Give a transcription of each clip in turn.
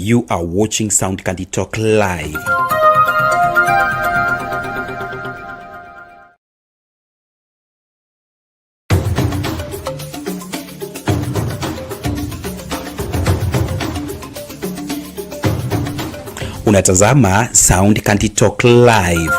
You are watching Sound Candy Talk live. Unatazama Sound Candy Talk live.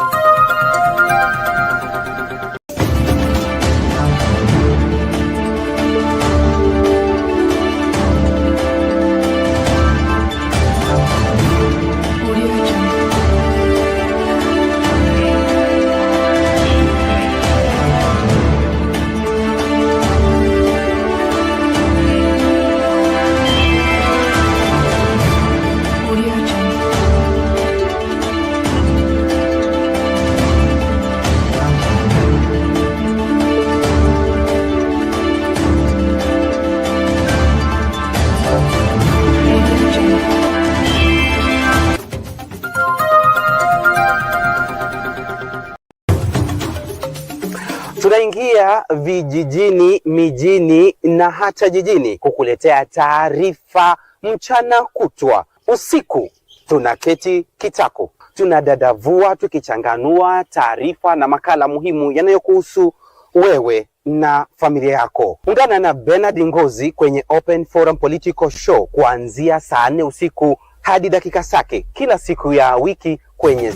Tunaingia vijijini, mijini na hata jijini kukuletea taarifa mchana kutwa. Usiku tunaketi kitako, tunadadavua tukichanganua taarifa na makala muhimu yanayokuhusu wewe na familia yako. Ungana na Bernard Ngozi kwenye Open Forum Political Show kuanzia saa 4 usiku hadi dakika zake kila siku ya wiki kwenye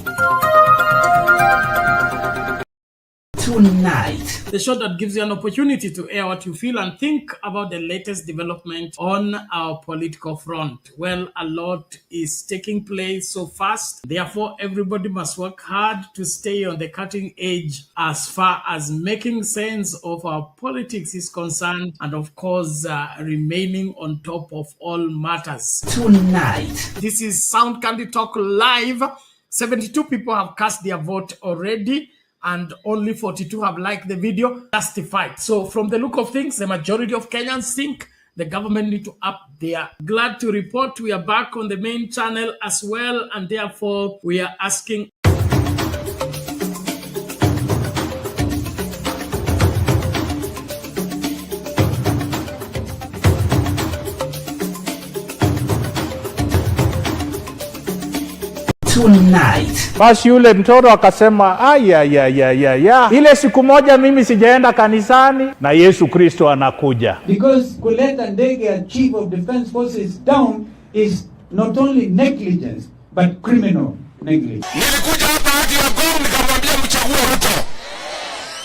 Tonight, the show that gives you an opportunity to air what you feel and think about the latest development on our political front. Well, a lot is taking place so fast. Therefore, everybody must work hard to stay on the cutting edge as far as making sense of our politics is concerned, and of course, remaining on top of all matters. Tonight, this is Sound Candy Talk live. 72 people have cast their vote already, and only 42 have liked the video. Justified. So from the look of things, the majority of Kenyans think the government need to up their. Glad to report we are back on the main channel as well, and therefore we are asking tonight. Basi yule mtoto akasema ile siku moja mimi sijaenda kanisani na Yesu Kristo anakuja. Because kuleta ndege ya Chief of Defense Forces down is not only negligence but criminal negligence. Nilikuja hapa hadi Agong nikamwambia mchague Ruto.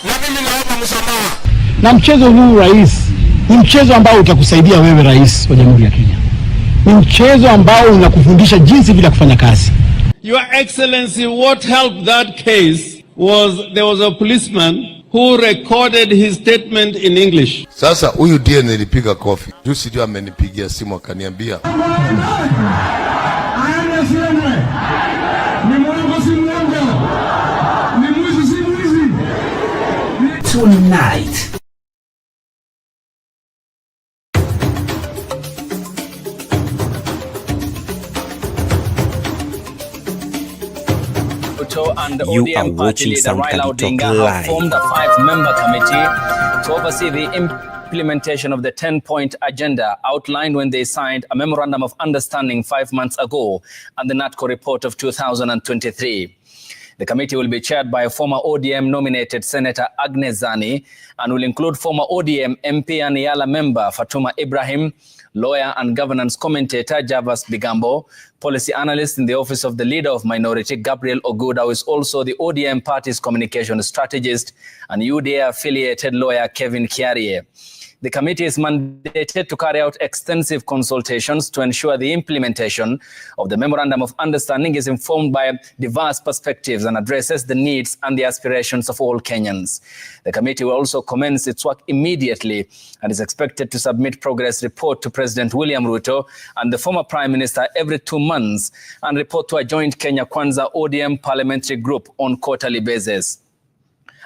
Na mimi naomba msamaha. Na mchezo huu rais, ni mchezo ambao utakusaidia wewe rais wa Jamhuri ya Kenya. Ni mchezo ambao unakufundisha jinsi vile kufanya kazi. Your Excellency, what helped that case was there was a policeman who recorded his statement in English. Sasa huyu ndiye nilipiga kofi. Juzi ndio amenipigia simu akaniambia tonight. Ruto and ODM party leader Raila Odinga have formed a 5-member committee to oversee the implementation of the 10-point agenda outlined when they signed a memorandum of understanding 5 months ago and the NATCO report of 2023. The committee will be chaired by former ODM-nominated Senator Agnes Zani and will include former ODM MP and Yala member Fatuma Ibrahim, lawyer and governance commentator Javas Bigambo, policy analyst in the office of the leader of minority Gabriel Oguda, who is also the ODM party's communication strategist, and UDA affiliated lawyer Kevin Kiarie. The committee is mandated to carry out extensive consultations to ensure the implementation of the Memorandum of Understanding is informed by diverse perspectives and addresses the needs and the aspirations of all Kenyans. The committee will also commence its work immediately and is expected to submit progress report to President William Ruto and the former Prime Minister every 2 months and report to a joint Kenya Kwanza ODM parliamentary group on quarterly basis.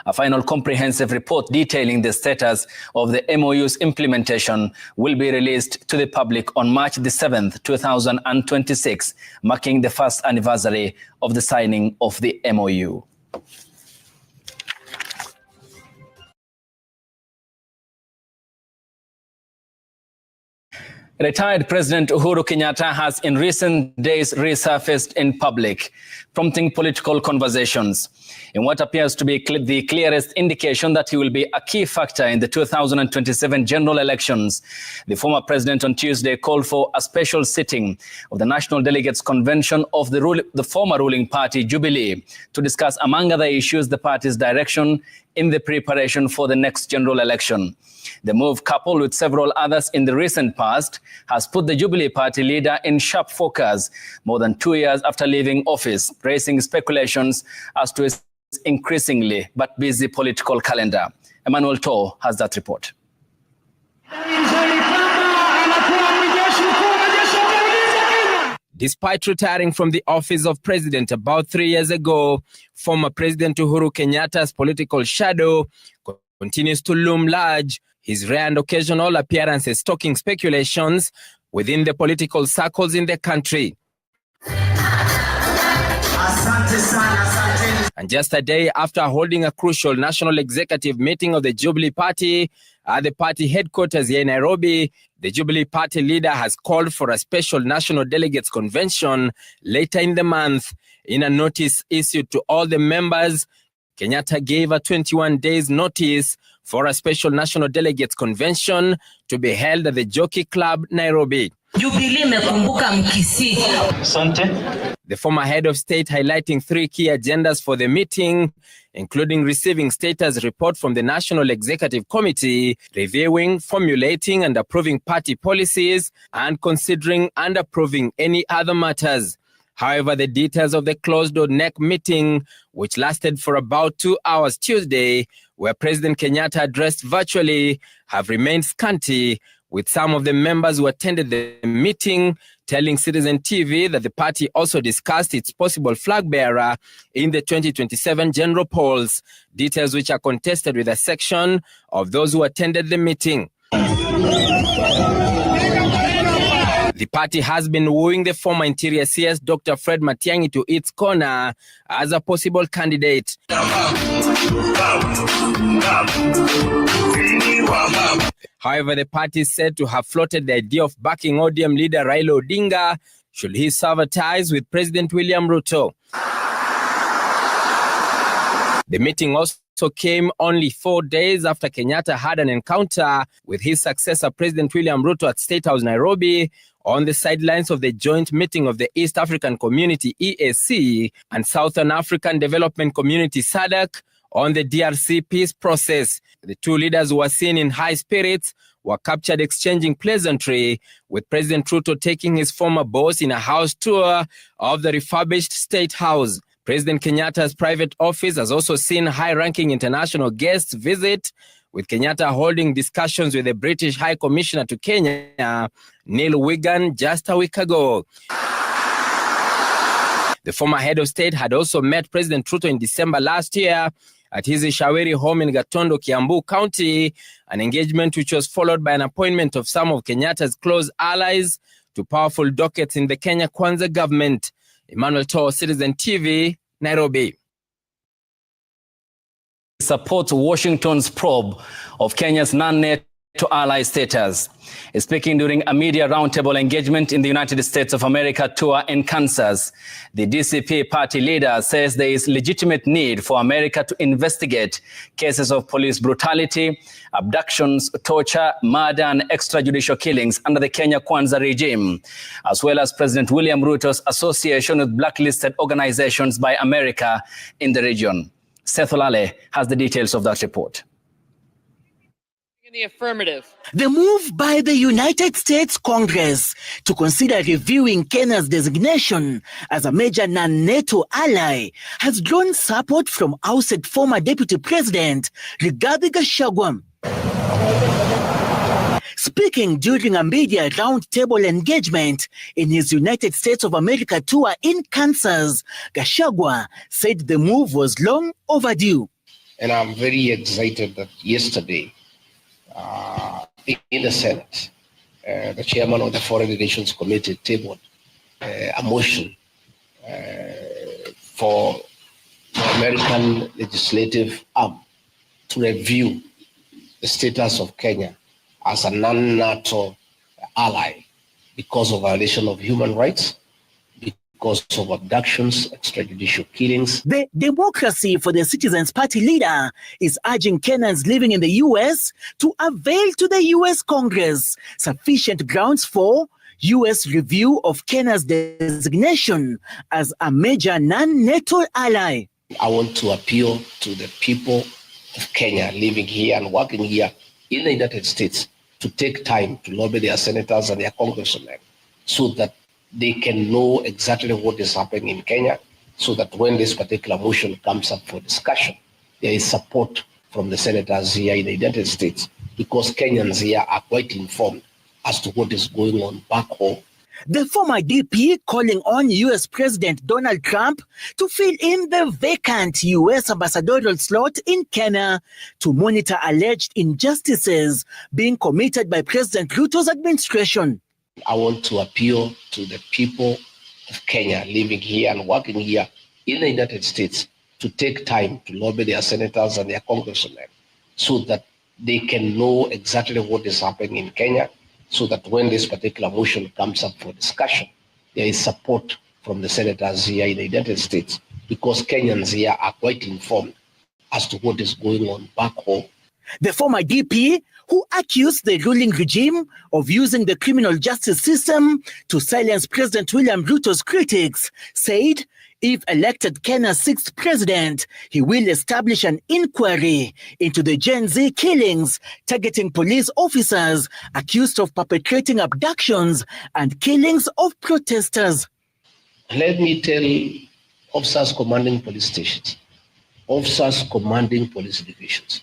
A final comprehensive report detailing the status of the MOU's implementation will be released to the public on March the 7th, 2026, marking the first anniversary of the signing of the MOU. Retired President Uhuru Kenyatta has in recent days resurfaced in public, prompting political conversations in what appears to be the clearest indication that he will be a key factor in the 2027 general elections. The former president on Tuesday called for a special sitting of the National Delegates Convention of the former ruling party, Jubilee, to discuss, among other issues, the party's direction in the preparation for the next general election. The move, coupled with several others in the recent past, has put the Jubilee party leader in sharp focus more than 2 years after leaving office, raising speculations as to his increasingly but busy political calendar. Emmanuel Toh has that report. Despite retiring from the office of president about 3 years ago, former President Uhuru Kenyatta's political shadow continues to loom large, his rare and occasional appearances stoking speculations within the political circles in the country. And just a day after holding a crucial national executive meeting of the Jubilee Party at the party headquarters here in Nairobi, the Jubilee Party leader has called for a special national delegates convention later in the month. In a notice issued to all the members, Kenyatta gave a 21 days notice for a special national delegates convention to be held at the Jockey Club, Nairobi. Jubilee mekumbuka mkisi. Asante. The former head of state highlighting 3 key agendas for the meeting, including receiving status report from the National Executive Committee, reviewing, formulating and approving party policies, and considering and approving any other matters. However, the details of the closed-door NEC meeting, which lasted for about 2 hours Tuesday, where President Kenyatta addressed virtually, have remained scanty, with some of the members who attended the meeting telling Citizen TV that the party also discussed its possible flag bearer in the 2027 general polls, details which are contested with a section of those who attended the meeting. The party has been wooing the former Interior CS Dr. Fred Matiang'i to its corner as a possible candidate. However, the party is said to have floated the idea of backing ODM leader Raila Odinga should he sever ties with President William Ruto. The meeting also came only 4 days after Kenyatta had an encounter with his successor, President William Ruto, at State House, Nairobi, on the sidelines of the joint meeting of the East African Community, EAC, and Southern African Development Community, SADC, on the DRC peace process. The two leaders were seen in high spirits, were captured exchanging pleasantry, with President Ruto taking his former boss in a house tour of the refurbished State House. President Kenyatta's private office has also seen high-ranking international guests visit, with Kenyatta holding discussions with the British High Commissioner to Kenya, Neil Wigan, just a week ago. The former head of state had also met President Ruto in December last year at his Ishaweri home in Gatondo, Kiambu County, an engagement which was followed by an appointment of some of Kenyatta's close allies to powerful dockets in the Kenya Kwanza government. Emmanuel Toh, Citizen TV, Nairobi. Supports Washington's probe of Kenya's non-NATO ally status. Speaking during a media roundtable engagement in the United States of America tour in Kansas, the DCP party leader says there is legitimate need for America to investigate cases of police brutality, abductions, torture, murder, and extrajudicial killings under the Kenya Kwanza regime, as well as President William Ruto's association with blacklisted organizations by America in the region. Seth Olale has the details of that report. In the affirmative. The move by the United States Congress to consider reviewing Kenya's designation as a major non-NATO ally has drawn support from ousted former Deputy President Rigathi Gachagua. Speaking during a media roundtable engagement in his United States of America tour in Kansas, Gachagua said the move was long overdue. And I'm very excited that yesterday, in the Senate, the chairman of the Foreign Relations Committee tabled a motion for the American legislative arm to review the status of Kenya as a non-NATO ally because of violation of human rights, because of abductions, extrajudicial killings. The Democracy for the Citizens Party leader is urging Kenyans living in the U.S. to avail to the U.S. Congress sufficient grounds for U.S. review of Kenya's designation as a major non-NATO ally. I want to appeal to the people of Kenya living here and working here in the United States to take time to lobby their senators and their congressmen so that they can know exactly what is happening in Kenya, so that when this particular motion comes up for discussion, there is support from the senators here in the United States, because Kenyans here are quite informed as to what is going on back home. The former DP calling on U.S. President Donald Trump to fill in the vacant U.S. ambassadorial slot in Kenya to monitor alleged injustices being committed by President Ruto's administration. I want to appeal to the people of Kenya living here and working here in the United States to take time to lobby their senators and their congressmen so that they can know exactly what is happening in Kenya, so that when this particular motion comes up for discussion, there is support from the senators here in the United States, because Kenyans here are quite informed as to what is going on back home. The former DP, who accused the ruling regime of using the criminal justice system to silence President William Ruto's critics, said if elected Kenya's sixth president, he will establish an inquiry into the Gen Z killings targeting police officers accused of perpetrating abductions and killings of protesters. Let me tell officers commanding police stations, officers commanding police divisions,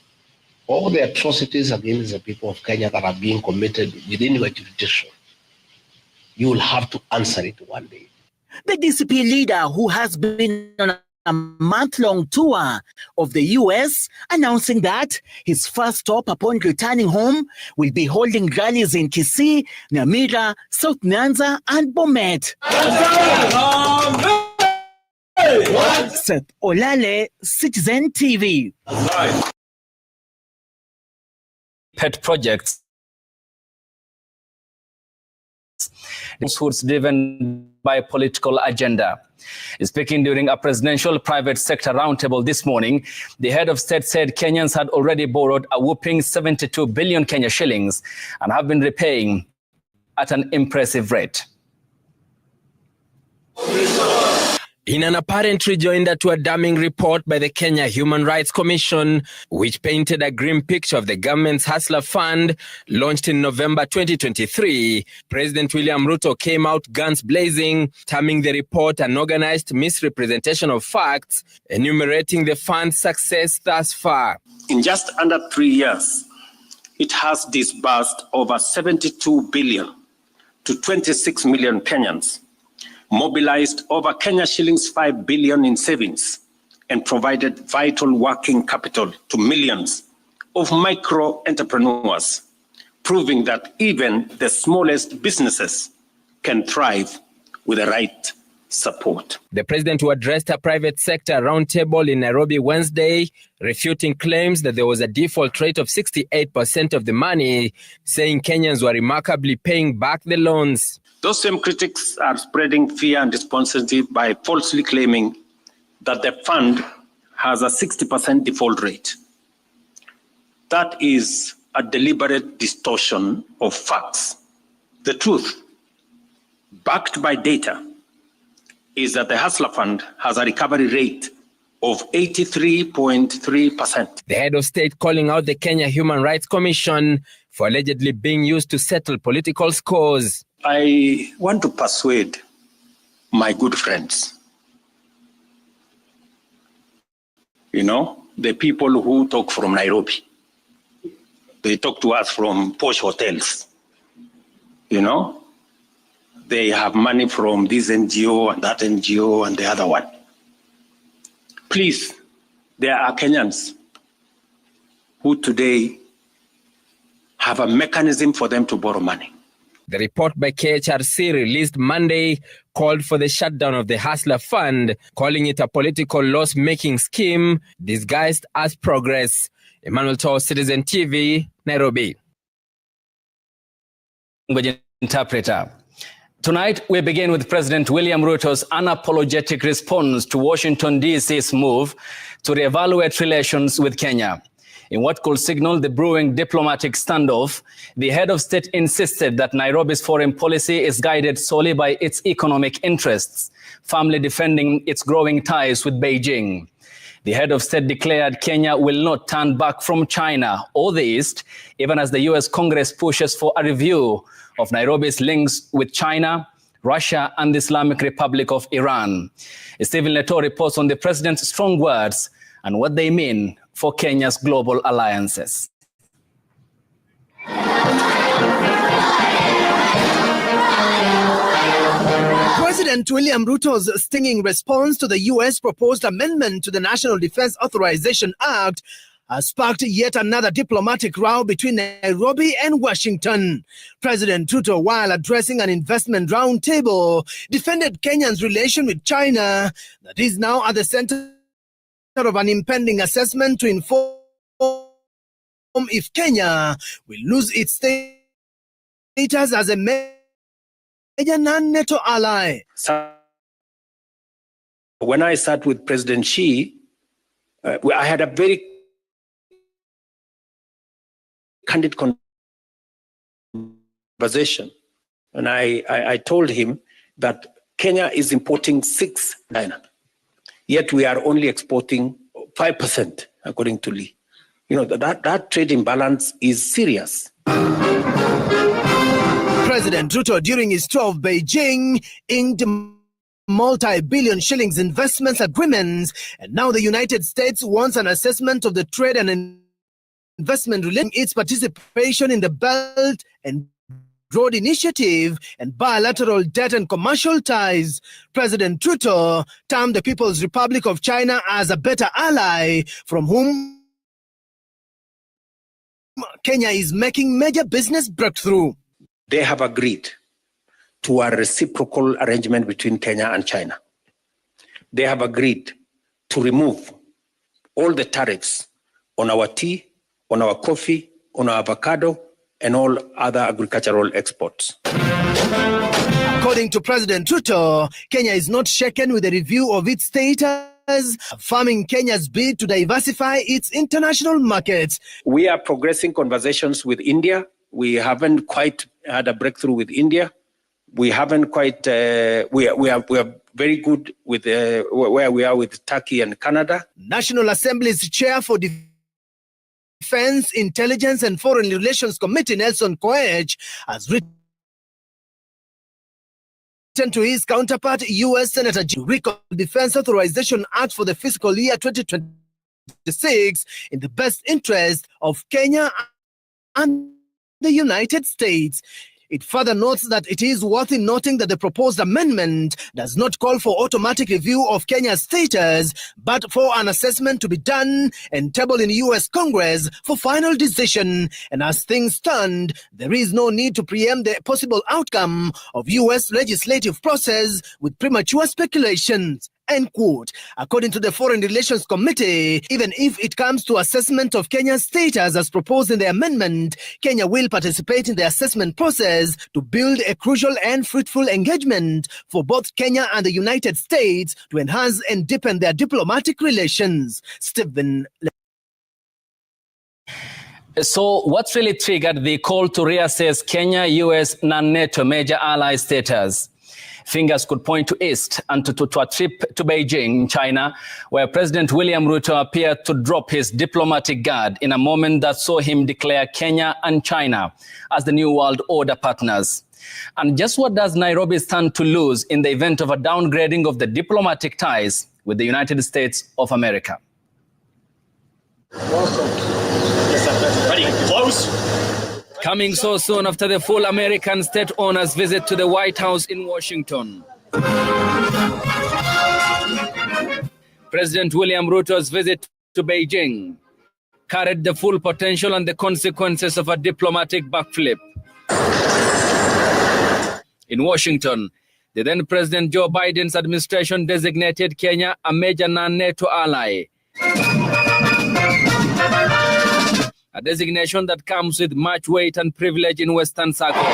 all the atrocities against the people of Kenya that are being committed within your jurisdiction, you will have to answer it one day. The DCP leader, who has been on a month-long tour of the U.S., announcing that his first stop upon returning home will be holding rallies in Kisii, Nyamira, South Nyanza, and Bomet. Seth Olale, Citizen TV. Pet projects driven by a political agenda. Speaking during a presidential private sector roundtable this morning, the head of state said Kenyans had already borrowed a whopping 72 billion Kenya shillings and have been repaying at an impressive rate. In an apparent rejoinder to a damning report by the Kenya Human Rights Commission, which painted a grim picture of the government's Hustler Fund, launched in November 2023, President William Ruto came out guns blazing, terming the report an organized misrepresentation of facts, enumerating the fund's success thus far. In just under 3 years, it has disbursed over 72 billion to 26 million Kenyans, mobilized over Kenya shillings 5 billion in savings, and provided vital working capital to millions of micro entrepreneurs, proving that even the smallest businesses can thrive with the right support. The president, who addressed a private sector roundtable in Nairobi Wednesday, refuting claims that there was a default rate of 68% of the money, saying Kenyans were remarkably paying back the loans. Those same critics are spreading fear and despondency by falsely claiming that the fund has a 60% default rate. That is a deliberate distortion of facts. The truth, backed by data, is that the Hustler Fund has a recovery rate of 83.3%. The head of state calling out the Kenya Human Rights Commission for allegedly being used to settle political scores. I want to persuade my good friends, the people who talk from Nairobi. They talk to us from posh hotels, They have money from this NGO and that NGO and the other one. Please, there are Kenyans who today have a mechanism for them to borrow money. The report by KHRC released Monday called for the shutdown of the Hustler Fund, calling it a political loss-making scheme disguised as progress. Emmanuel Tao, Citizen TV, Nairobi. Interpreter. Tonight, we begin with President William Ruto's unapologetic response to Washington, D.C.'s move to reevaluate relations with Kenya. In what could signal the brewing diplomatic standoff, the head of state insisted that Nairobi's foreign policy is guided solely by its economic interests, firmly defending its growing ties with Beijing. The head of state declared Kenya will not turn back from China or the East, even as the U.S. Congress pushes for a review of Nairobi's links with China, Russia, and the Islamic Republic of Iran. Stephen Leto reports on the president's strong words and what they mean for Kenya's global alliances. President William Ruto's stinging response to the U.S. proposed amendment to the National Defense Authorization Act has sparked yet another diplomatic row between Nairobi and Washington. President Ruto, while addressing an investment roundtable, defended Kenya's relation with China that is now at the center of an impending assessment to inform if Kenya will lose its status as a major non-NATO ally. When I sat with President Xi, I had a very candid conversation, and I told him that Kenya is importing 6 China, yet we are only exporting 5%, according to Lee. You know, that trade imbalance is serious. President Ruto, during his tour of Beijing, inked multi-billion shillings investments agreements, and now the United States wants an assessment of the trade and investment relating its participation in the Belt and Road Initiative and bilateral debt and commercial ties. President Ruto termed the People's Republic of China as a better ally from whom Kenya is making major business breakthrough. They have agreed to a reciprocal arrangement between Kenya and China. They have agreed to remove all the tariffs on our tea, on our coffee, on our avocado, and all other agricultural exports. According to President Ruto, Kenya is not shaken with a review of its status, affirming Kenya's bid to diversify its international markets. We are progressing conversations with India. We haven't quite had a breakthrough with India. We haven't quite, we are very good with where we are with Turkey and Canada. National Assembly's chair for Defense, Intelligence and Foreign Relations Committee, Nelson Koech, has written to his counterpart, U.S. Senator Ruto Defense Authorization Act for the fiscal year 2026 in the best interest of Kenya and the United States. It further notes that it is worth noting that the proposed amendment does not call for automatic review of Kenya's status, but for an assessment to be done and tabled in the U.S. Congress for final decision. And as things stand, there is no need to preempt the possible outcome of U.S. legislative process with premature speculations. End quote. According to the Foreign Relations Committee, even if it comes to assessment of Kenya's status as proposed in the amendment, Kenya will participate in the assessment process to build a crucial and fruitful engagement for both Kenya and the United States to enhance and deepen their diplomatic relations. Stephen. So what's really triggered the call to reassess Kenya, US, non-NATO major ally status? Fingers could point to East and to a trip to Beijing, China, where President William Ruto appeared to drop his diplomatic guard in a moment that saw him declare Kenya and China as the New World Order partners. And just what does Nairobi stand to lose in the event of a downgrading of the diplomatic ties with the United States of America? Coming so soon after the full American state owner's visit to the White House in Washington. President William Ruto's visit to Beijing carried the full potential and the consequences of a diplomatic backflip. In Washington, the then President Joe Biden's administration designated Kenya a major non-NATO ally. a designation that comes with much weight and privilege in Western circles.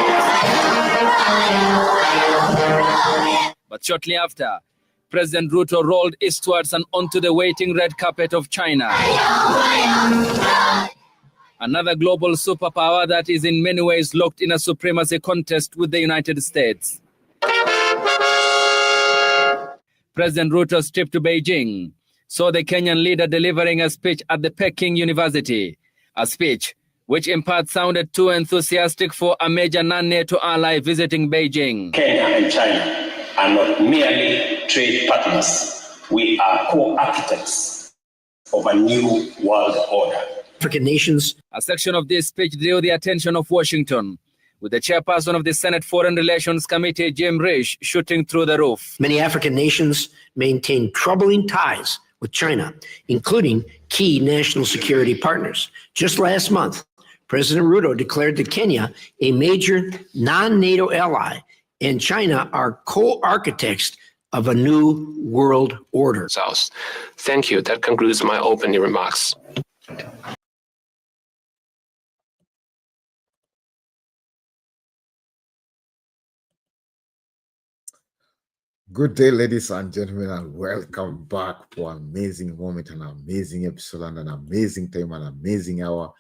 But shortly after, President Ruto rolled eastwards and onto the waiting red carpet of China. Another global superpower that is in many ways locked in a supremacy contest with the United States. President Ruto's trip to Beijing saw the Kenyan leader delivering a speech at the Peking University, a speech which in part sounded too enthusiastic for a major non-NATO ally visiting Beijing. Kenya and China are not merely trade partners. We are co-architects of a new world order. African nations. A section of this speech drew the attention of Washington, with the chairperson of the Senate Foreign Relations Committee, Jim Risch, shooting through the roof. Many African nations maintain troubling ties with China, including key national security partners. Just last month, President Ruto declared that Kenya, a major non-NATO ally, and China are co-architects of a new world order. Thank you. That concludes my opening remarks. Good day, ladies and gentlemen, and welcome back for an amazing moment, an amazing episode, and an amazing time, an amazing hour,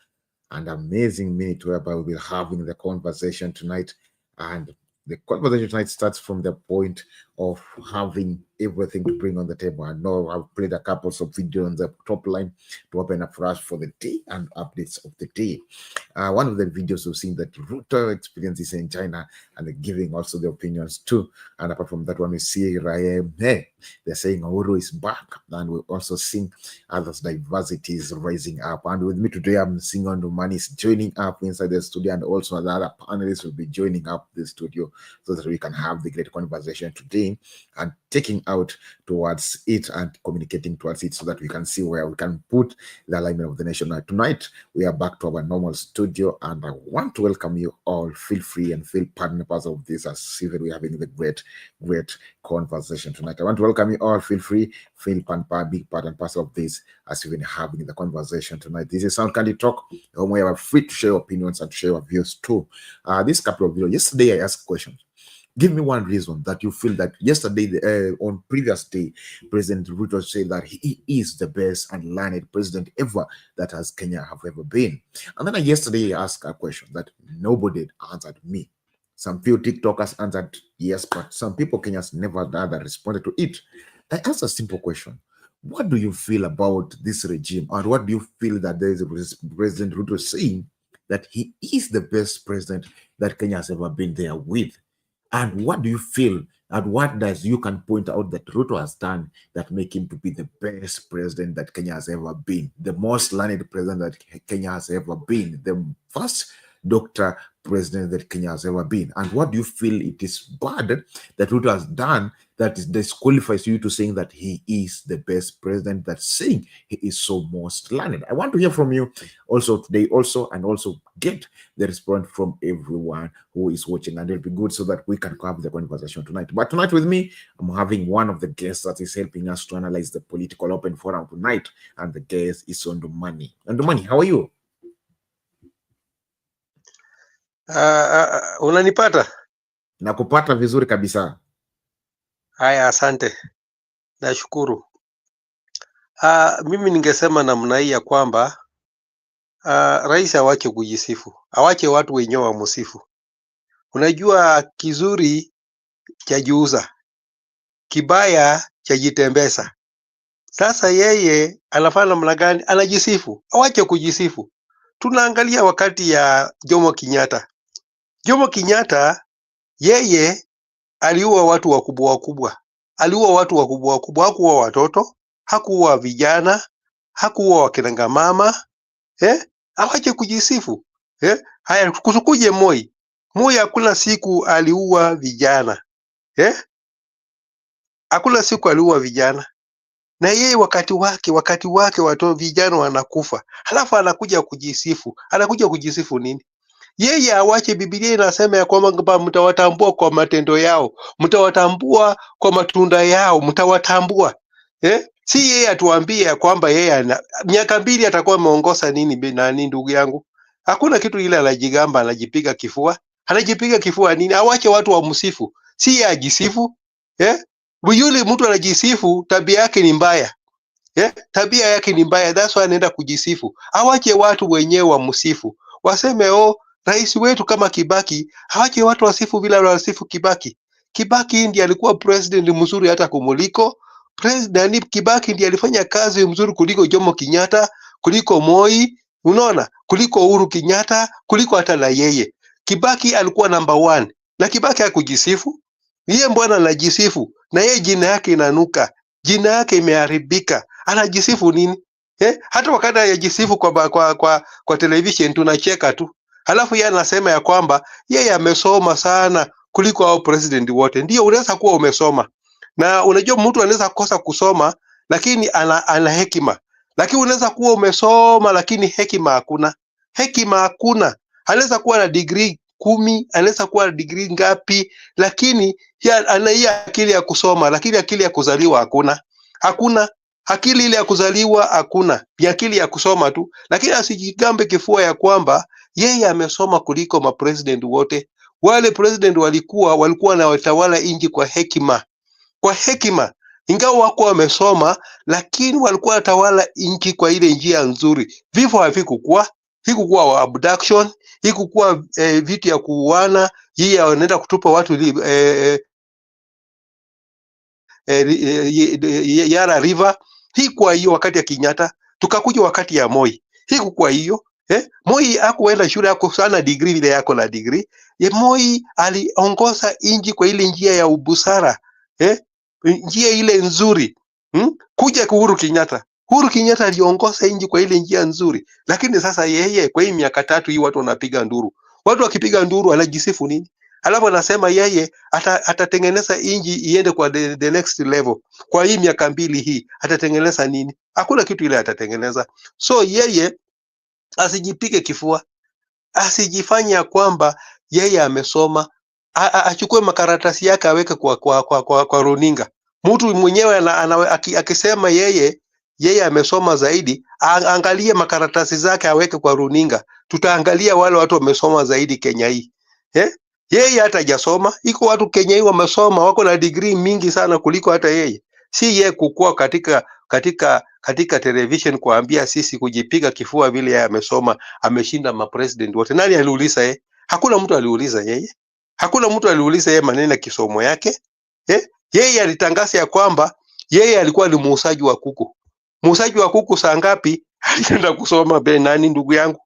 and amazing minute whereby we'll be having the conversation tonight. And the conversation tonight starts from the point of having everything to bring on the table. I know I've played a couple of videos on the top line to open up for us for the day and updates of the day. One of the videos we've seen that Ruto experiences in China and giving also the opinions too. And apart from that one, we see they're saying Uhuru is back, and we also seeing others diversities rising up. And with me today, I'm seeing Ondumani is joining up inside the studio, and also the other panelists will be joining up the studio so that we can have the great conversation today and taking out towards it and communicating towards it so that we can see where we can put the alignment of the nation. Now, tonight, we are back to our normal studio, and I want to welcome you all. Feel free and feel partners of this as even we're having the great conversation tonight. I want to welcome you all. Feel free, feel big part and parcel of this as we've been having the conversation tonight. This is Sound Candy Talk, where we are free to share opinions and share our views too. This couple of videos, yesterday I asked questions. Give me one reason that you feel that yesterday, on previous day, President Ruto said that he is the best and learned president ever that has Kenya have ever been. And then yesterday I asked a question that nobody answered me. Some few TikTokers answered yes, but some people Kenyans never responded to it. I asked a simple question. What do you feel about this regime? And what do you feel that there is a President Ruto saying that he is the best president that Kenya has ever been there with? And what do you feel, and what does you can point out that Ruto has done that make him to be the best president that Kenya has ever been, the most learned president that Kenya has ever been, the first doctor president that Kenya has ever been? And what do you feel it is bad that Ruto has done that disqualifies you to saying that he is the best president, that's saying he is so most learned? I want to hear from you also today and also get the response from everyone who is watching, and it'll be good so that we can have the conversation tonight. But tonight with me, I'm having one of the guests that is helping us to analyze the political open forum tonight, and the guest is Ondumani. Ondumani, how are you? Unanipata? Nakupata vizuri kabisa. Haya, asante. Nashukuru. Mimi ningesema namna hii ya kwamba rais awache kujisifu. Awache watu wenyewe wamsifu. Unajua kizuri cha jiuza, kibaya cha jitembeza. Sasa yeye anafanya namna gani? Anajisifu. Awache kujisifu. Tunaangalia wakati ya Jomo Kenyatta. Jomo Kenyatta yeye aliua watu wakubwa. Aliua watu wakubwa. Hakuua watoto, hakuua vijana, hakuua wakina mama. Awache kujisifu. Haya, kusukuje Moi. Moi hakuna siku aliua vijana. Hakuna siku aliua vijana. Na yeye wakati wake watu vijana wanakufa. Halafu anakuja kujisifu. Anakuja kujisifu nini? Yeye awache. Biblia inasema ya kwamba mtawatambua kwa matendo yao, mtawatambua kwa matunda yao, mtawatambua. Si yeye atuambie ya kwamba yeye miaka 2 atakuwa ameongoza nini ndugu yangu. Hakuna kitu ile anajigamba, anajipiga kifua. Anajipiga kifua nini? Awache watu wamsifu. Si yeye ajisifu. Yule mtu anajisifu, tabia yake ni mbaya. Tabia yake ni mbaya, that's why anaenda kujisifu. Awache watu wenyewe wamsifu. Waseme rais wetu kama Kibaki, awache watu wasifu vile wasifu Kibaki. Kibaki ndiye alikuwa president mzuri hata kumuliko. Kibaki ndiye alifanya kazi mzuri kuliko Jomo Kenyatta, kuliko Moi, unaona, kuliko Uhuru Kenyatta, kuliko hata na yeye. Kibaki alikuwa number 1. Na Kibaki hakujisifu. Yeye mbona anajisifu? Na yeye jina yake inanuka. Jina yake imeharibika. Anajisifu nini? Hata wakati anajisifu kwa television tunacheka tu. Halafu yeye anasema ya kwamba yeye amesoma sana kuliko hao president wote. Ndio, unaweza kuwa umesoma. Na unajua mtu anaweza kosa kusoma lakini ana hekima. Lakini unaweza kuwa umesoma lakini hekima hakuna. Hekima hakuna. Anaweza kuwa na degree 10, anaweza kuwa na degree ngapi, lakini ana hii akili ya kusoma, lakini akili ya kuzaliwa hakuna. Hakuna. Akili ile ya kuzaliwa hakuna. Ni akili ya kusoma tu. Lakini asijigambe kifua ya kwamba yeye amesoma kuliko mapresident wote. Wale president walikuwa na watawala inji kwa hekima. Kwa hekima. Ingawa wako wamesoma, lakini walikuwa watawala inchi kwa ile njia nzuri. Vifo havikuwa. Hikukuwa abduction, hikukuwa vitu ya kuuana, yeye anaenda kutupa watu Yara River. Hikuwa hiyo wakati ya Kenyatta, tukakuja wakati ya Moi. Hikukuwa hiyo. Moi hakuenda shule, yako sana degree vile yako na degree. Moi aliongoza inji kwa ile njia ya ubusara. Njia ile nzuri. Kuja kwa Uhuru Kenyatta. Uhuru Kenyatta aliongoza inji kwa ile njia nzuri. Lakini sasa yeye kwa hii miaka 3 hii watu wanapiga nduru. Watu wakipiga nduru anajisifu nini? Alafu anasema yeye atatengeneza inji iende kwa the next level. Kwa hii miaka 2 hii atatengeneza nini? Hakuna kitu ile atatengeneza. So yeye asijipige kifua. Asijifanya kwamba yeye amesoma. Achukue makaratasi yake aweke kwa runinga. Mtu mwenyewe akisema yeye amesoma zaidi, angalie makaratasi zake aweke kwa runinga. Tutaangalia wale watu wamesoma zaidi Kenya hii. Yeye hata hajasoma. Iko watu Kenya hii wamesoma, wako na degree mingi sana kuliko hata yeye. Si yeye kukua katika television kuambia sisi kujipiga kifua vile yeye amesoma, ameshinda mapresident wote. Nani aliuliza yeye? Hakuna mtu aliuliza yeye. Hakuna mtu aliuliza yeye maneno ya kisomo yake. Yeye alitangaza ya kwamba yeye alikuwa ni muuzaji wa kuku. Muuzaji wa kuku saa ngapi? Alienda kusoma nani ndugu yangu?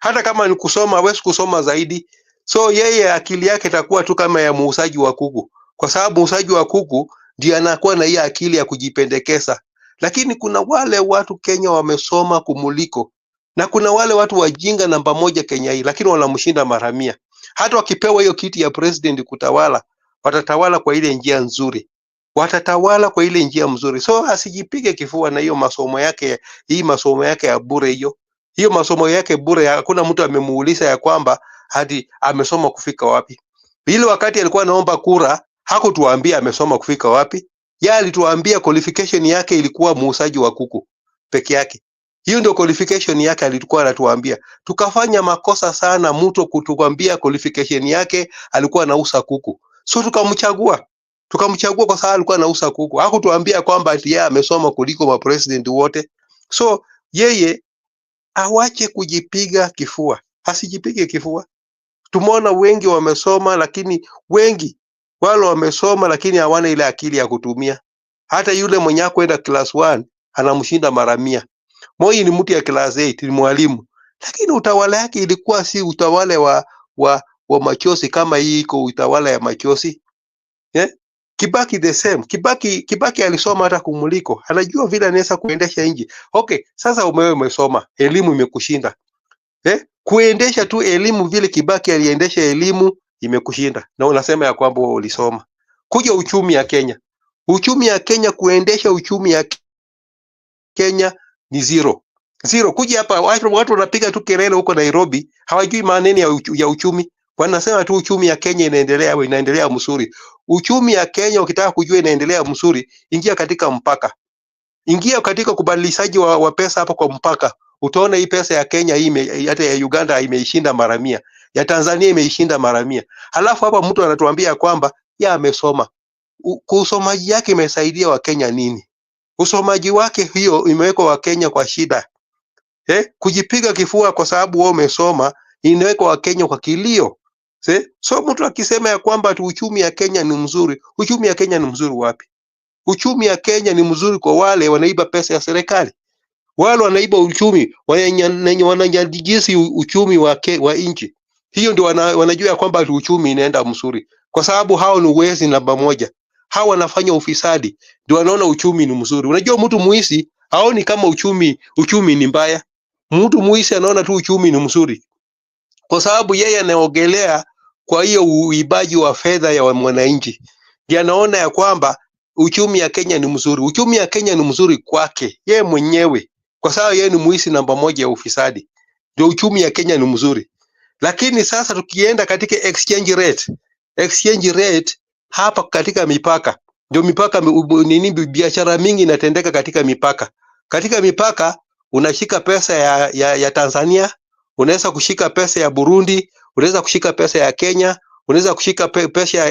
Hata kama ni kusoma, hawezi kusoma zaidi. So yeye akili yake itakuwa tu kama ya muuzaji wa kuku. Kwa sababu muuzaji wa kuku ndiye anakuwa na hiyo akili ya kujipendekeza. Lakini kuna wale watu Kenya wamesoma kumuliko. Na kuna wale watu wajinga namba 1 Kenya hii, lakini wanamshinda mara 100. Hata wakipewa hiyo kiti ya president kutawala, watatawala kwa ile njia nzuri. Watatawala kwa ile njia mzuri. So asijipige kifua na hiyo masomo yake, hii masomo yake ya bure hiyo. Hiyo masomo yake bure, hakuna mtu amemuuliza ya kwamba hadi amesoma kufika wapi. Ile wakati alikuwa anaomba kura, hakutuambia amesoma kufika wapi. Yeye alituambia qualification yake ilikuwa muuzaji wa kuku peke yake. Hiyo ndio qualification yake alikuwa anatuambia. Tukafanya makosa sana mtu kutuambia qualification yake alikuwa anauza kuku. So tukamchagua. Tukamchagua kwa sababu alikuwa anauza kuku. Hakutuambia kwamba ati yeye amesoma kuliko mapresident wote. So yeye awache kujipiga kifua. Asijipige kifua. Tumeona wengi wamesoma, lakini wengi wale wamesoma lakini hawana ile akili ya kutumia. Hata yule mwenye kwenda class 1 anamshinda mara 100. Moi ni mtu ya class 8, ni mwalimu. Lakini utawala yake ilikuwa si utawala wa machozi kama hii iko utawala ya machozi. Kibaki the same. Kibaki alisoma hata kumuliko. Anajua vile anaweza kuendesha nchi. Okay, sasa umesoma, elimu imekushinda. Kuendesha tu elimu vile Kibaki aliendesha elimu imekushinda. Na unasema ya kwamba ulisoma. Kuja uchumi ya Kenya. Uchumi ya Kenya, kuendesha uchumi ya Kenya ni zero. Kuja hapa watu wanapiga tu kelele huko Nairobi, hawajui maneno ya uchumi. Wanasema tu uchumi ya Kenya inaendelea mzuri. Uchumi ya Kenya ukitaka kujua inaendelea mzuri, ingia katika mpaka. Ingia katika kubadilishaji wa pesa hapa kwa mpaka. Utaona hii pesa ya Kenya hii hata ya Uganda imeishinda mara 100. Ya Tanzania imeishinda mara 100. Halafu hapa mtu anatuambia kwamba yeye amesoma. Usomaji yake imesaidia Wakenya nini? Usomaji wake hiyo imeweka Wakenya kwa shida. Kujipiga kifua kwa sababu wao umesoma inaweka Wakenya kwa kilio. So mtu akisema ya kwamba uchumi ya Kenya ni mzuri, uchumi ya Kenya ni mzuri wapi? Uchumi ya Kenya ni mzuri kwa wale wanaiba pesa ya serikali. Wale wanaiba uchumi, wananyajisi uchumi wa nchi. Hiyo ndio wanajua ya kwamba uchumi inaenda mzuri. Kwa sababu hao ni wezi namba moja. Hao wanafanya ufisadi, ndio wanaona uchumi ni mzuri. Unajua mtu muisi haoni kama uchumi ni mbaya. Mtu muisi anaona tu uchumi ni mzuri. Kwa sababu yeye anaogelea kwa hiyo uibaji wa fedha ya mwananchi. Ndiye anaona ya kwamba uchumi ya Kenya ni mzuri. Uchumi ya Kenya ni mzuri kwake yeye mwenyewe. Kwa sababu yeye ni muisi namba moja ya ufisadi. Ndio uchumi ya Kenya ni mzuri. Lakini sasa tukienda katika exchange rate hapa katika mipaka. Ndio mipaka biashara mingi inatendeka katika mipaka. Katika mipaka unashika pesa ya Tanzania, unaweza kushika pesa ya Burundi, unaweza kushika pesa ya Kenya, unaweza kushika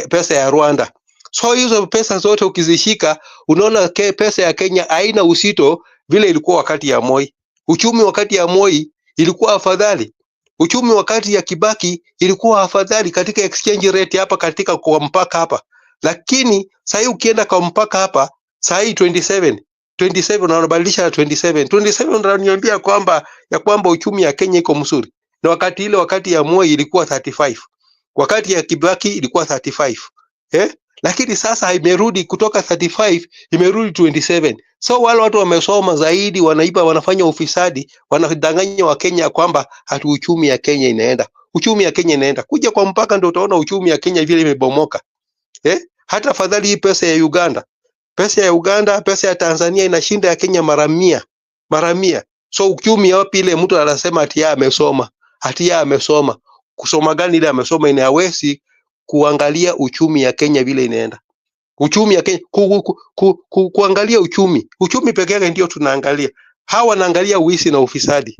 pesa ya Rwanda. So hizo pesa zote ukizishika, unaona pesa ya Kenya haina uzito vile ilikuwa wakati ya Moi. Uchumi wakati ya Moi ilikuwa afadhali. Uchumi wakati ya Kibaki ilikuwa afadhali katika exchange rate hapa katika kwa mpaka hapa. Lakini sasa ukienda kwa mpaka hapa, sasa 27 wanabadilisha 27 wananiambia kwamba uchumi ya Kenya iko mzuri. Na wakati ya Moi ilikuwa 35. Wakati ya Kibaki ilikuwa 35. Lakini sasa imerudi kutoka 35 imerudi 27. So wale watu wamesoma zaidi, wanaiba, wanafanya ufisadi, wanadanganya Wakenya kwamba hatu uchumi ya Kenya inaenda. Uchumi ya Kenya inaenda. Kuja kwa mpaka ndio utaona uchumi ya Kenya vile imebomoka. Hata afadhali hii pesa ya Uganda. Pesa ya Uganda, pesa ya Tanzania inashinda ya Kenya mara 100. So uchumi wapi ile mtu anasema ati yeye amesoma. Ati yeye amesoma. Kusoma gani ile amesoma inawezi kuangalia uchumi ya Kenya vile inaenda. Uchumi ya Kenya kuangalia uchumi pekee yake ndio tunaangalia. Hawa wanaangalia uisi na ufisadi.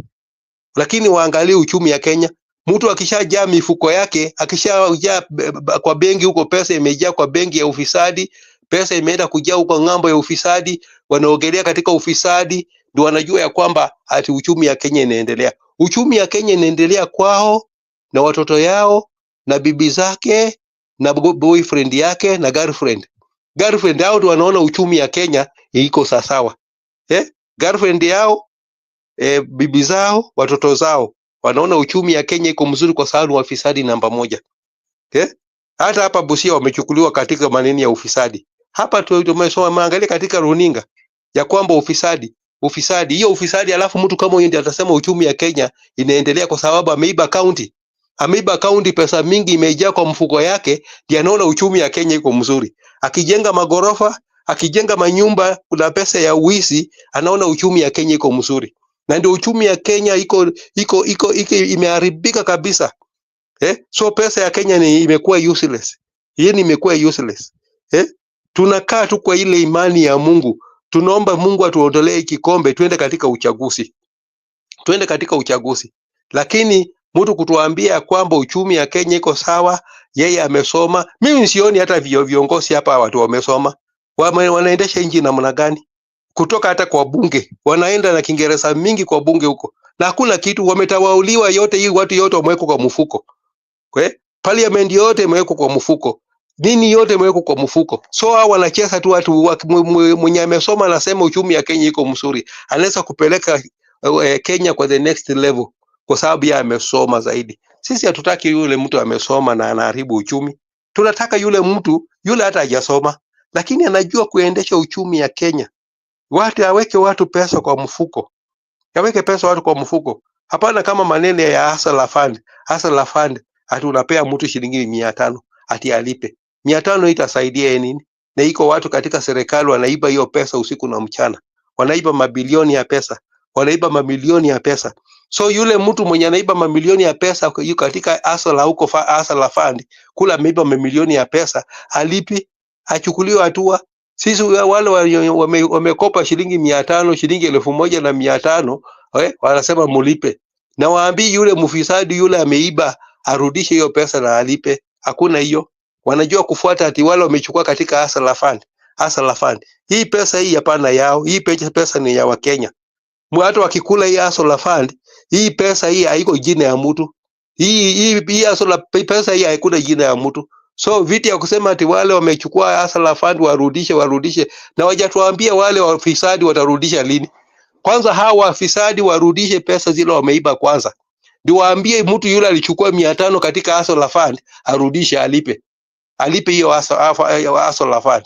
Lakini waangalie uchumi ya Kenya. Mtu akishajaa mifuko yake, akishajaa kwa benki huko, pesa imejaa kwa benki ya ufisadi, pesa imeenda kujaa huko ng'ambo ya ufisadi, wanaogelea katika ufisadi, ndio wanajua ya kwamba ati uchumi ya Kenya inaendelea. Uchumi ya Kenya inaendelea kwao na watoto yao na bibi zake na boyfriend yake na girlfriend hao ndio wanaona uchumi ya Kenya iko sawa. Girlfriend yao, bibi zao, watoto zao wanaona uchumi ya Kenya iko mzuri kwa sababu wafisadi namba moja. Hata hapa Busia wamechukuliwa katika maneno ya ufisadi. Hapa tumesoma maangalia katika runinga ya kwamba ufisadi hiyo ufisadi, alafu mtu kama huyo ndiye atasema uchumi ya Kenya inaendelea kwa sababu ameiba county pesa mingi imejaa kwa mfuko yake, ndiye anaona uchumi ya Kenya iko mzuri. Akijenga magorofa, akijenga manyumba kuna pesa ya uwizi, anaona uchumi ya Kenya iko mzuri. Na ndio uchumi ya Kenya iko imeharibika kabisa. So pesa ya Kenya imekuwa useless. Hii imekuwa useless. Tunakaa tu kwa ile imani ya Mungu. Tunaomba Mungu atuondolee kikombe tuende katika uchaguzi. Lakini mtu kutuambia kwamba uchumi ya Kenya iko sawa, yeye amesoma. Mimi sioni hata viongozi hapa watu wamesoma. Wanaendesha nchi namna gani? Kutoka hata kwa bunge. Wanaenda na Kiingereza mingi kwa bunge huko. Na hakuna kitu, wametawauliwa yote hii, watu yote wamewekwa kwa mfuko. Parliament yote imewekwa kwa mfuko. Nini yote imewekwa kwa mfuko. So hao wanacheza tu watu mwenye amesoma anasema uchumi ya Kenya iko mzuri. Anaweza kupeleka Kenya kwa the next level kwa sababu yeye amesoma zaidi. Sisi hatutaki yule mtu amesoma na anaharibu uchumi. Tunataka yule mtu yule hata hajasoma lakini anajua kuendesha uchumi ya Kenya. Aweke watu pesa kwa mfuko. Yaweke pesa watu kwa mfuko. Hapana kama maneno ya hustler fund ati unapea mtu shilingi 500 ati alipe. 500 itasaidia nini? Na iko watu katika serikali wanaiba hiyo pesa usiku na mchana. Wanaiba mabilioni ya pesa. Wanaiba mamilioni ya pesa. So yule mtu mwenye anaiba mamilioni ya pesa yuko katika asala huko asala fund, kula ameiba mamilioni ya pesa, alipi, achukuliwe hatua. Sisi wale wamekopa shilingi 500, shilingi 1,500, wanasema mulipe. Na waambii yule mfisadi yule ameiba arudishe hiyo pesa na alipe. Hakuna hiyo. Wanajua kufuata ati wale wamechukua katika asala fund. Asala fund. Hii pesa hii hapana yao. Hii pesa ni ya Wakenya. Watu wakikula hii asala fund, hii pesa hii haiko jina ya mtu. Hii asala pesa hii haikuna jina ya mtu. So viti ya kusema ati wale wamechukua asala fund warudishe, na wajatuambia wale wafisadi watarudisha lini. Kwanza hawa wafisadi warudishe pesa zile wameiba kwanza. Ndio waambie mtu yule alichukua 500 katika asala fund arudishe, alipe hiyo asala fund.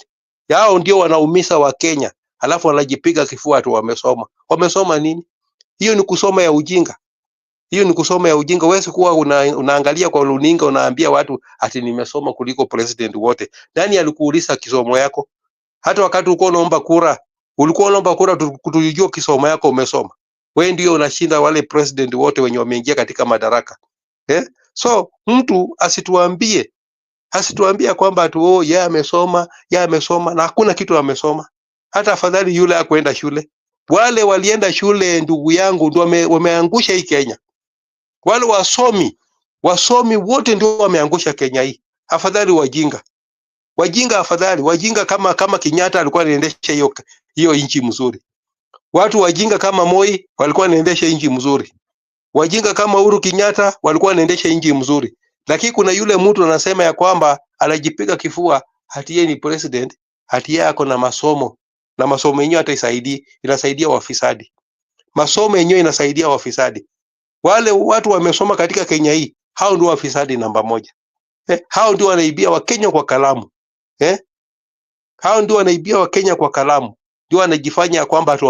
Yao ndio wanaumisa wa Kenya, alafu wanajipiga kifua tu wamesoma. Wamesoma nini? Hiyo ni kusoma ya ujinga. Hiyo ni kusoma ya ujinga. Wewe kuwa unaangalia kwa runinga unaambia watu ati nimesoma kuliko president wote. Nani alikuuliza kisomo yako? Hata wakati ulikuwa unaomba kura tujue kisomo yako umesoma. Wewe ndio unashinda wale president wote wenye wameingia katika madaraka. So mtu asituambie kwamba atu yeye amesoma na hakuna kitu amesoma. Hata afadhali yule hakuenda shule. Wale walienda shule, ndugu yangu, ndio wameangusha hii Kenya. Wale wasomi wote ndio wameangusha Kenya hii. Afadhali wajinga kama Kenyatta alikuwa anaendesha hiyo nchi mzuri. Watu wajinga kama Moi walikuwa wanaendesha nchi mzuri. Wajinga kama Uhuru Kenyatta walikuwa wanaendesha nchi mzuri. Lakini kuna yule mtu anasema ya kwamba anajipiga kifua hati yeye ni president, hati yeye ako na masomo. Na masomo yenyewe hata inasaidia wafisadi. Masomo yenyewe inasaidia wafisadi. Wale watu wamesoma katika Kenya hii, hao ndio wafisadi namba 1. Hao ndio wanaibia Wakenya kwa kalamu. Hao ndio wanaibia Wakenya kwa kalamu. Ndio wanajifanya kwamba watu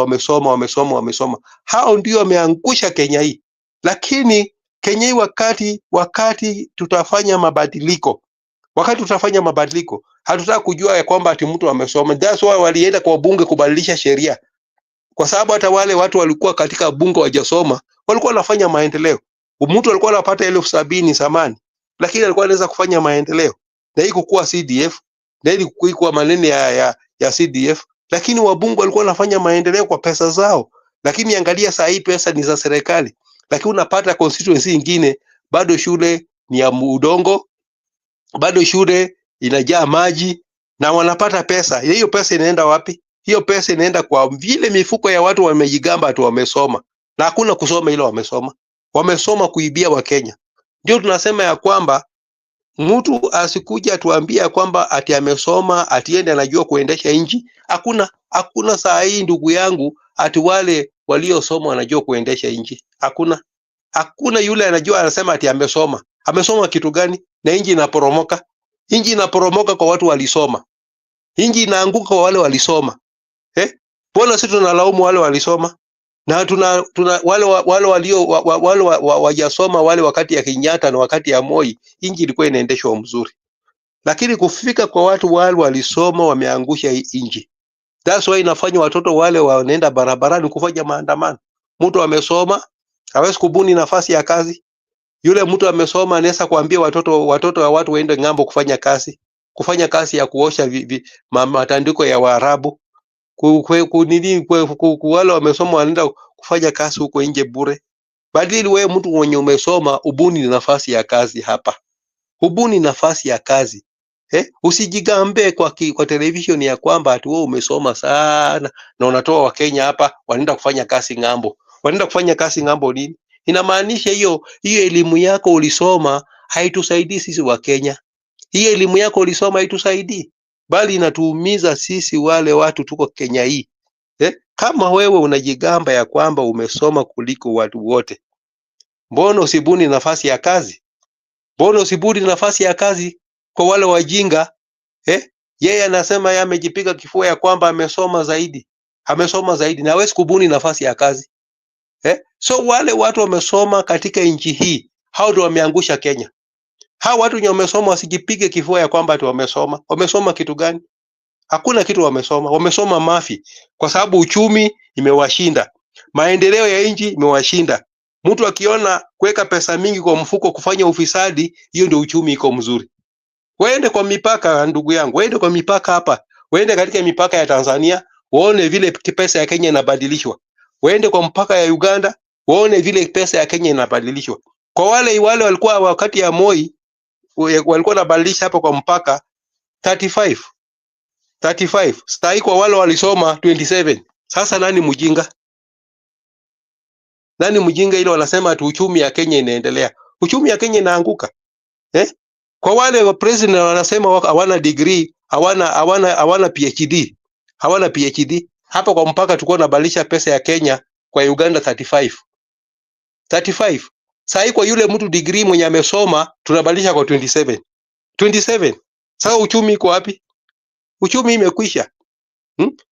wamesoma. Hao ndio wameangusha Kenya hii. Lakini Kenya hii wakati tutafanya mabadiliko. Hatutaka kujua ya kwamba ati mtu amesoma. That's why walienda kwa bunge kubadilisha sheria. Kwa sababu hata wale watu walikuwa katika bunge wajasoma, walikuwa wanafanya maendeleo. Mtu alikuwa anapata 70,000 zamani, lakini alikuwa anaweza kufanya maendeleo. Na hii kukua CDF, na hii kuikuwa maneno ya CDF, lakini wabunge walikuwa wanafanya maendeleo kwa pesa zao. Lakini angalia saa hii pesa ni za serikali. Lakini unapata constituency nyingine bado shule ni ya udongo, bado shule inajaa maji na wanapata pesa. Hiyo pesa inaenda wapi? Hiyo pesa inaenda kwa vile mifuko ya watu wamejigamba tu wamesoma. Na hakuna kusoma ile wamesoma. Wamesoma kuibia Wakenya. Ndio tunasema ya kwamba mtu asikuja tuambia kwamba ati amesoma, ati yeye anajua kuendesha nchi. Hakuna saa hii ndugu yangu ati wale waliosoma wanajua kuendesha nchi. Hakuna yule anajua anasema ati amesoma. Amesoma kitu gani? Na nchi inaporomoka. Nchi inaporomoka kwa watu walisoma. Nchi inaanguka kwa wale walisoma. Mbona sisi tunalaumu wale walisoma? Na wale wajasoma wale wakati ya Kenyatta na wakati ya Moi, nchi ilikuwa inaendeshwa mzuri. Lakini kufika kwa watu wale walisoma wameangusha nchi. That's why inafanya watoto wale wanaenda barabarani kufanya maandamano. Mtu amesoma hawezi kubuni nafasi ya kazi. Yule mtu amesoma anaweza kuambia watoto wa watu waende ng'ambo kufanya kazi ya kuosha matandiko ya Waarabu. Wale wamesoma wanaenda kufanya kazi huko nje bure. Badili wewe mtu mwenye umesoma ubuni nafasi ya kazi hapa. Ubuni nafasi ya kazi. Usijigambe kwa television ya kwamba ati wewe umesoma sana na unatoa Wakenya hapa wanaenda kufanya kazi ng'ambo. Wanaenda kufanya kazi ng'ambo nini? Inamaanisha hiyo elimu yako ulisoma haitusaidii sisi wa Kenya. Hiyo elimu yako ulisoma haitusaidii, bali inatuumiza sisi wale watu tuko Kenya hii. Kama wewe unajigamba ya kwamba umesoma kuliko watu wote, mbona usibuni nafasi ya kazi? Mbona usibuni nafasi ya kazi kwa wale wajinga? Yeye anasema yeye amejipiga kifua ya kwamba amesoma zaidi na hawezi kubuni nafasi ya kazi. So wale watu wamesoma katika nchi hii, hao ndio wameangusha Kenya. Hao watu wenye wamesoma wasijipige kifua ya kwamba ati wamesoma. Wamesoma kitu gani? Hakuna kitu wamesoma. Wamesoma mafi, kwa sababu uchumi imewashinda, maendeleo ya nchi imewashinda, Mtu akiona kuweka pesa mingi kwa mfuko kufanya ufisadi, hiyo ndio uchumi iko mzuri. Waende kwa mipaka, ndugu yangu, waende kwa mipaka hapa, waende katika mipaka ya Tanzania, waone vile pesa ya Kenya inabadilishwa. Waende kwa mpaka ya Uganda, waone vile pesa ya Kenya inabadilishwa. Kwa wale walikuwa wakati ya Moi walikuwa wanabadilisha hapa kwa mpaka 35. Sasa kwa wale walisoma 27. Sasa nani mjinga? Nani mjinga ile wanasema ati uchumi ya Kenya inaendelea? Uchumi ya Kenya inaanguka. Kwa wale wa president wanasema hawana degree, hawana PhD. Hawana PhD. Hapa kwa mpaka tulikuwa tunabadilisha pesa ya Kenya kwa Uganda 35. Sasa kwa yule mtu degree mwenye amesoma tunabadilisha kwa 27. Sasa uchumi iko wapi? Uchumi imekwisha.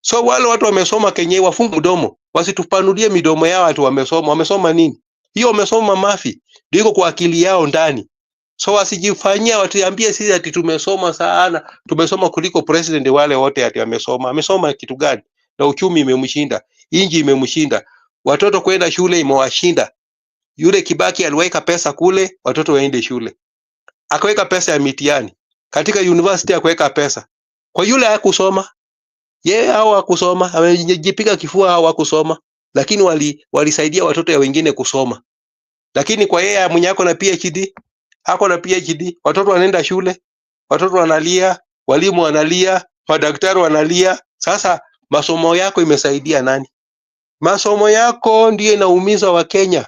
So wale watu wamesoma Kenya wafungu mdomo, wasitupanulie midomo yao ati wamesoma. Wamesoma nini? Hiyo wamesoma mafi. Ndio iko kwa akili yao ndani. So wasijifanyia watuambie sisi ati tumesoma sana, tumesoma kuliko president wale wote ati wamesoma. Amesoma kitu gani? Na uchumi imemshinda, inji imemshinda, watoto kwenda shule imewashinda. Yule Kibaki aliweka pesa kule watoto waende shule. Akaweka pesa ya mitihani. Katika university akaweka pesa. Kwa yule hakusoma, yeye hao hakusoma, amejipiga kifua hao hakusoma, lakini walisaidia watoto ya wengine kusoma. Lakini kwa yeye mwenye ako na PhD, ako na PhD, watoto wanaenda shule, watoto wanalia, walimu wanalia, madaktari wanalia. Sasa masomo yako imesaidia nani? Masomo yako ndiye inaumiza wa Kenya.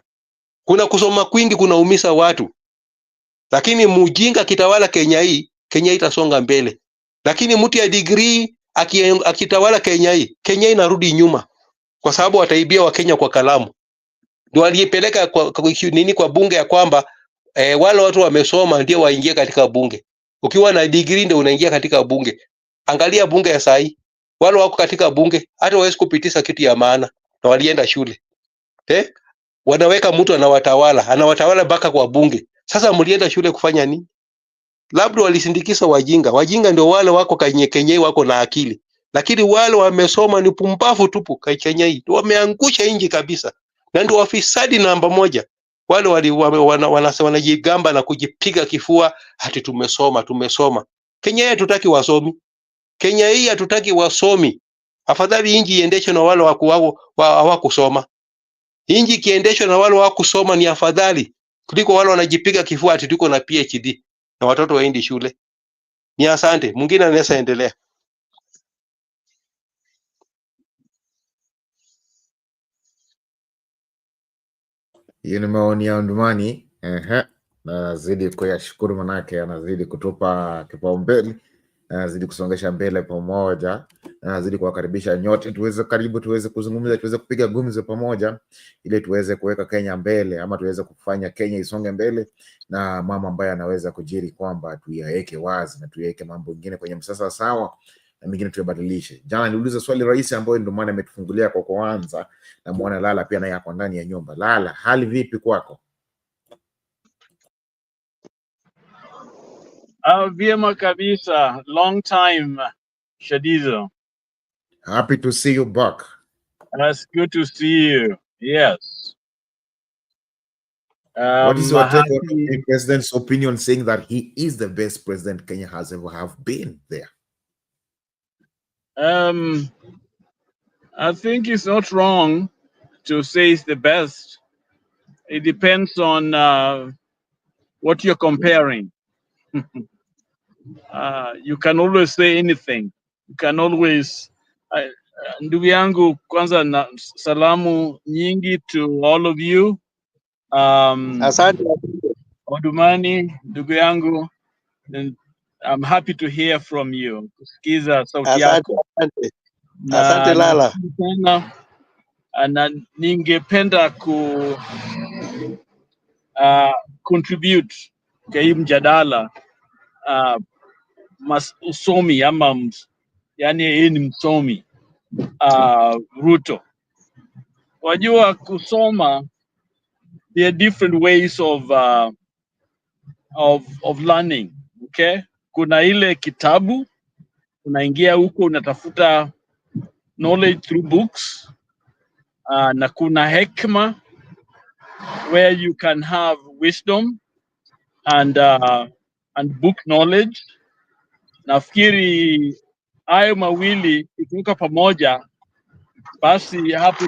Kuna kusoma kwingi kunaumiza watu. Lakini mjinga kitawala Kenya hii, Kenya itasonga mbele. Lakini mtu ya degree akitawala Kenya hii, Kenya inarudi nyuma. Kwa sababu wataibia wa Kenya kwa kalamu. Ndio aliyepeleka kwa bunge ya kwamba wale watu wamesoma ndio waingie katika bunge. Ukiwa na degree ndio unaingia katika bunge. Angalia bunge ya sahi. Wale wako katika bunge hata hawezi kupitisha kitu ya maana na walienda shule. Wanaweka mtu anawatawala baka kwa bunge. Sasa mlienda shule kufanya nini? Labda walisindikisa wajinga. Wajinga ndio wale wako Kenya wako na akili. Lakini wale wamesoma ni pumbavu tupu Kenya hii. Wameangusha inji kabisa. Na ndio wafisadi namba moja. Wale wanajigamba na kujipiga kifua hati tumesoma. Kenya hii hatutaki wasomi. Kenya hii hatutaki wasomi. Afadhali inji iendeshwe na wale hawakusoma. Inji kiendeshwe na wale hawakusoma ni afadhali kuliko wale wanajipiga kifua hati tuko na PhD na watoto waendi shule. Ni asante. Mwingine anaweza endelea. Hiyo ni maoni ya Ndumani. Nazidi kuyashukuru manake anazidi kutupa kipaumbele, anazidi kusongesha mbele pamoja, anazidi kuwakaribisha nyote tuweze kuzungumza, tuweze kupiga gumzo pamoja ili tuweze kuweka Kenya mbele, ama tuweze kufanya Kenya isonge mbele, na mama ambaye anaweza kujiri kwamba tuyaweke wazi na tuyaweke mambo mengine kwenye msasa sawa na mengine tuyabadilishe. Jana niuliza swali rais ambaye ndio maana ametufungulia kwa kwanza, na muone Lala pia naye ako ndani ya nyumba. Lala, hali vipi kwako? Vyema kabisa. Long time, Shadizo. Happy to see you back. That's good to see you. Yes. What is your take on the president's opinion saying that he is the best president Kenya has ever have been there? I think it's not wrong to say it's the best. It depends on what you're comparing. You can always say anything. You can always ndugu yangu, kwanza na salamu nyingi to all of you. Asante. Odumani, ndugu yangu, and I'm happy to hear from you. Kusikiza sauti yako. Asante Lala. Na ningependa contribute kwa hii mjadala usomi ama yani yeye ni msomi Ruto. Wajua kusoma, there are different ways of learning, okay? Kuna ile kitabu unaingia huko unatafuta knowledge through books, na kuna hekima where you can have wisdom and book knowledge. Nafikiri hayo mawili ikiweka pamoja, basi hapo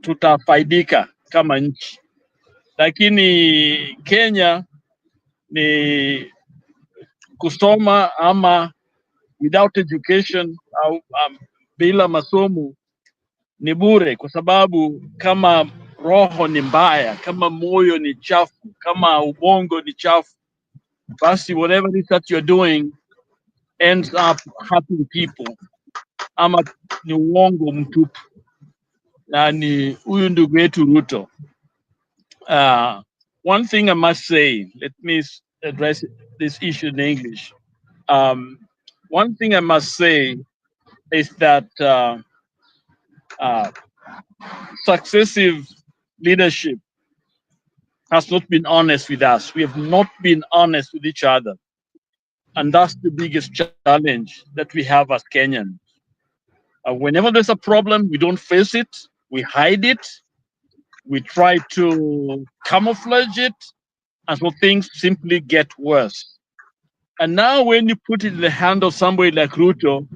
tutafaidika kama nchi. Lakini Kenya ni kusoma ama without education au bila masomo ni bure, kwa sababu kama roho ni mbaya, kama moyo ni chafu, kama ubongo ni chafu, basi whatever it is that you're doing ends up hurting people, ama ni uongo mtupu. Na ni huyu ndugu yetu Ruto. One thing I must say, let me address this issue in English. One thing I must say is that successive leadership has not been honest with us. We have not been honest with each other. And that's the biggest challenge that we have as Kenyans. Whenever there's a problem, we don't face it, we hide it, we try to camouflage it, and so things simply get worse. And now when you put it in the hand of somebody like Ruto,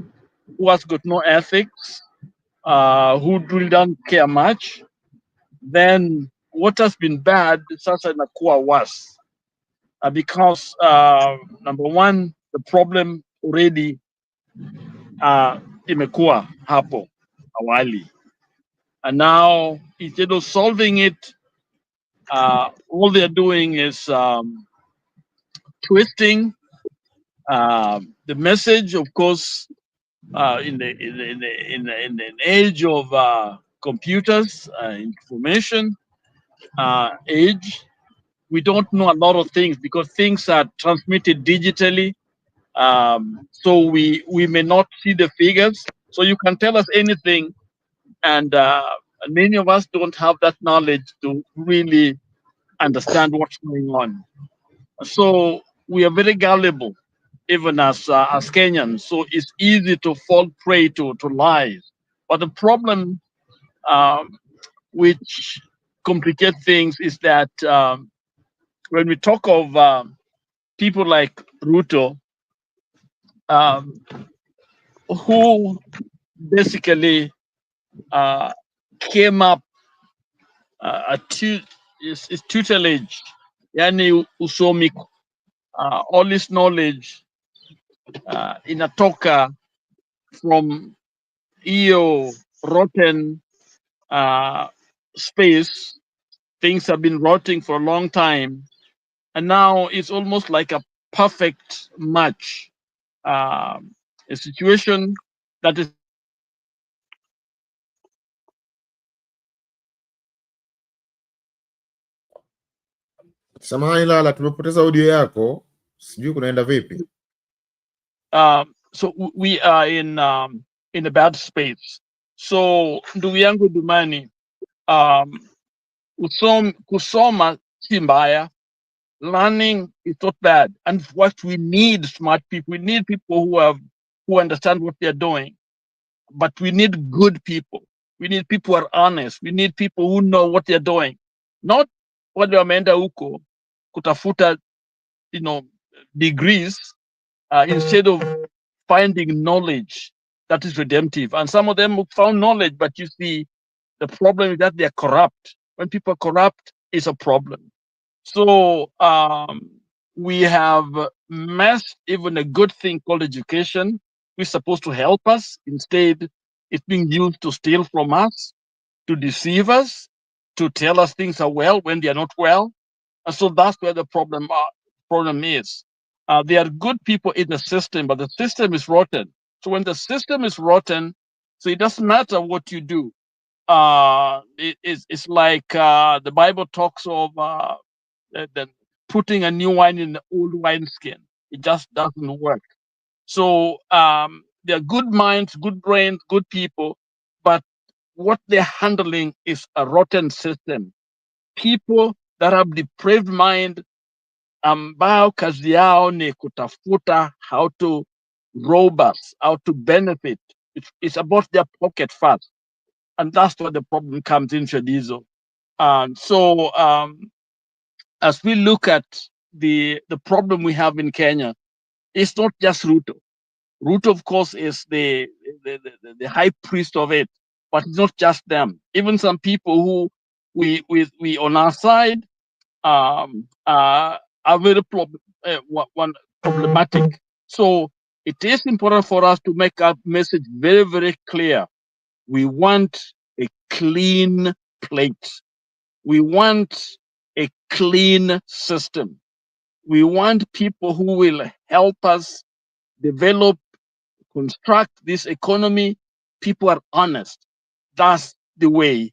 who has got no ethics, who really don't care much, then what has been bad sasa inakuwa worse. Because number one, the problem already imekuwa hapo awali. And now, instead of solving it, all they're doing is twisting the message. Of course, in the age of computers, information age, we don't know a lot of things because things are transmitted digitally. So we may not see the figures. So you can tell us anything, and many of us don't have that knowledge to really understand what's going on. So we are very gullible, even as Kenyans. So it's easy to fall prey to lies. But the problem which complicates things is that when we talk of people like Ruto, who basically came up his tutelage, yani usomi, all this knowledge inatoka from hiyo rotten space. Things have been rotting for a long time, and now it's almost like a perfect match. A situation that is Samahani Lala, tumepoteza audio yako, sijui kunaenda vipi. So we are in a bad space. So ndugu yangu Dumani, kusoma si mbaya. Learning is not bad, and what we need smart people. We need people who understand what they're doing, but we need good people. We need people who are honest. We need people who know what they're doing, not wale wameenda huko kutafuta, degrees instead of finding knowledge that is redemptive. And some of them found knowledge, but you see, the problem is that they're corrupt. When people are corrupt, it's a problem. So we have messed even a good thing called education, which is supposed to help us. Instead, it's being used to steal from us, to deceive us, to tell us things are well when they are not well. And so that's where the problem is. There are good people in the system, but the system is rotten. So when the system is rotten, so it doesn't matter what you do. It's like the Bible talks of the putting a new wine in the old wineskin. It just doesn't work. So there are good minds, good brains, good people, but what they're handling is a rotten system. People that have depraved mind, ambao kazi yao ni kutafuta how to rob us, how to benefit. It's about their pocket first. And that's where the problem comes in, Shadizo. As we look at the problem we have in Kenya, it's not just Ruto. Ruto, of course, is the high priest of it, but it's not just them. Even some people who we on our side are very problematic. So it is important for us to make our message very, very clear. We want a clean plate. We want a clean system. We want people who will help us develop, construct this economy. People are honest. That's the way.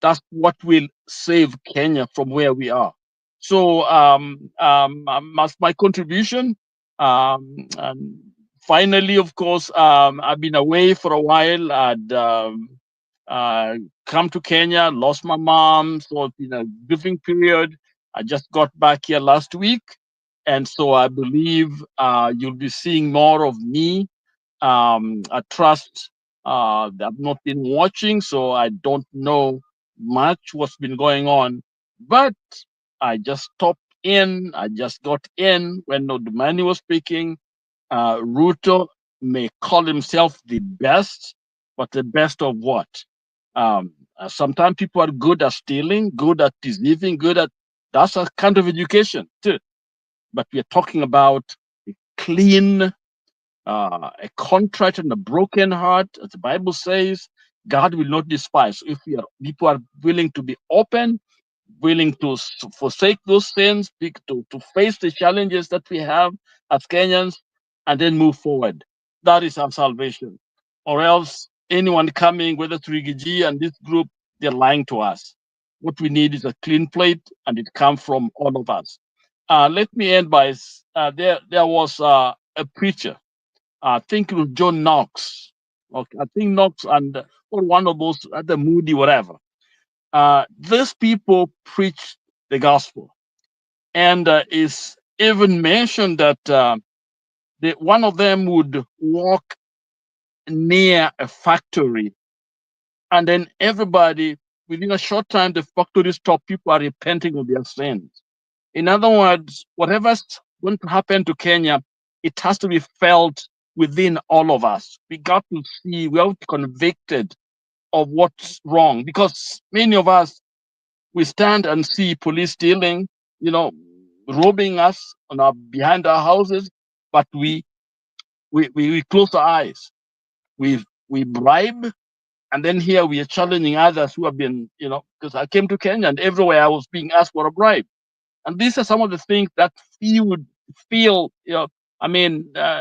That's what will save Kenya from where we are. So as my contribution, and finally, of course, I've been away for a while. I'd come to Kenya, lost my mom, so it's been a grieving period. I just got back here last week, and so I believe you'll be seeing more of me. I trust I've not been watching, so I don't know much what's been going on, but I just stopped in. I just got in when Odumani was speaking. Ruto may call himself the best, but the best of what? Sometimes people are good at stealing, good at deceiving, that's a kind of education too. But we are talking about a clean, a contrite and a broken heart, as the Bible says, God will not despise. If people are willing to be open, willing to forsake those sins, to face the challenges that we have as Kenyans, and then move forward. That is our salvation. Or else anyone coming, whether through Rigiji and this group, they're lying to us. What we need is a clean plate, and it comes from all of us. Let me end by there was a preacher. I think it was John Knox. Okay, I think Knox and or one of those other Moody, whatever. These people preach the gospel, and is even mentioned that one of them would walk near a factory, and then everybody within a short time the factory stop. People are repenting of their sins. In other words, whatever's going to happen to Kenya, it has to be felt within all of us. We got to see, we are convicted of what's wrong, because many of us, we stand and see police stealing, robbing us behind our houses, but we close our eyes. We bribe, and then here we are challenging others who have been, because I came to Kenya and everywhere I was being asked for a bribe. And these are some of the things that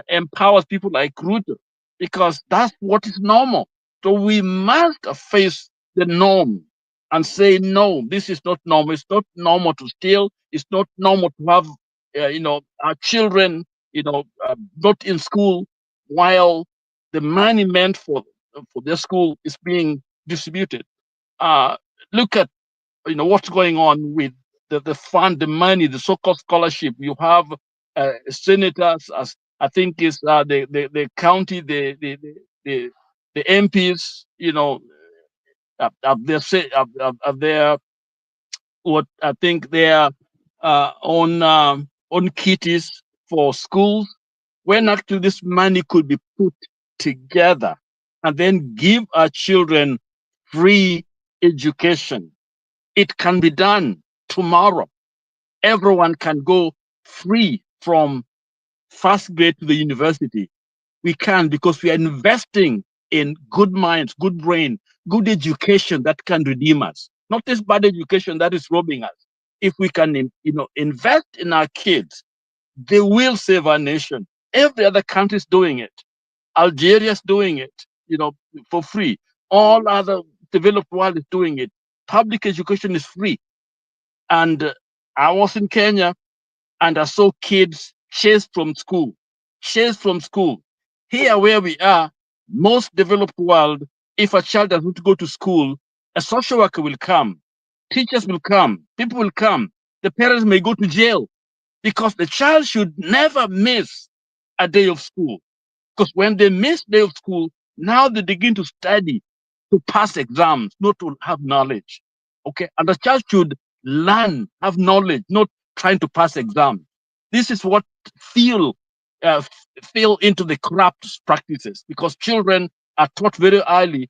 empowers people like Ruto, because that's what is normal. So we must face the norm and say, no, this is not normal. It's not normal to steal. It's not normal to have, our children, not in school while the money meant for their school is being distributed. Look at, what's going on with the fund, the money, the so-called scholarship. You have senators, as I think is the county, the MPs, their what I think their own kitties for schools, when actually this money could be put together and then give our children free education. It can be done tomorrow. Everyone can go free from first grade to the university. We can, because we are investing in good minds, good brain, good education that can redeem us. Not this bad education that is robbing us. If we can, invest in our kids, they will save our nation. Every other country is doing it. Algeria is doing it, for free. All other developed world is doing it. Public education is free. And I was in Kenya and I saw kids chased from school. Here where we are, most developed world, if a child does not go to school, a social worker will come, teachers will come, people will come. The parents may go to jail, because the child should never miss a day of school. Because when they miss day of school, now they begin to study. to pass exams, not to have knowledge. Okay, and the child should learn, have knowledge, not trying to pass exams. This is what fell into the corrupt practices, because children are taught very early.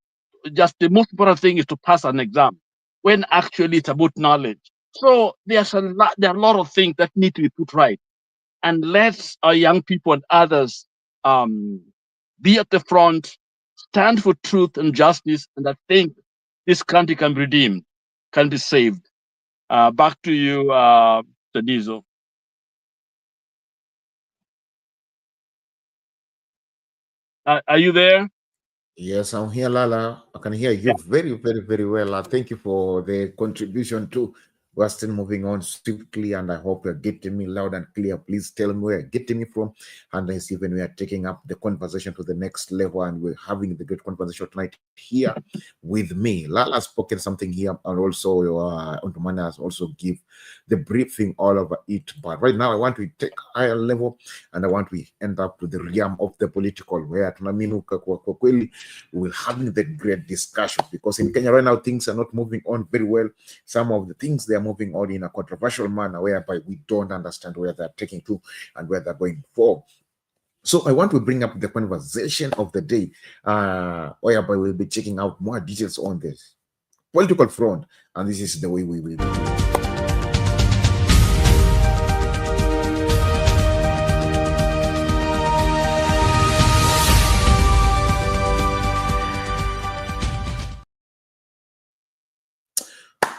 Just the most important thing is to pass an exam, when actually it's about knowledge. So there are a lot of things that need to be put right, and let our young people and others be at the front, stand for truth and justice, and I think this country can be redeemed, can be saved. Back to you, Tadizo. Are you there? Yes, I'm here, Lala. I can hear you very, very, very well. Thank you for the contribution too. We're still moving on swiftly, and I hope you're getting me loud and clear. Please tell me where you're getting me from, and let's see when we are taking up the conversation to the next level, and we're having the great conversation tonight here with me. Lala has spoken something here, and also Ontumana has also give the briefing all over it. But right now, I want to take a higher level, and I want to end up to the realm of the political, where we will having the great discussion, because in Kenya right now things are not moving on very well. Some of the things they are moving on in a controversial manner, whereby we don't understand where they're taking to and where they're going for. So I want to bring up the conversation of the day, whereby we'll be checking out more details on this political front, and this is the way we will do it.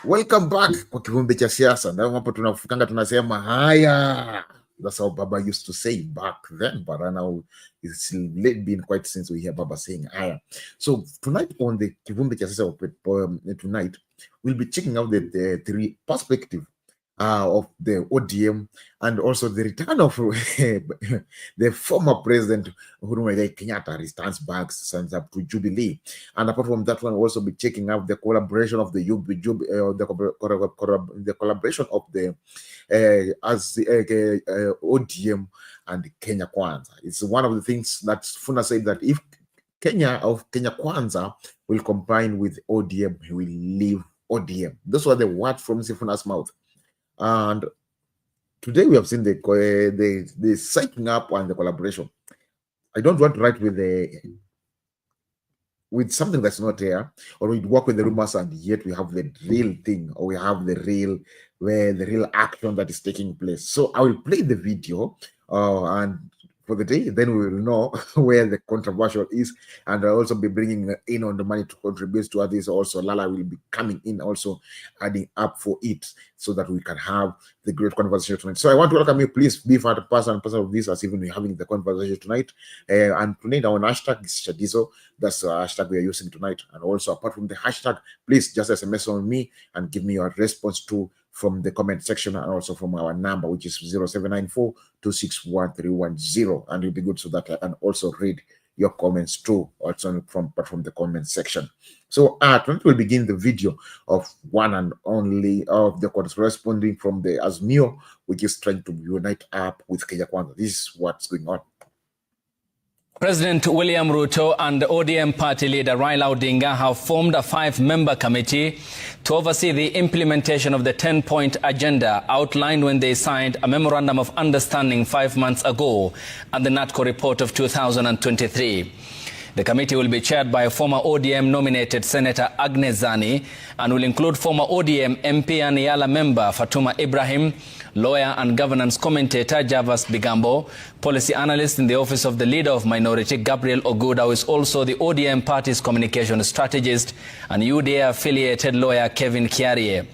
Welcome back kwa kivumbi cha siasa. Ndio hapo tunafukanga tunasema haya. That's how Baba used to say back then, but now it's been quite since we hear Baba saying haya. So tonight on the kivumbi cha siasa, tonight we'll be checking out the three perspectives of the ODM, and also the return of the former President Uhuru Raila Kenyatta returns back, signs up to Jubilee. And apart from that one, we'll also be checking out the collaboration of the collaboration of the ODM and Kenya Kwanza. It's one of the things that Funa said, that if Kenya Kwanza will combine with ODM, he will leave ODM. Those were the words from Sifuna's mouth. And today we have seen the setting up and the collaboration. I don't want to write with something that's not there, or we work with the rumors and yet we have the real thing, or we have the real action that is taking place. So I will play the video and for the day, then we will know where the controversial is, and I'll also be bringing in on the money to contribute to others. Also, Lala will be coming in, also adding up for it, so that we can have the great conversation tonight. So I want to welcome you. Please be part of this, as even we're having the conversation tonight. And tonight our hashtag is Shadizo. That's the hashtag we are using tonight. And also, apart from the hashtag, please just SMS on me and give me your response to from the comment section, and also from our number, which is 0794-261-310, and it'll be good so that I can also read your comments too, also from the comment section. So tonight we'll begin the video of one and only of the corresponding from the Azmio, which is trying to unite up with Kenya Kwanza. This is what's going on. President William Ruto and ODM party leader Raila Odinga have formed a 5-member committee to oversee the implementation of the 10-point agenda outlined when they signed a memorandum of understanding 5 months ago and the NATCO report of 2023. The committee will be chaired by former ODM-nominated Senator Agnes Zani and will include former ODM MP and Yala member Fatuma Ibrahim, lawyer and governance commentator Javas Bigambo, policy analyst in the office of the leader of minority Gabriel Oguda, who is also the ODM party's communication strategist, and UDA-affiliated lawyer Kevin Kiarie.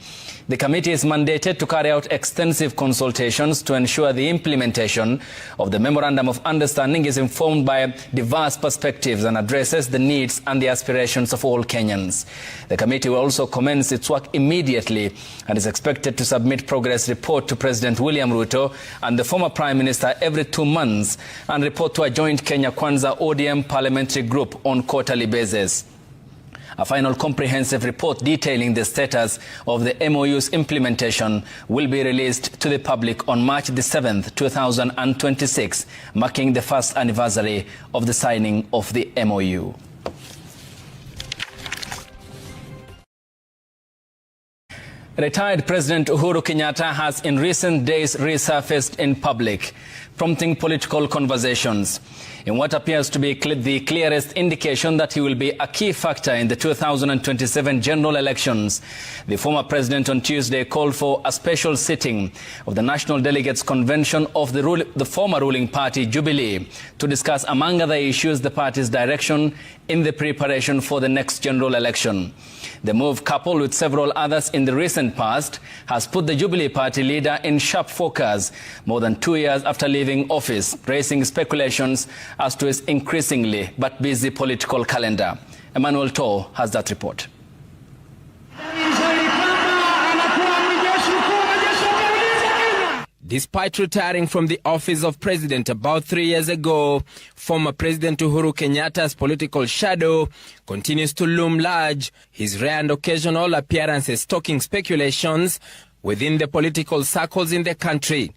The committee is mandated to carry out extensive consultations to ensure the implementation of the Memorandum of Understanding is informed by diverse perspectives and addresses the needs and the aspirations of all Kenyans. The committee will also commence its work immediately and is expected to submit progress report to President William Ruto and the former Prime Minister every 2 months and report to a joint Kenya Kwanza ODM parliamentary group on quarterly basis. A final comprehensive report detailing the status of the MOU's implementation will be released to the public on March the 7th, 2026, marking the first anniversary of the signing of the MOU. Retired President Uhuru Kenyatta has in recent days resurfaced in public, prompting political conversations in what appears to be the clearest indication that he will be a key factor in the 2027 general elections. The former president on Tuesday called for a special sitting of the National Delegates Convention of the former ruling party Jubilee to discuss, among other issues, the party's direction in the preparation for the next general election. The move, coupled with several others in the recent past, has put the Jubilee party leader in sharp focus more than 2 years after leaving office, raising speculations as to his increasingly but busy political calendar. Emmanuel Toh has that report. Despite retiring from the office of president about 3 years ago, former President Uhuru Kenyatta's political shadow continues to loom large, his rare and occasional appearances stoking speculations within the political circles in the country.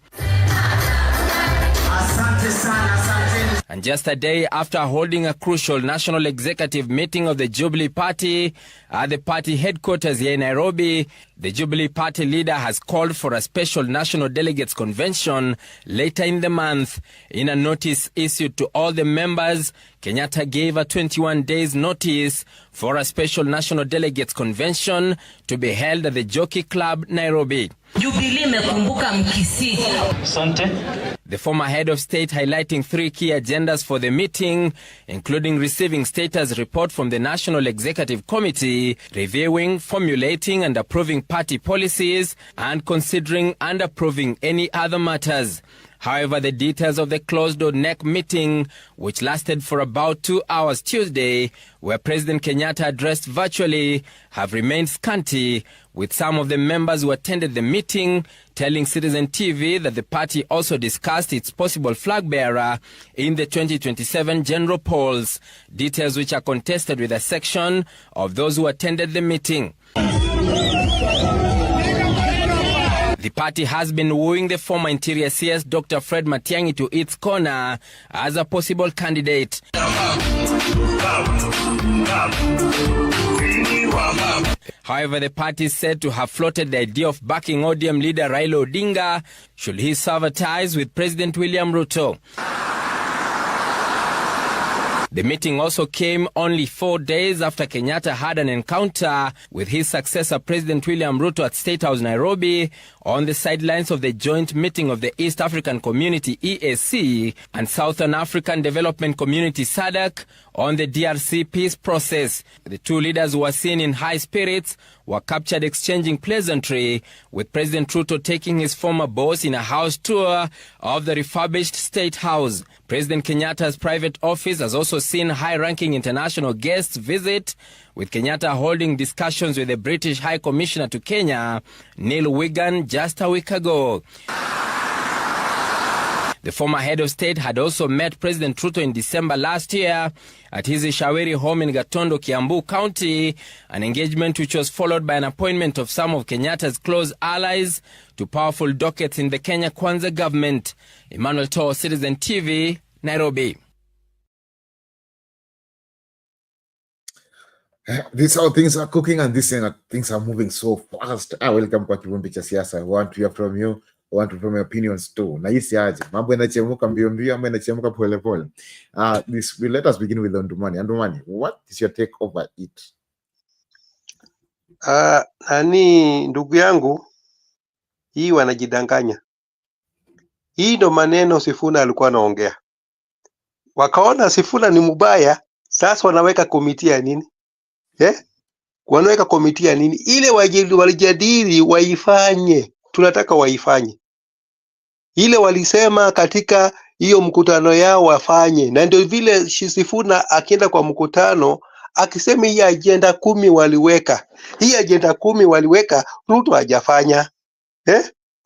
And just a day after holding a crucial national executive meeting of the Jubilee Party at the party headquarters here in Nairobi, the Jubilee Party leader has called for a special national delegates convention later in the month. In a notice issued to all the members, Kenyatta gave a 21 days notice for a special national delegates convention to be held at the Jockey Club, Nairobi. Jubilee mekumbuka mkisi. Asante. The former head of state highlighting 3 key agendas for the meeting, including receiving status report from the National Executive Committee, reviewing, formulating and approving party policies, and considering and approving any other matters. However, the details of the closed-door NEC meeting, which lasted for about 2 hours Tuesday, where President Kenyatta addressed virtually, have remained scanty, with some of the members who attended the meeting telling Citizen TV that the party also discussed its possible flag bearer in the 2027 general polls, details which are contested with a section of those who attended the meeting. The party has been wooing the former Interior CS Dr. Fred Matiang'i to its corner as a possible candidate. However, the party is said to have floated the idea of backing ODM leader Raila Odinga should he sever ties with President William Ruto. The meeting also came only 4 days after Kenyatta had an encounter with his successor President William Ruto at State House Nairobi on the sidelines of the joint meeting of the East African Community EAC and Southern African Development Community SADC on the DRC peace process. The two leaders who were seen in high spirits were captured exchanging pleasantry, with President Ruto taking his former boss in a house tour of the refurbished State House. President Kenyatta's private office has also seen high-ranking international guests visit, with Kenyatta holding discussions with the British High Commissioner to Kenya, Neil Wigan, just a week ago. The former head of state had also met President Ruto in December last year at his Ishaweri home in Gatondo, Kiambu County, an engagement which was followed by an appointment of some of Kenyatta's close allies to powerful dockets in the Kenya Kwanza government. Emmanuel Toh, Citizen TV, Nairobi. This is how things are cooking, and this things are moving so fast. Welcome kwa kivumbi cha siasa. I want to hear from you. I want to from your opinions too. Na hisi aje mambo yanachemuka mbio mbio ama yanachemuka pole pole. Let us begin with Ondumani. Ondumani, what is your take over it? Ndugu yangu, hii wanajidanganya. Hii ndo maneno Sifuna alikuwa anaongea. Wakaona Sifuna ni mbaya, sasa wanaweka komiti ya nini? Wanaweka komiti ya nini? Ile walijadili waifanye. Tunataka waifanye. Ile walisema katika hiyo mkutano yao wafanye. Na ndio vile Sifuna akienda kwa mkutano akisema hii agenda 10 waliweka. Hii agenda 10 waliweka, Ruto hajafanya.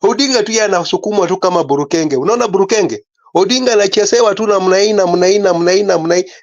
Odinga tu anasukumwa tu kama burukenge. Unaona burukenge? Odinga anachesewa tu mnaina.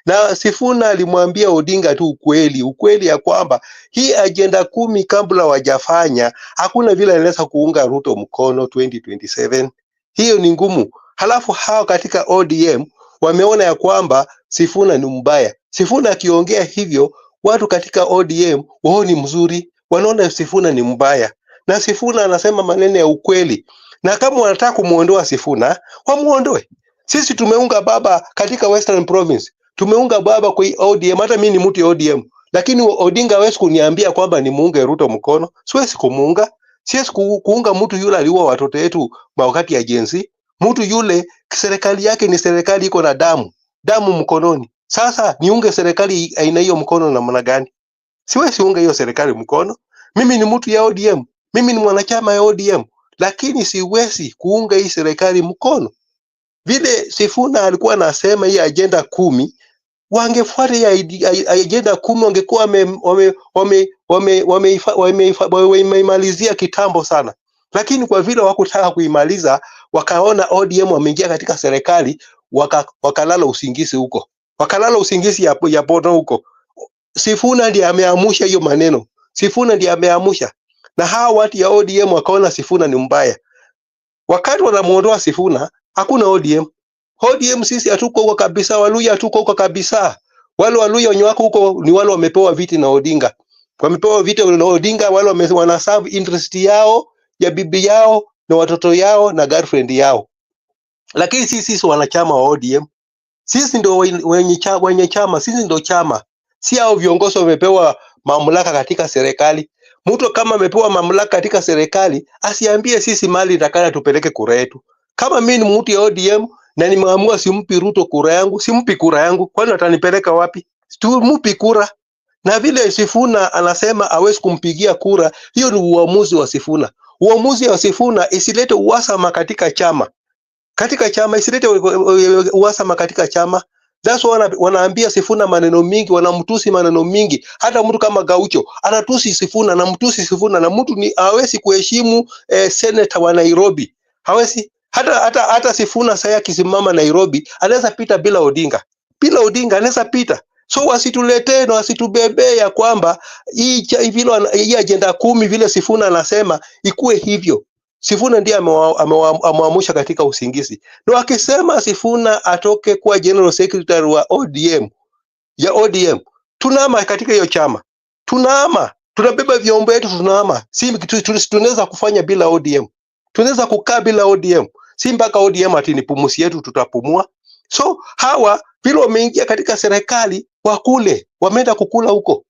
Na Sifuna alimwambia Odinga tu ukweli ya kwamba hii agenda 10 kabla wajafanya, hakuna vile anaweza kuunga Ruto mkono 2027. Hiyo ni ngumu. Halafu hao katika ODM wameona ya kwamba Sifuna ni mbaya. Sifuna akiongea hivyo, watu katika ODM wao ni mzuri, wanaona Sifuna ni mbaya. na Sifuna anasema maneno ya ukweli. Na kama wanataka kumuondoa Sifuna, wamuondoe. Sisi tumeunga baba katika Western Province. Tumeunga baba kwa ODM, hata mimi ni mtu ya ODM. Lakini Odinga hawezi kuniambia kwamba ni muunge Ruto mkono. Siwezi kumuunga. Siwezi kuunga mtu yule aliua watoto wetu wakati ya jenzi. Mtu yule serikali yake ni serikali iko na damu mkononi. Sasa niunge serikali aina hiyo mkono namna gani? Siwezi unga hiyo serikali mkono. Mimi ni mtu ya ODM. Mimi ni mwanachama ya ODM. Lakini siwezi kuunga hii serikali mkono. Vile Sifuna alikuwa anasema hii agenda 10, wangefuata hii agenda 10 wangekuwa wameimalizia kitambo sana. Lakini kwa vile hawakutaka kuimaliza, wakaona ODM wameingia katika serikali, wakalala usingizi huko. Wakalala usingizi ya bono huko. Sifuna ndiye ameamusha hiyo maneno. Sifuna ndiye ameamusha. Na hawa watu ya ODM wakaona Sifuna ni mbaya. Wakati wanamuondoa Sifuna, hakuna ODM. ODM sisi hatuko huko kabisa, Waluya hatuko huko kabisa. Wale Waluya wenye wako huko ni wale wamepewa viti na Odinga. Wamepewa viti na Odinga, wale wanaserve interest yao, ya bibi yao, na watoto yao, na girlfriend yao. Lakini sisi wanachama wa ODM. Sisi ndio wenye chama, sisi ndio chama. Si hao viongozi wamepewa mamlaka katika serikali. Mtu kama amepewa mamlaka katika serikali, asiambie sisi mali nitakana tupeleke kura yetu. Kama mimi ni mtu ya ODM na nimeamua simpi Ruto kura yangu, simpi kura yangu, kwani atanipeleka wapi? Tumpi kura. Na vile Sifuna anasema hawezi kumpigia kura, hiyo ni uamuzi wa Sifuna. Uamuzi wa Sifuna isilete uhasama katika chama. Katika chama isilete uhasama katika chama. That's why wanaambia Sifuna maneno mingi, wanamtusi maneno mingi. Hata mtu kama Gaucho anatusi Sifuna na mtusi Sifuna, na mtu ni hawezi kuheshimu senator wa Nairobi. Hawezi hata Sifuna sasa akisimama Nairobi anaweza pita bila Odinga. Bila Odinga anaweza pita. So wasituletee na wasitubebe ya kwamba hii agenda 10 vile Sifuna anasema ikuwe hivyo. Sifuna ndiye amewaamsha katika usingizi. Na akisema Sifuna atoke kuwa general secretary wa ODM, ya ODM, tunaama katika hiyo chama. Tunaama, tunabeba vyombo yetu, tunaama. Si tunaweza kufanya bila ODM. Tunaweza kukaa bila ODM. Si mpaka ODM ati ni pumusi yetu tutapumua. So hawa vile wameingia katika serikali, wakule, wameenda kukula huko.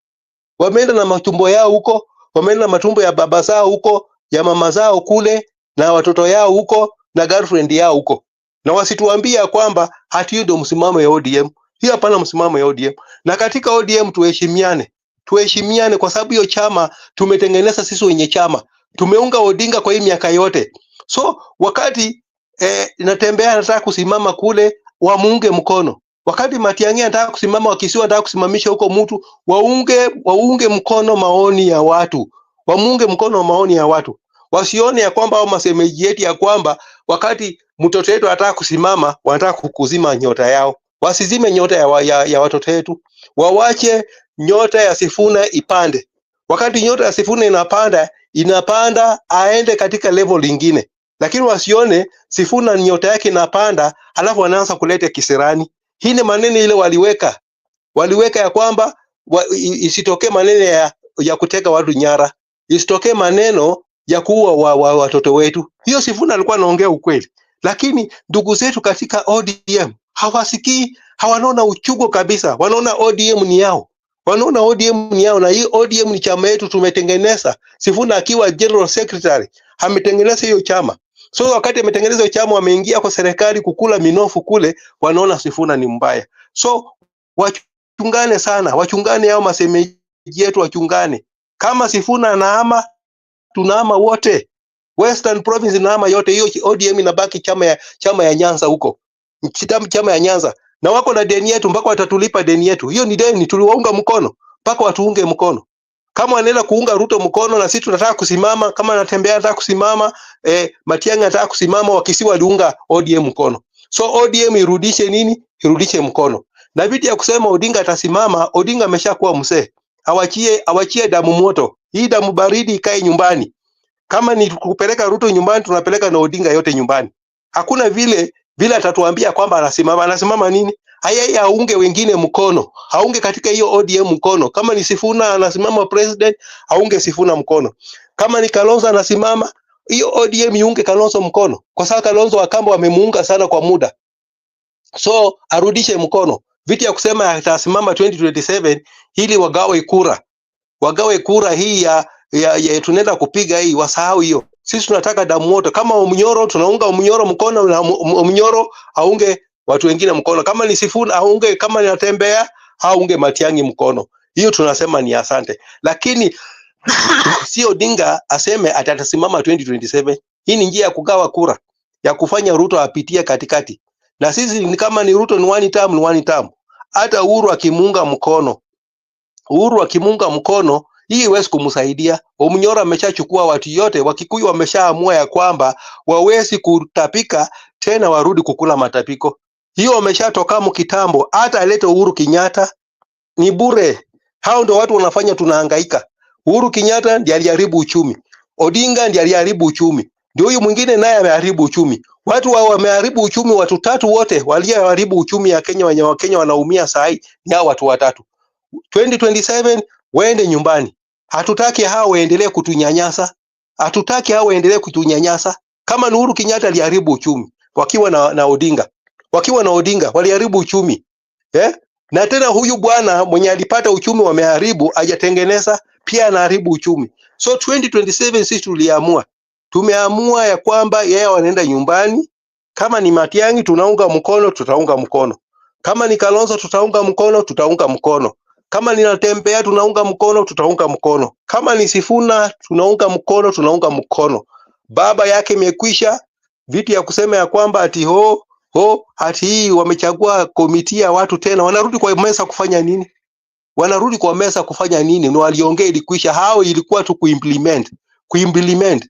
Wameenda na matumbo yao huko, wameenda na matumbo ya baba zao huko, ya mama zao kule, na watoto yao huko, na girlfriend yao huko. Na wasituambia kwamba hati hiyo ndio msimamo ya ODM. Hiyo hapana msimamo ya ODM. Na katika ODM tuheshimiane. Tuheshimiane kwa sababu hiyo chama tumetengeneza sisi wenye chama. Tumeunga Odinga kwa hii miaka yote. So wakati natembea nataka kusimama kule, wamuunge mkono. Wakati Matiang'i anataka kusimama, Wakisiwa anataka kusimamisha huko mtu, waunge mkono maoni ya watu. Wamuunge mkono maoni ya watu. Wasione ya kwamba au masemeji yetu ya kwamba wakati mtoto wetu anataka kusimama, wanataka kukuzima nyota yao. Wasizime nyota ya watoto wetu. Wawache nyota ya Sifuna ipande. Wakati nyota ya Sifuna inapanda aende katika level lingine. Lakini wasione Sifuna nyota yake inapanda alafu wanaanza kuleta kisirani. Hii ni maneno ile waliweka ya kwamba isitokee maneno ya kuteka watu nyara, isitokee maneno ya kuua watoto wetu. Hiyo Sifuna alikuwa anaongea ukweli. Lakini ndugu zetu katika ODM hawasikii, hawanaona uchungu kabisa. Wanaona ODM ni yao. Wanaona ODM ni yao, na hii ODM ni chama yetu tumetengeneza. Sifuna akiwa general secretary ametengeneza hiyo chama. So wakati ametengeneza hiyo chama, wameingia kwa serikali kukula minofu kule, wanaona Sifuna ni mbaya. So wachungane sana, wachungane hao masemeji yetu, wachungane. Kama Sifuna anaama, tunaama wote. Western Province inaama yote. Hiyo ODM inabaki chama ya Nyanza huko. Chama ya Nyanza. Na wako na deni yetu mpaka watatulipa deni yetu. Hiyo ni deni tuliwaunga mkono mpaka watuunge mkono. Kama wanaenda kuunga Ruto mkono na sisi tunataka kusimama, kama anatembea anataka kusimama, Matiang'i anataka kusimama, Wakisiwa waliunga ODM mkono. So ODM irudishe nini? Irudishe mkono. Na vitu ya kusema Odinga atasimama, Odinga ameshakuwa mzee. Awachie damu moto. Hii damu baridi ikae nyumbani. Kama ni kupeleka Ruto nyumbani, tunapeleka na Odinga yote nyumbani. Hakuna vile atatuambia kwamba anasimama nini? Yeye aunge wengine mkono. Aunge katika hiyo ODM mkono. Kama ni Sifuna anasimama president, aunge Sifuna mkono. Kama ni Kalonzo anasimama, hiyo ODM iunge Kalonzo mkono, kwa sababu Kalonzo Wakamba wamemuunga sana kwa muda, so arudishe mkono. Vitu ya kusema atasimama 2027 ili wagawe kura hii ya tunaenda kupiga hii, wasahau hiyo. Sisi tunataka damu moto. Kama Omnyoro tunaunga Omnyoro mkono, na Omnyoro aunge watu wengine mkono. Kama ni Sifuna aunge, kama ni Natembea aunge Matiang'i mkono. Hiyo tunasema ni asante. Lakini si Odinga aseme atasimama 2027. Hii ni njia ya kugawa kura, ya kufanya Ruto apitie katikati. Na sisi ni kama ni Ruto ni one term. Hata Uhuru akimunga mkono, hii iwezi kumsaidia. Omnyoro ameshachukua watu yote, Wakikuyu wameshaamua ya kwamba wawezi kutapika tena, warudi kukula matapiko. Hiyo wameshatoka kitambo. Hata alete Uhuru Kenyatta ni bure. Hao ndio watu wanafanya tunahangaika. Uhuru Kenyatta ndiye aliharibu uchumi. Odinga ndiye aliharibu uchumi. Ndio huyu mwingine naye ameharibu uchumi. Watu wao wameharibu uchumi, watu tatu wote walioharibu uchumi ya Kenya, wenye Wakenya wanaumia sahi ni hao watu watatu. 2027 waende nyumbani. Hatutaki hao waendelee kutunyanyasa. Kama Uhuru Kenyatta aliharibu uchumi wakiwa na Odinga. Waliharibu uchumi. Na tena huyu bwana mwenye alipata uchumi wameharibu, hajatengeneza, pia anaharibu uchumi. So 2027 sisi tumeamua ya kwamba yeye wanaenda nyumbani. Kama ni Matiang'i tunaunga mkono. Kama ni Kalonzo tutaunga mkono. Kama ni Natembea tunaunga mkono. Kama ni Sifuna tunaunga mkono. Baba yake imekwisha. Vitu ya kusema ya kwamba ati ati hii wamechagua komiti ya watu tena, wanarudi kwa meza kufanya nini? Ni waliongea ilikwisha. Hao ilikuwa tu kuimplement.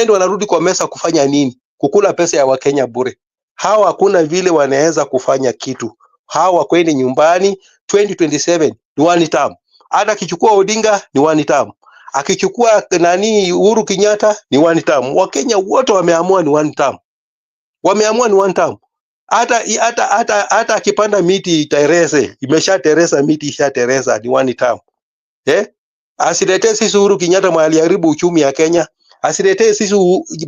Wanarudi kwa meza kufanya nini? Kukula pesa ya Wakenya bure. Hao hakuna vile wanaweza kufanya kitu. Hao wakwende nyumbani. 2027 ni one term. Hata akichukua Odinga ni one term. Akichukua Uhuru Kenyatta ni one term. Wakenya wote wameamua ni one term. Hata akipanda miti itereze, imeshatereza miti, ishatereza, ni one term. Asiletee sisi Uhuru Kenyatta mwenye aliharibu uchumi ya Kenya. Asiletee sisi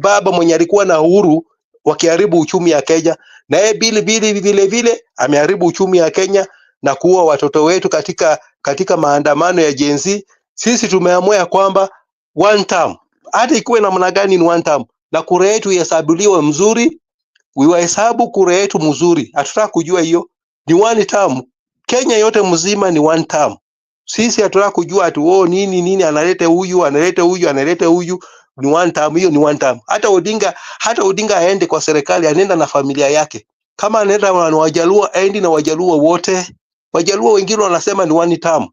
baba mwenye alikuwa na Uhuru wakiharibu uchumi ya Kenya. Na yeye vile ameharibu uchumi ya Kenya na kuua watoto wetu katika maandamano ya Gen Z. Sisi tumeamua ya kwamba one term. Hata ikuwe namna gani ni one term. Na kura yetu ihesabuliwe mzuri. Wahesabu kura yetu mzuri. Hatutaka kujua hiyo. Ni one term. Kenya yote mzima ni one term. Sisi hatutaka kujua ati nini analete huyu. Ni one term, hiyo ni one term. Hata Odinga aende kwa serikali, anaenda na familia yake. Kama anaenda na Wajaluo, aende na Wajaluo wote. Wajaluo wengine wanasema ni one term.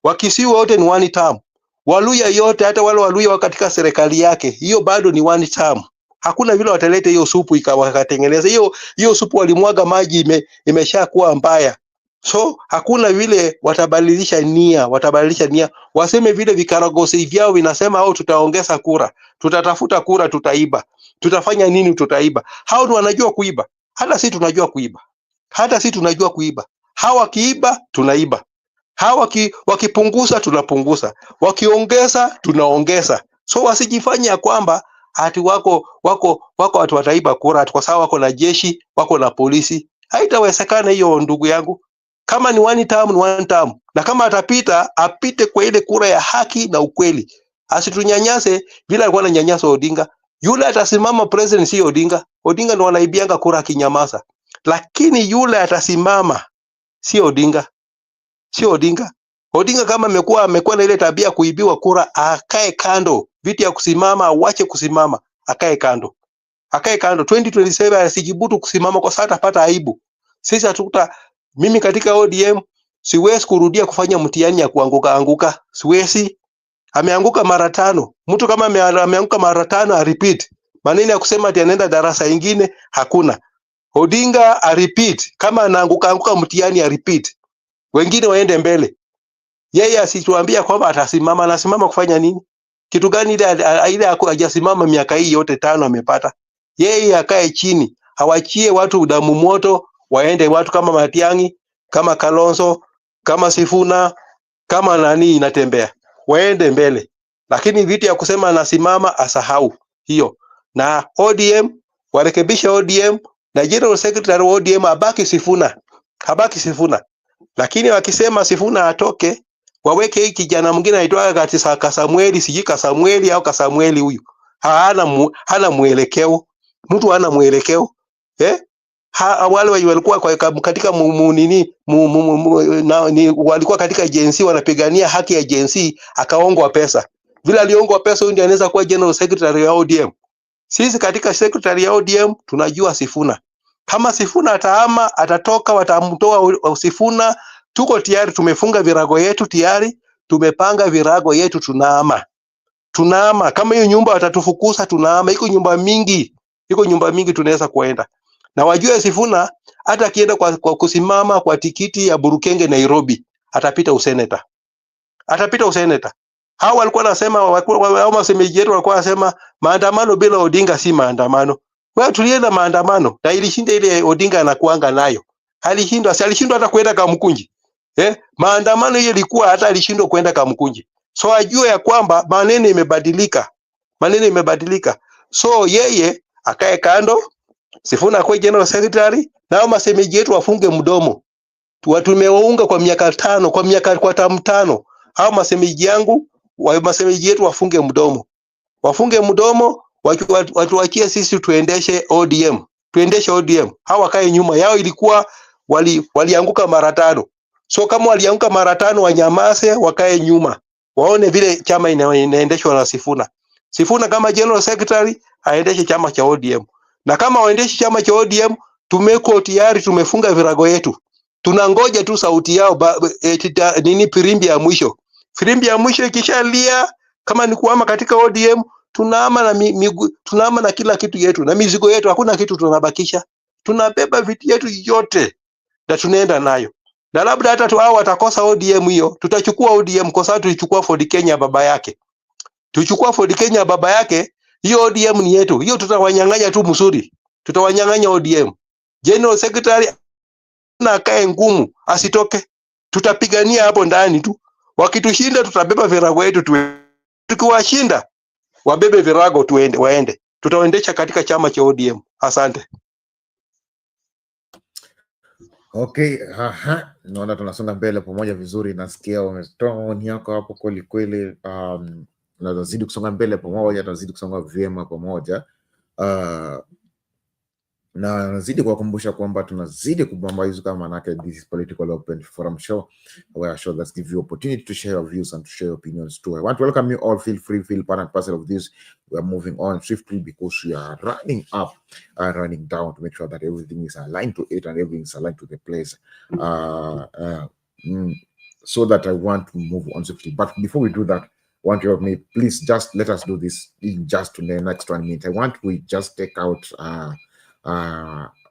Wakisii wote ni one term. Waluya yote, hata wale Waluya katika serikali yake, hiyo bado ni one term. Hakuna vile watalete hiyo supu ikatengeneza. Hiyo supu walimwaga maji, imeshakuwa mbaya. So hakuna vile watabadilisha nia. Waseme vile vikaragosi vyao vinasema tutaongeza kura, tutatafuta kura, tutaiba, tutafanya nini, tutaiba. Hao ndio wanajua kuiba. Hata sisi tunajua kuiba. Hao wakiiba tunaiba. Hao wakipunguza tunapunguza. Wakiongeza tunaongeza. So wasijifanye kwamba ati wako watu wataiba kura kwa sababu wako na jeshi, wako na polisi. Haitawezekana hiyo, ndugu yangu. Kama ni one term. Na kama apite kwa ile kura ya haki na ukweli. Asitunyanyase vile alikuwa ananyanyasa Odinga. Yule atasimama president si Odinga. Odinga ndo anaibianga kura akinyamaza. Lakini yule atasimama si Odinga. Odinga kama amekuwa na ile tabia kuibiwa kura, akae kando. Vitu ya kusimama, awache kusimama, akae kando. 2027 asijibutu kusimama kwa sababu atapata aibu. Sisi mimi katika ODM siwezi kurudia kufanya mtihani ya kuanguka. Siwezi. Ameanguka mara 5. Mtu kama ameanguka mara 5 a repeat. Maneno ya kusema ati anaenda darasa ingine hakuna. Odinga a repeat. Kama anaanguka mtihani a repeat. Wengine waende mbele. Yeye asituambia kwamba atasimama. Anasimama kufanya nini? Kitu gani ile hajasimama miaka hii yote 5 amepata? Yeye akae chini. Hawachie watu damu moto. Waende watu kama Matiang'i, kama Kalonzo, kama Sifuna, kama Natembea. Waende mbele. lakini vitu ya kusema anasimama asahau hiyo. Na ODM warekebisha ODM na General Secretary wa ODM abaki Sifuna. Lakini wakisema Sifuna atoke, waweke hii kijana mwingine aitwa Kasamweli, siji Kasamweli au Kasamweli huyu. Hana mwelekeo. Mtu hana mwelekeo. Wale walikuwa katika walikuwa katika agency wanapigania haki ya agency, akaongwa pesa. Vile aliongwa pesa, huyu ndiye anaweza kuwa General Secretary ya ODM. Sisi katika Secretary ya ODM tunajua Sifuna. Kama Sifuna atahama, atatoka, watamtoa Sifuna, tuko tayari, tumefunga virago yetu tayari, tumepanga virago yetu, tunaama. Kama hiyo nyumba watatufukuza, tunaama. Iko nyumba mingi tunaweza kuenda. Na wajue Sifuna hata akienda kwa kusimama kwa tikiti ya Burukenge Nairobi, atapita useneta. Hao walikuwa nasema, au masemeji yetu walikuwa nasema maandamano bila Odinga si maandamano. Wewe tulienda maandamano na ilishinda ile Odinga anakuanga nayo. Alishindwa hata kwenda Kamkunji. Maandamano hiyo ilikuwa hata alishindwa kwenda Kamkunji. So ajue ya kwamba maneno imebadilika. So yeye akae kando, Sifuna akuwe General Secretary, na hao masemeji yetu wafunge mdomo. Tumewaunga kwa miaka 5, kwa tamu 5. Hao masemeji yetu wafunge mdomo, watuachie sisi tuendeshe ODM. Hao wakae nyuma yao, ilikuwa walianguka mara 5. So kama walianguka mara 5, wanyamase, wakae nyuma. Waone vile chama inaendeshwa na Sifuna. Sifuna kama General Secretary aendeshe chama cha ODM. Na kama waendeshi chama cha ODM, tumeko tayari, tumefunga virago yetu. Tunangoja tu sauti yao firimbi ya mwisho. Firimbi ya mwisho ikishalia, kama ni kuhama katika ODM, tunaama na kila kitu yetu na mizigo yetu, hakuna kitu tunabakisha. Tunabeba vitu yetu yote na tunaenda nayo. Na labda hata hao watakosa ODM hiyo, tutachukua ODM kwa sababu tulichukua Ford Kenya baba yake. Hiyo ODM ni yetu. Hiyo tutawanyang'anya tu msuri. Tutawanyang'anya ODM. General Secretary na kae ngumu, asitoke. Tutapigania hapo ndani tu. Wakitushinda tutabeba virago yetu tukiwashinda, wabebe virago waende. Tutawaendesha katika chama cha ODM. Asante. Okay, naona tunasonga mbele pamoja vizuri. Nasikia umetoa ni yako hapo kweli. Na tunazidi kusonga mbele pamoja, tunazidi kusonga vyema pamoja. Na nazidi kuwakumbusha kwamba tunazidi kubambaiza kama manake this is political open forum show where I show that give you opportunity to share your views and to share your opinions too. I want to welcome you all. Feel free, feel part and parcel of this. We are moving on swiftly because we are running up and running down to make sure that everything is aligned to it and everything is aligned to the place. So that I want to move on swiftly. But before we do that, I want you to please just let us do this in just the next 1 minute. I want we just take out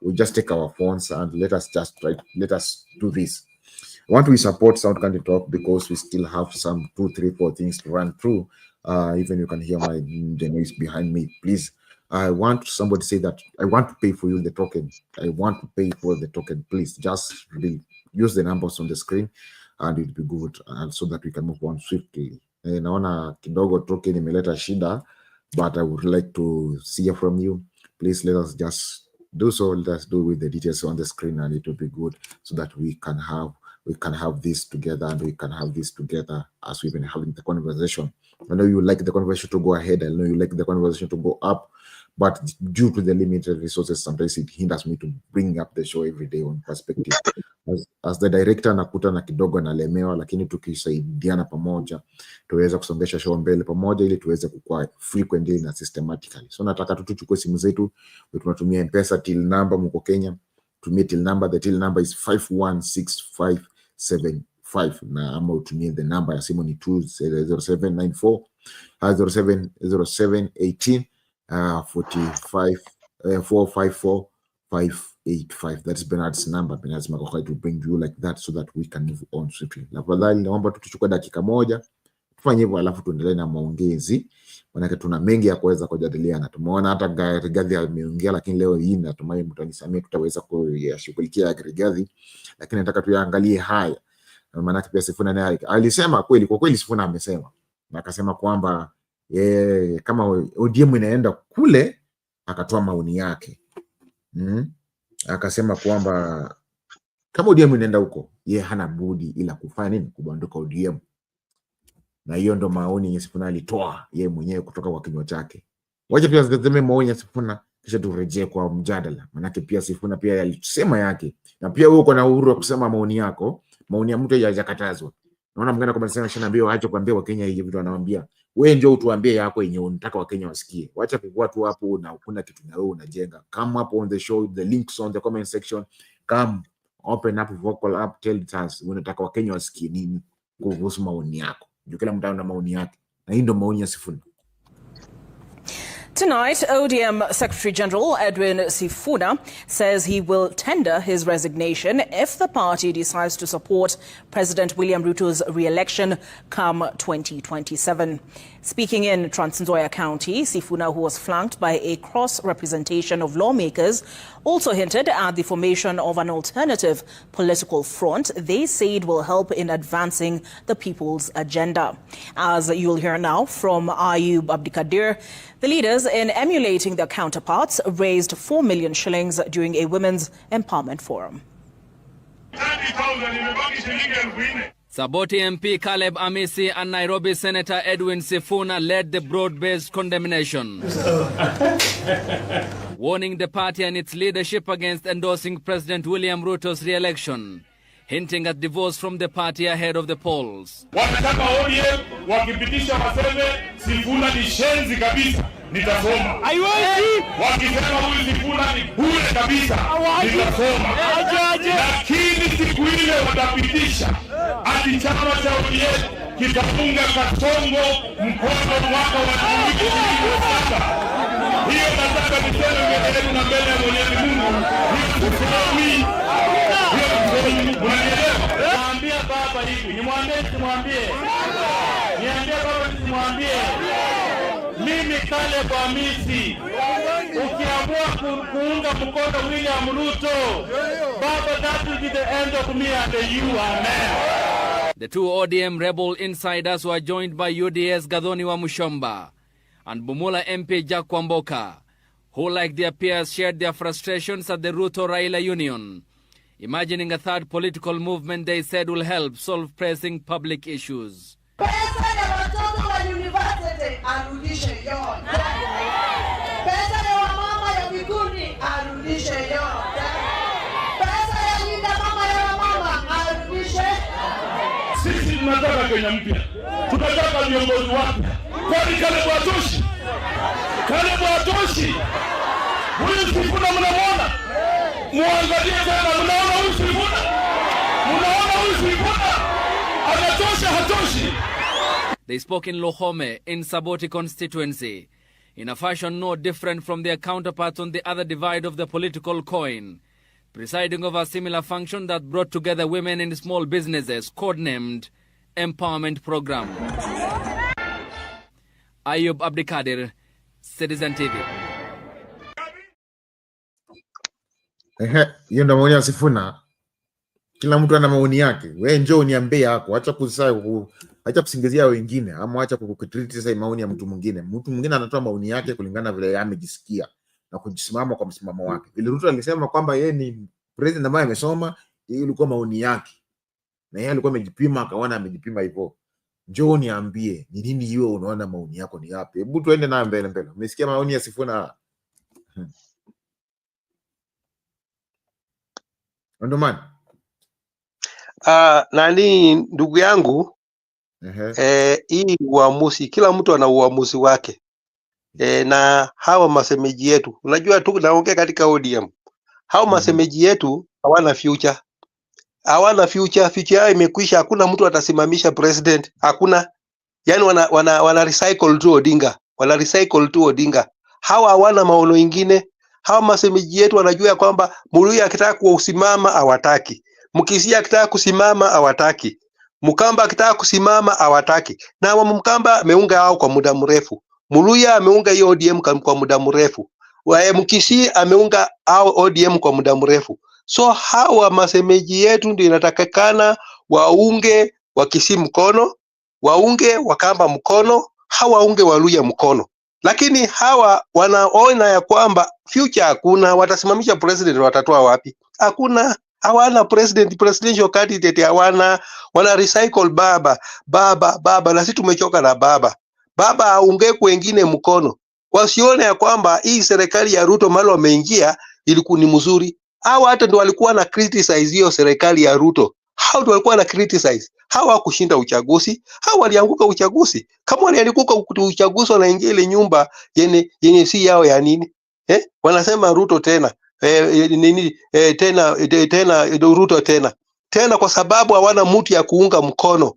we just take our phones and let us do this. I want we support Sound Country Talk because we still have some 2, 3, 4 things to run through. Even you can hear the noise behind me. Please, I want somebody to say that I want to pay for you the token. I want to pay for the token. Please just really use the numbers on the screen and it'll be good, and so that we can move on swiftly. Naona kidogo token imeleta shida, but I would like to see from you. Please let us just do so. Let us do with the details on the screen, and it will be good so that we can have this together, and we can have this together as we've been having the conversation. I know you like the conversation to go ahead. I know you like the conversation to go up, but due to the limited resources, sometimes it hinders me to bring up the show every day on perspective. As the director nakuta na kidogo nalemewa, lakini tukisaidiana pamoja tuweza kusongesha show mbele pamoja ili tuweze kukua frequently na systematically. So nataka tuchukue simu zetu, tunatumia M-Pesa till number mko Kenya, tumie till number, the till number is 516575 na ama utumie the number ya simu ni 20794 0718 45 454 585. That's Bernard's number. Bernard's Makokai to bring you like that so that we can move on swiftly. Tafadhali naomba tuchukue dakika moja tufanye hivyo, alafu tuendelee na maongezi, maana tuna mengi ya kuweza kujadiliana. Tumeona hata Rigathi ameongea, lakini leo hii natumai mtanisamia, tutaweza kuyashughulikia Rigathi, lakini nataka tuyaangalie haya, maana pia Sifuna naye alisema kweli, kwa kweli Sifuna amesema na akasema kwamba kama ODM inaenda kule, akatoa maoni yake. Akasema kwamba kama ODM inaenda huko, hana budi ila kufanya nini? Kubanduka ODM. Na hiyo ndo maoni yenye Sifuna alitoa yeye mwenyewe kutoka kwa kinywa chake. Wacha pia zitazame maoni ya Sifuna kisha turejee kwa mjadala. Manake pia Sifuna pia alisema yake. Na pia wewe uko na uhuru wa kusema maoni yako. Maoni ya mtu hayajakatazwa. Naona mgana kwa msema shanaambia waache kuambia Wakenya hivi vitu anawaambia. Wewe njoo utuambie yako yenyewe unataka Wakenya wasikie. Wacha kwa watu hapo na kuna kitu na wewe unajenga. Come up on the show, the links on the comment section. Come open up, vocal up, tell us unataka Wakenya wasikie nini kuhusu maoni yako. Kila mtu ana maoni yake. Na hii ndio maoni ya Sifuna. Tonight, ODM Secretary General Edwin Sifuna says he will tender his resignation if the party decides to support President William Ruto's re-election come 2027. Speaking in Trans Nzoia County, Sifuna, who was flanked by a cross-representation of lawmakers, also hinted at the formation of an alternative political front they said will help in advancing the people's agenda. As you'll hear now from Ayub Abdikadir, the leaders, in emulating their counterparts, raised 4 million shillings during a women's empowerment forum. Saboti MP Caleb Amisi and Nairobi Senator Edwin Sifuna led the broad-based condemnation, warning the party and its leadership against endorsing President William Ruto's re-election, hinting at divorce from the party ahead of the polls. Wanataka ODM wakipitisha waseme Sifuna ni shenzi kabisa, nitasoma. Haiwezi. Wakisema huyu Sifuna ni bure kabisa, nitasoma. Lakini siku ile watapitisha ati chama cha ODM kitafunga Kasongo mkono mwaka wa 2027. Hiyo nataka niseme mbele na mbele ya Mwenyezi Mungu. Niambia baba hivi, nimwambie simwambie? Niambia baba simwambie? Mimi Caleb Amisi, ukiamua kuunga mkono William Ruto, baba, that will be the end of me and you, amen. The two ODM rebel insiders were joined by UDA's Gathoni wa Mushomba and Bumula MP Jack Kwamboka, who, like their peers, shared their frustrations at the Ruto Raila union, imagining a third political movement they said will help solve pressing public issues. Pesa ya watoto wa university arudishe yote. Pesa ya wamama ya vikundi arudishe yote. Pesa ya linda mama ya wamama arudishe. Sisi tunataka Kenya mpya. Tunataka viongozi wapya. Kwani Caleb hatoshi? Caleb hatoshi? Huyu Sifuna mnamwona? Muangalie tena, mnaona huyu Sifuna? Mnaona huyu Sifuna? Anatosha hatoshi? They spoke in Lohome in Saboti constituency, in a fashion no different from their counterparts on the other divide of the political coin, presiding over a similar function that brought together women in small businesses, codenamed Empowerment Program. Ayub Abdikadir, Citizen TV. Hiyo ndio maoni ya Sifuna. Kila mtu ana maoni yake. Wewe njoo uniambie yako. Acha kusingizia wengine ama acha kukriticize maoni ya mtu mwingine. Mtu mwingine anatoa maoni yake kulingana vile amejisikia na kujisimama kwa msimamo wake. Vile Ruto alisema kwamba yeye ni president ambaye amesoma, hiyo ilikuwa maoni yake. Na yeye alikuwa amejipima, akaona amejipima hivyo. Njoo niambie ni nini hiyo unaona maoni yako ni yapi? Hebu tuende na mbele. Umesikia maoni ya Sifuna? Ndio maana nani ndugu yangu, hii uamuzi, kila mtu ana uamuzi wake. Na hawa masemeji yetu, unajua tu naongea katika ODM, hawa masemeji yetu hawana future. Hawana future yao imekwisha. Hakuna mtu atasimamisha president, hakuna. Yani wana recycle tu Odinga, hawa hawana maono ingine. Hawa masemeji yetu wanajua kwamba Muluya akitaka kusimama hawataki, Mkisia akitaka kusimama hawataki, Mkamba akitaka kusimama hawataki. Na Mkamba ameunga hao kwa muda mrefu, Muluya ameunga hiyo ODM kwa muda mrefu, Mkisia ameunga hao ODM kwa muda mrefu. So hawa masemeji yetu ndio inatakikana waunge wakisi mkono, waunge Wakamba mkono, hawaunge Waluya mkono. Lakini hawa wanaona ya kwamba future hakuna, watasimamisha president, watatoa wapi? Hakuna, hawana presidential candidate, hawana, wana recycle baba, na sisi tumechoka na baba aunge wengine mkono. Wasione ya kwamba hii serikali ya Ruto mali wameingia ilikuwa ni mzuri. Hawa hata ndio walikuwa na criticize hiyo serikali ya Ruto. Hao ndio walikuwa na criticize. Hawa kushinda uchaguzi, hawa walianguka uchaguzi. Kama walianguka uchaguzi, wanaingia ile nyumba yenye si yao ya nini? Wanasema Ruto tena. Tena Ruto tena kwa sababu hawana mtu ya kuunga mkono.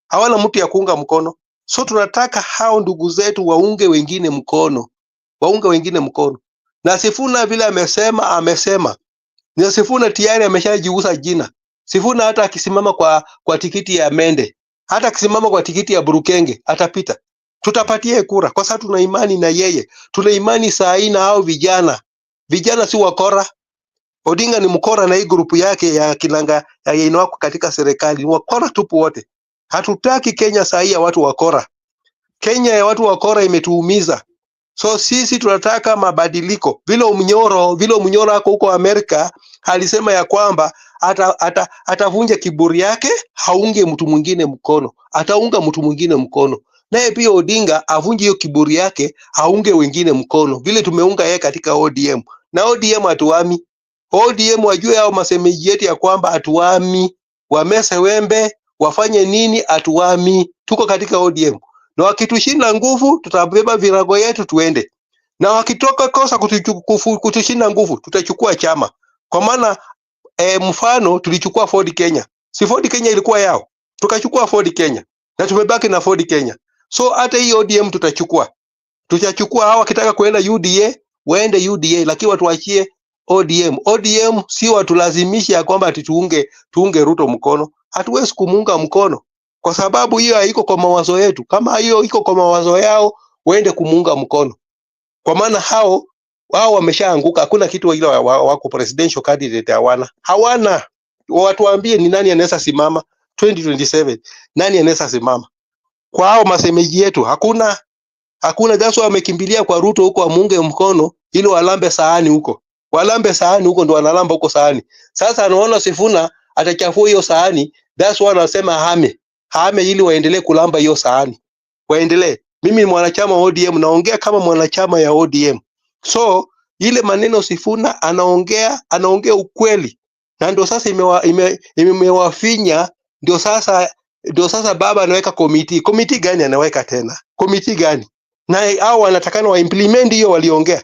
Hawana mtu ya kuunga mkono. So tunataka hao ndugu zetu waunge wengine mkono. Waunge wengine mkono. Na Sifuna vile amesema. Na Sifuna tayari ameshajiuza jina. Sifuna hata akisimama kwa tikiti ya Mende, hata akisimama kwa tikiti ya Burukenge atapita. Tutapatie kura kwa sababu tuna imani na yeye. Tuna imani saa hii na hao vijana. Vijana si wakora. Odinga ni mkora na hii grupu yake ya Kilanga ya inawako katika serikali. Wakora tupu wote. Hatutaki Kenya saa hii ya watu wakora. Kenya ya watu wakora imetuumiza. So sisi tunataka mabadiliko. Vile Mnyoro ako huko Amerika alisema ya kwamba atavunja kiburi yake, haunge mtu mwingine mkono. Ataunga mtu mwingine mkono. Naye pia Odinga avunje hiyo kiburi yake, haunge wengine mkono. Vile tumeunga yeye katika ODM. Na ODM hatuami. ODM wajue hao masemeji yetu ya kwamba hatuami. Wamese wembe, wafanye nini, hatuami. Tuko katika ODM. Na wakitushinda nguvu, tutabeba virago yetu tuende. Na wakitoka kosa kutushinda nguvu, tutachukua chama. Kwa maana mfano tulichukua Ford Kenya. Si Ford Kenya ilikuwa yao. Tukachukua Ford Kenya. Na tumebaki na Ford Kenya. So hata hii ODM tutachukua. Tutachukua hawa kitaka kuenda UDA, waende UDA, lakini watuachie ODM. ODM si watulazimisha ya kwamba tuunge Ruto mkono. Hatuwezi kumuunga mkono. Kwa sababu hiyo haiko kwa mawazo yetu. Kama hiyo iko kwa mawazo yao, waende kumuunga mkono. Kwa maana hao wameshaanguka. Hakuna kitu ile wako presidential candidate hawana. Watuambie ni nani anaweza simama 2027. Nani anaweza simama? Kwa hao masemeji yetu hakuna. That's why wamekimbilia kwa Ruto huko amuunge mkono ili walambe sahani huko. Walambe sahani huko ndio wanalamba huko sahani. Sasa anaona Sifuna atachafua hiyo sahani. That's why wanasema hame ili waendelee kulamba hiyo sahani. Waendelee. Mimi ni mwanachama wa ODM, naongea kama mwanachama ya ODM. So ile maneno Sifuna anaongea ukweli. Na ndio sasa imewafinya, ndio sasa baba anaweka committee. Committee gani anaweka tena? Committee gani? Na hao wanatakana wa implement hiyo waliongea.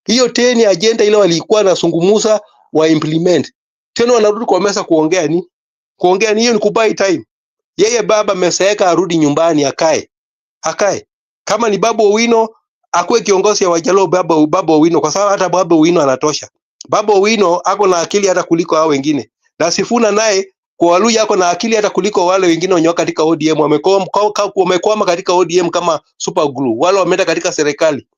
Hiyo 10 agenda ile walikuwa nasungumuza wa implement. Tena wanarudi kwa meza kuongea ni? Kuongea ni hiyo ni kubuy time. Yeye baba mesaeka arudi nyumbani akae. Kama ni Babu Owino akuwe kiongozi ya Wajalo Babu Owino, kwa sababu hata Babu Owino anatosha. Babu Owino ako na akili hata kuliko hao wengine. Na Sifuna naye kwa Waluya ako na akili hata kuliko wale wengine wenye katika ODM. Wamekwama katika ODM kama super glue. Wale wameenda katika serikali.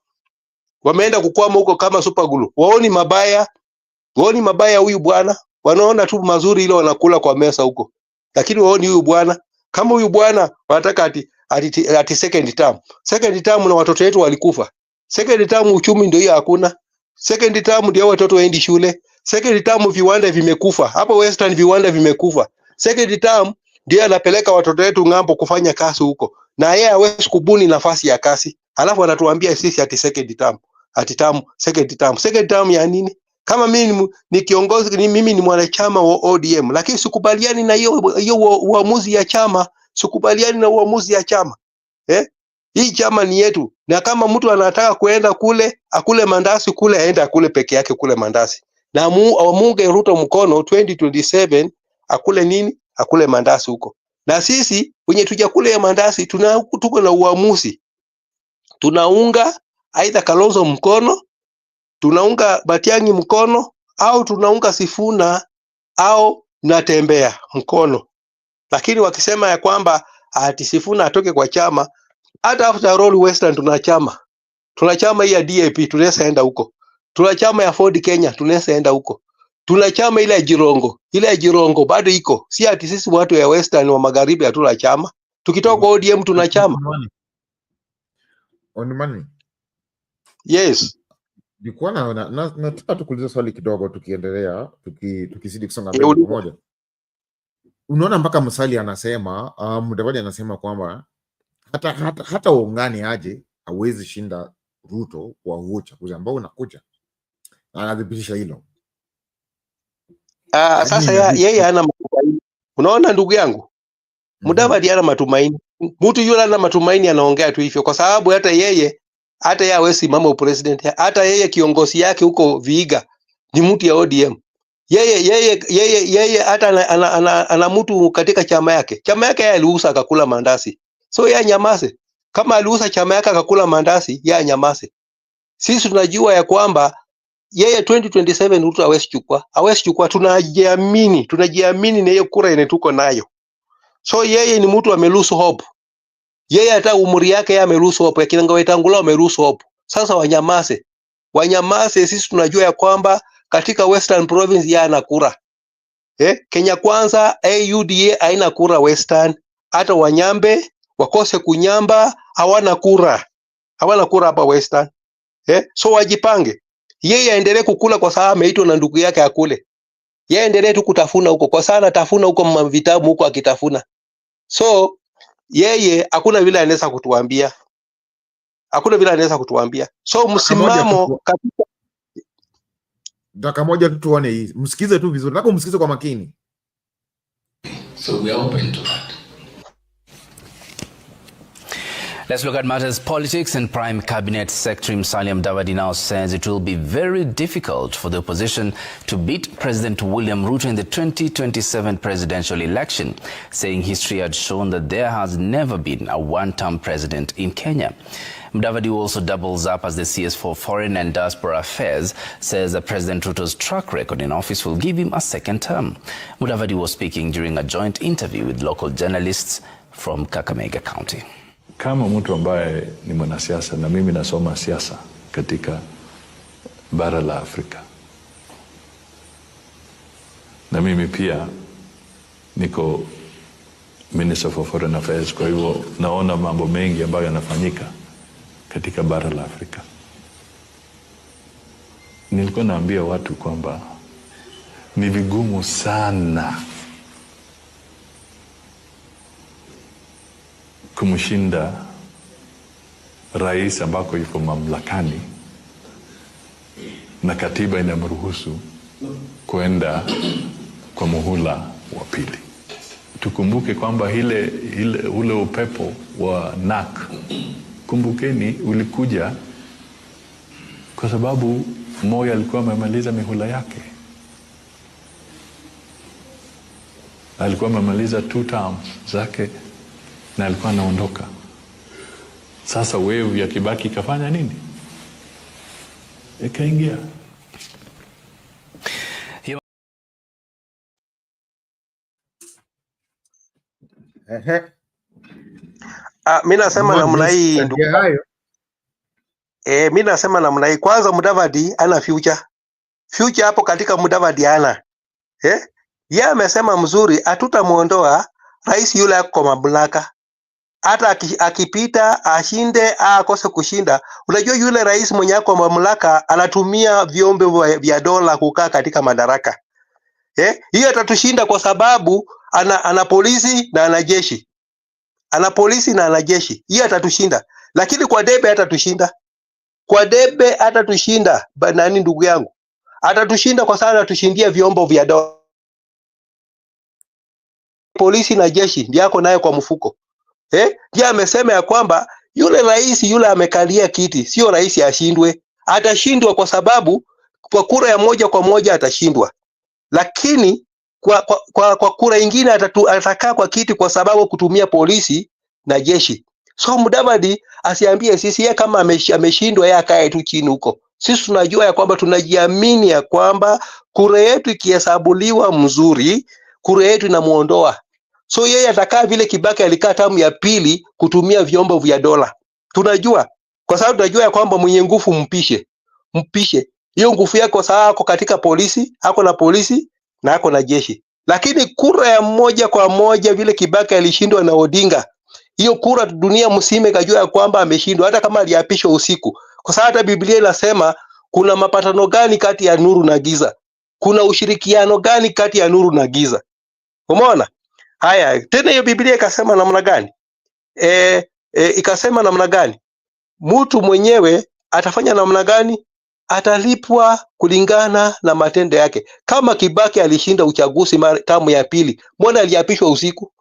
Wameenda kukwama huko kama super glue. Waoni mabaya huyu bwana. Wanaona tu mazuri ile wanakula kwa mesa huko. Lakini waoni huyu bwana. Kama huyu bwana wanataka ati second term. Second term na watoto wetu walikufa. Second term uchumi ndio hiyo hakuna. Second term ndio watoto waendi shule. Second term viwanda vimekufa. Hapa Western viwanda vimekufa. Second term ndio anapeleka watoto wetu ng'ambo kufanya kazi huko. Na yeye hawezi kubuni nafasi ya kazi. Alafu anatuambia sisi ati second term. Second term ya nini? Kama mimi ni kiongozi, mimi ni mwanachama wa ODM, lakini sikubaliani na hiyo uamuzi ya chama. Sikubaliani na uamuzi ya chama. Hii chama ni yetu. Na kama mtu anataka kuenda kule, akule mandasi kule, aende akule peke yake kule mandasi. Na amunge Ruto mkono 2027, akule nini? Akule mandasi huko. Na sisi wenye tujakule ya mandasi tuko na uamuzi. Tunaunga aidha Kalonzo mkono, tunaunga Matiang'i mkono, au tunaunga Sifuna au Natembea mkono. Lakini wakisema ya kwamba ati Sifuna atoke kwa chama, hata after all Western tuna chama hii ya DAP, tunaweza enda huko. Tuna chama ya Ford Kenya, tunaweza enda huko. Tuna chama ile ya Jirongo bado iko. Si ati sisi watu ya Western wa magharibi hatuna chama. Tukitoka kwa ODM tuna chama. On money. Yes. Nilikuwa nataka tukuulize swali kidogo tukiendelea tukizidi kusonga mbele pamoja. Unaona mpaka Musalia anasema Mudavadi anasema kwamba hata uungane aje hawezi shinda Ruto kwa huo uchaguzi ambao unakuja. Anadhibitisha hilo. Sasa yeye hana matumaini. Unaona ndugu yangu? Mudavadi hana matumaini. Mtu yule hana matumaini anaongea tu hivyo kwa sababu hata yeye hawezi mama president, hata yeye kiongozi yake huko Vihiga ni mtu ya ODM. Yeye hata ana mtu katika chama yake. Chama yake yeye aliuza akakula mandazi. So yeye nyamaze. Kama aliuza chama yake akakula mandazi, yeye nyamaze. Sisi tunajua ya kwamba yeye 2027 Ruto hawezi chukua. Tunajiamini na hiyo kura yenye tuko nayo. So yeye ni mtu amelose hope. Yeye hata umri yake yeye amelose hope. Akina Wetangula amelose hope. Sasa wanyamaze, sisi tunajua ya kwamba katika Western Province yeye ana kura. Kenya Kwanza UDA haina kura Western. Hata Wanyambe wakose kunyamba hawana kura. Hawana kura hapa Western. So wajipange. Yeye aendelee kukula kwa sababu ameitwa na ndugu yake akule. Yeye aendelee tu kutafuna huko kwa sababu anatafuna huko vitabu huko akitafuna. So yeye hakuna vile anaweza kutuambia. So msimamo katika dakika moja tu tuone hii. Msikize tu vizuri. Nataka umsikize kwa makini. So we are open to that. Let's look at matters politics, and Prime Cabinet Secretary Musalia Mudavadi now says it will be very difficult for the opposition to beat President William Ruto in the 2027 presidential election, saying history had shown that there has never been a one-term president in Kenya. Mudavadi also doubles up as the CS for Foreign and Diaspora Affairs, says that President Ruto's track record in office will give him a second term. Mudavadi was speaking during a joint interview with local journalists from Kakamega County. Kama mtu ambaye ni mwanasiasa na mimi nasoma siasa katika bara la Afrika, na mimi pia niko Minister for Foreign Affairs, kwa hivyo naona mambo mengi ambayo yanafanyika katika bara la Afrika. Nilikuwa naambia watu kwamba ni vigumu sana kumshinda rais ambako yuko mamlakani na katiba inamruhusu kwenda kwa muhula wa pili. Tukumbuke kwamba ule upepo wa NAK, kumbukeni, ulikuja kwa sababu Moi alikuwa amemaliza mihula yake. Alikuwa amemaliza 2 terms zake na alikuwa anaondoka. Sasa wave ya Kibaki ikafanya nini? Ikaingia. Mimi nasema namna hii ndugu. Mimi nasema namna hii, kwanza Mudavadi ana future hapo katika Mudavadi ana. Yeye amesema mzuri, hatutamuondoa rais yule ako mamlaka. Hata akipita ashinde akose kushinda. Unajua yule rais mwenye ako mamlaka anatumia vyombo vya dola kukaa katika madaraka. Hiyo atatushinda kwa sababu ana polisi na ana jeshi. Ana polisi na ana jeshi. Hiyo atatushinda. Lakini kwa debe hatatushinda. Kwa debe hatatushinda. Nani ndugu yangu? Atatushinda kwa sababu anatushindia vyombo vya dola. Polisi na jeshi ndio yako nayo kwa mfuko. Ndiye amesema ya kwamba yule rais yule amekalia kiti, sio rais ashindwe. Atashindwa kwa sababu kwa kura ya moja kwa moja atashindwa. Lakini kwa kura nyingine atakaa kwa kiti kwa sababu kutumia polisi na jeshi. So Mudavadi asiambie sisi yeye kama ameshindwa yeye akae tu chini huko. Sisi tunajua ya kwamba tunajiamini ya kwamba kura yetu ikihesabuliwa mzuri, kura yetu inamuondoa. So yeye atakaa vile Kibaki alikaa tamu ya pili kutumia vyombo vya dola. Tunajua kwa sababu tunajua ya kwamba mwenye nguvu mpishe. Hiyo nguvu yake kwa sababu ako katika polisi, ako na polisi na ako na jeshi. Lakini kura ya moja kwa moja vile Kibaki alishindwa na Odinga, Hiyo kura dunia msime kajua ya kwamba ameshindwa, hata kama aliapishwa usiku. Kwa sababu hata Biblia inasema kuna mapatano gani kati ya nuru na giza? Kuna ushirikiano gani kati ya nuru na giza? Umeona? Haya, tena hiyo Biblia ikasema namna gani? Ikasema namna gani? Mtu mwenyewe atafanya namna gani? Atalipwa kulingana na matendo yake. Kama Kibaki alishinda uchaguzi tamu ya pili, mbona aliapishwa usiku?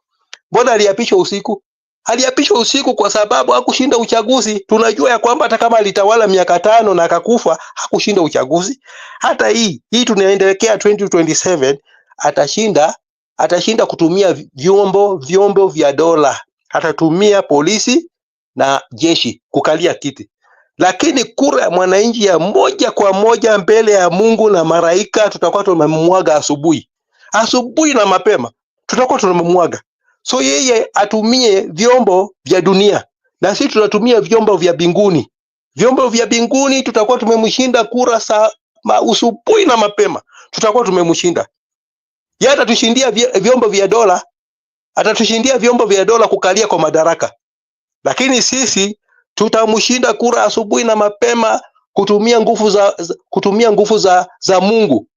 Mbona aliapishwa usiku? Aliapishwa usiku kwa sababu hakushinda uchaguzi. Tunajua ya kwamba hata kama alitawala miaka 5 na akakufa, hakushinda uchaguzi. Hata hii tunaendelekea 2027 atashinda kutumia vyombo vya dola. Atatumia polisi na jeshi kukalia kiti. Lakini kura ya mwananchi ya moja kwa moja mbele ya Mungu na malaika tutakuwa tumemwaga asubuhi. Asubuhi na mapema tutakuwa tumemwaga. So yeye atumie vyombo vya dunia na sisi tunatumia vyombo vya mbinguni. Vyombo vya mbinguni tutakuwa tumemshinda kura asubuhi na mapema. Tutakuwa tumemshinda. Yeye atatushindia vyombo vya dola, atatushindia vyombo vya dola kukalia kwa madaraka. Lakini sisi tutamshinda kura asubuhi na mapema kutumia nguvu za Mungu.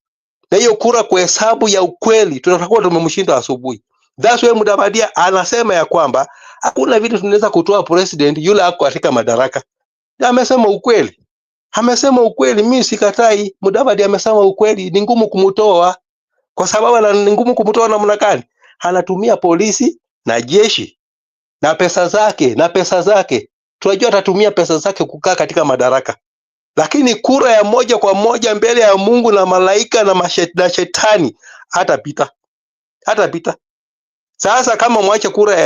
Na hiyo kura kwa hesabu ya ukweli tutakuwa tumemshinda asubuhi. That's why Mudavadi anasema ya kwamba hakuna vitu tunaweza kutoa president yule ako katika madaraka. Na amesema ukweli. Amesema ukweli, mimi sikatai. Mudavadi amesema ukweli, ni ngumu kumtoa. Kwa sababu ni ngumu kumtoa namna gani? Anatumia polisi na jeshi na pesa zake. Tunajua atatumia pesa zake kukaa katika madaraka. Lakini kura ya moja kwa moja mbele ya Mungu na malaika na shetani hatapita. Sasa kama mwacha kura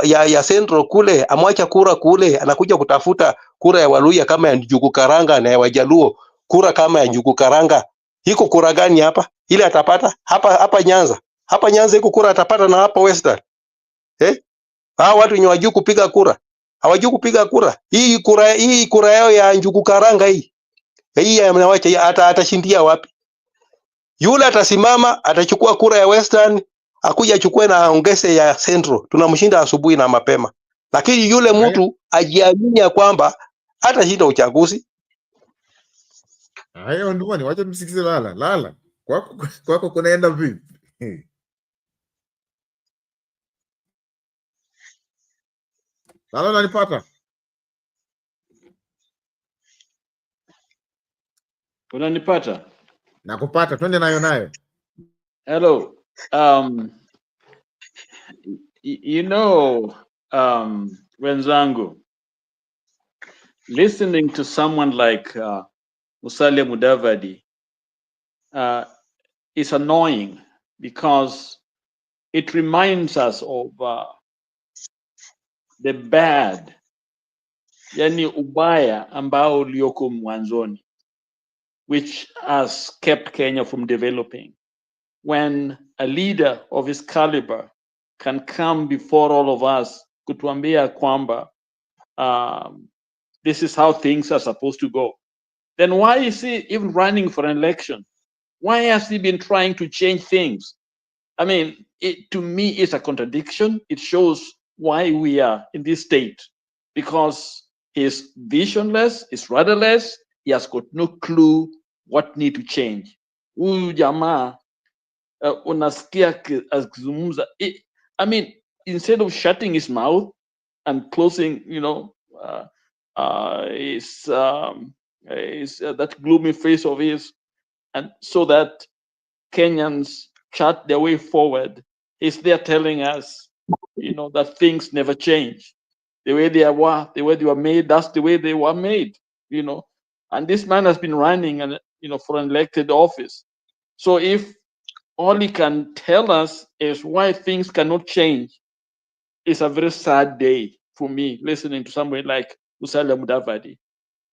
ya Central kule, amwacha kura kule, anakuja kutafuta kura ya Waluya kama ya Njugu Karanga na ya Wajaluo kura kama ya Njugu Karanga. Hiko kura gani hapa? Ile atapata hapa Nyanza. Hapa Nyanza hiko kura atapata na hapa Western. Hao watu wenye wajui kupiga kura. Hawajui kupiga kura. Hii kura yao ya Njugu Karanga hii. Hii amnawacha atashindia wapi? Yule atasimama, atachukua kura ya Western, akuja achukue na aongeze ya Central. Tunamshinda asubuhi na mapema. Lakini yule mtu ajiamini ya kwamba atashinda uchaguzi. Hayo ndio ni wacha msikize lala. Kwako kunaenda vipi? Lala unanipata? Unanipata? Nakupata, twende nayo. Hello. Wenzangu, listening to someone like Musalia Mudavadi is annoying because it reminds us of the bad, yani ubaya ambao ulioko mwanzoni, which has kept Kenya from developing. When a leader of his caliber can come before all of us kutuambia kwamba this is how things are supposed to go, then why is he even running for an election? Why has he been trying to change things? I mean, to me, it's a contradiction. It shows why we are in this state, because he's visionless, he's rudderless, he has got no clue what need to change. Huyu jamaa unasikia akizungumza. I mean, instead of shutting his mouth and closing, his that gloomy face of his, and so that Kenyans chart their way forward, he's there telling us, that things never change. The way they were made, that's the way they were made, And this man has been running, for an elected office. So if all he can tell us is why things cannot change, it's a very sad day for me listening to somebody like Musalia Mudavadi.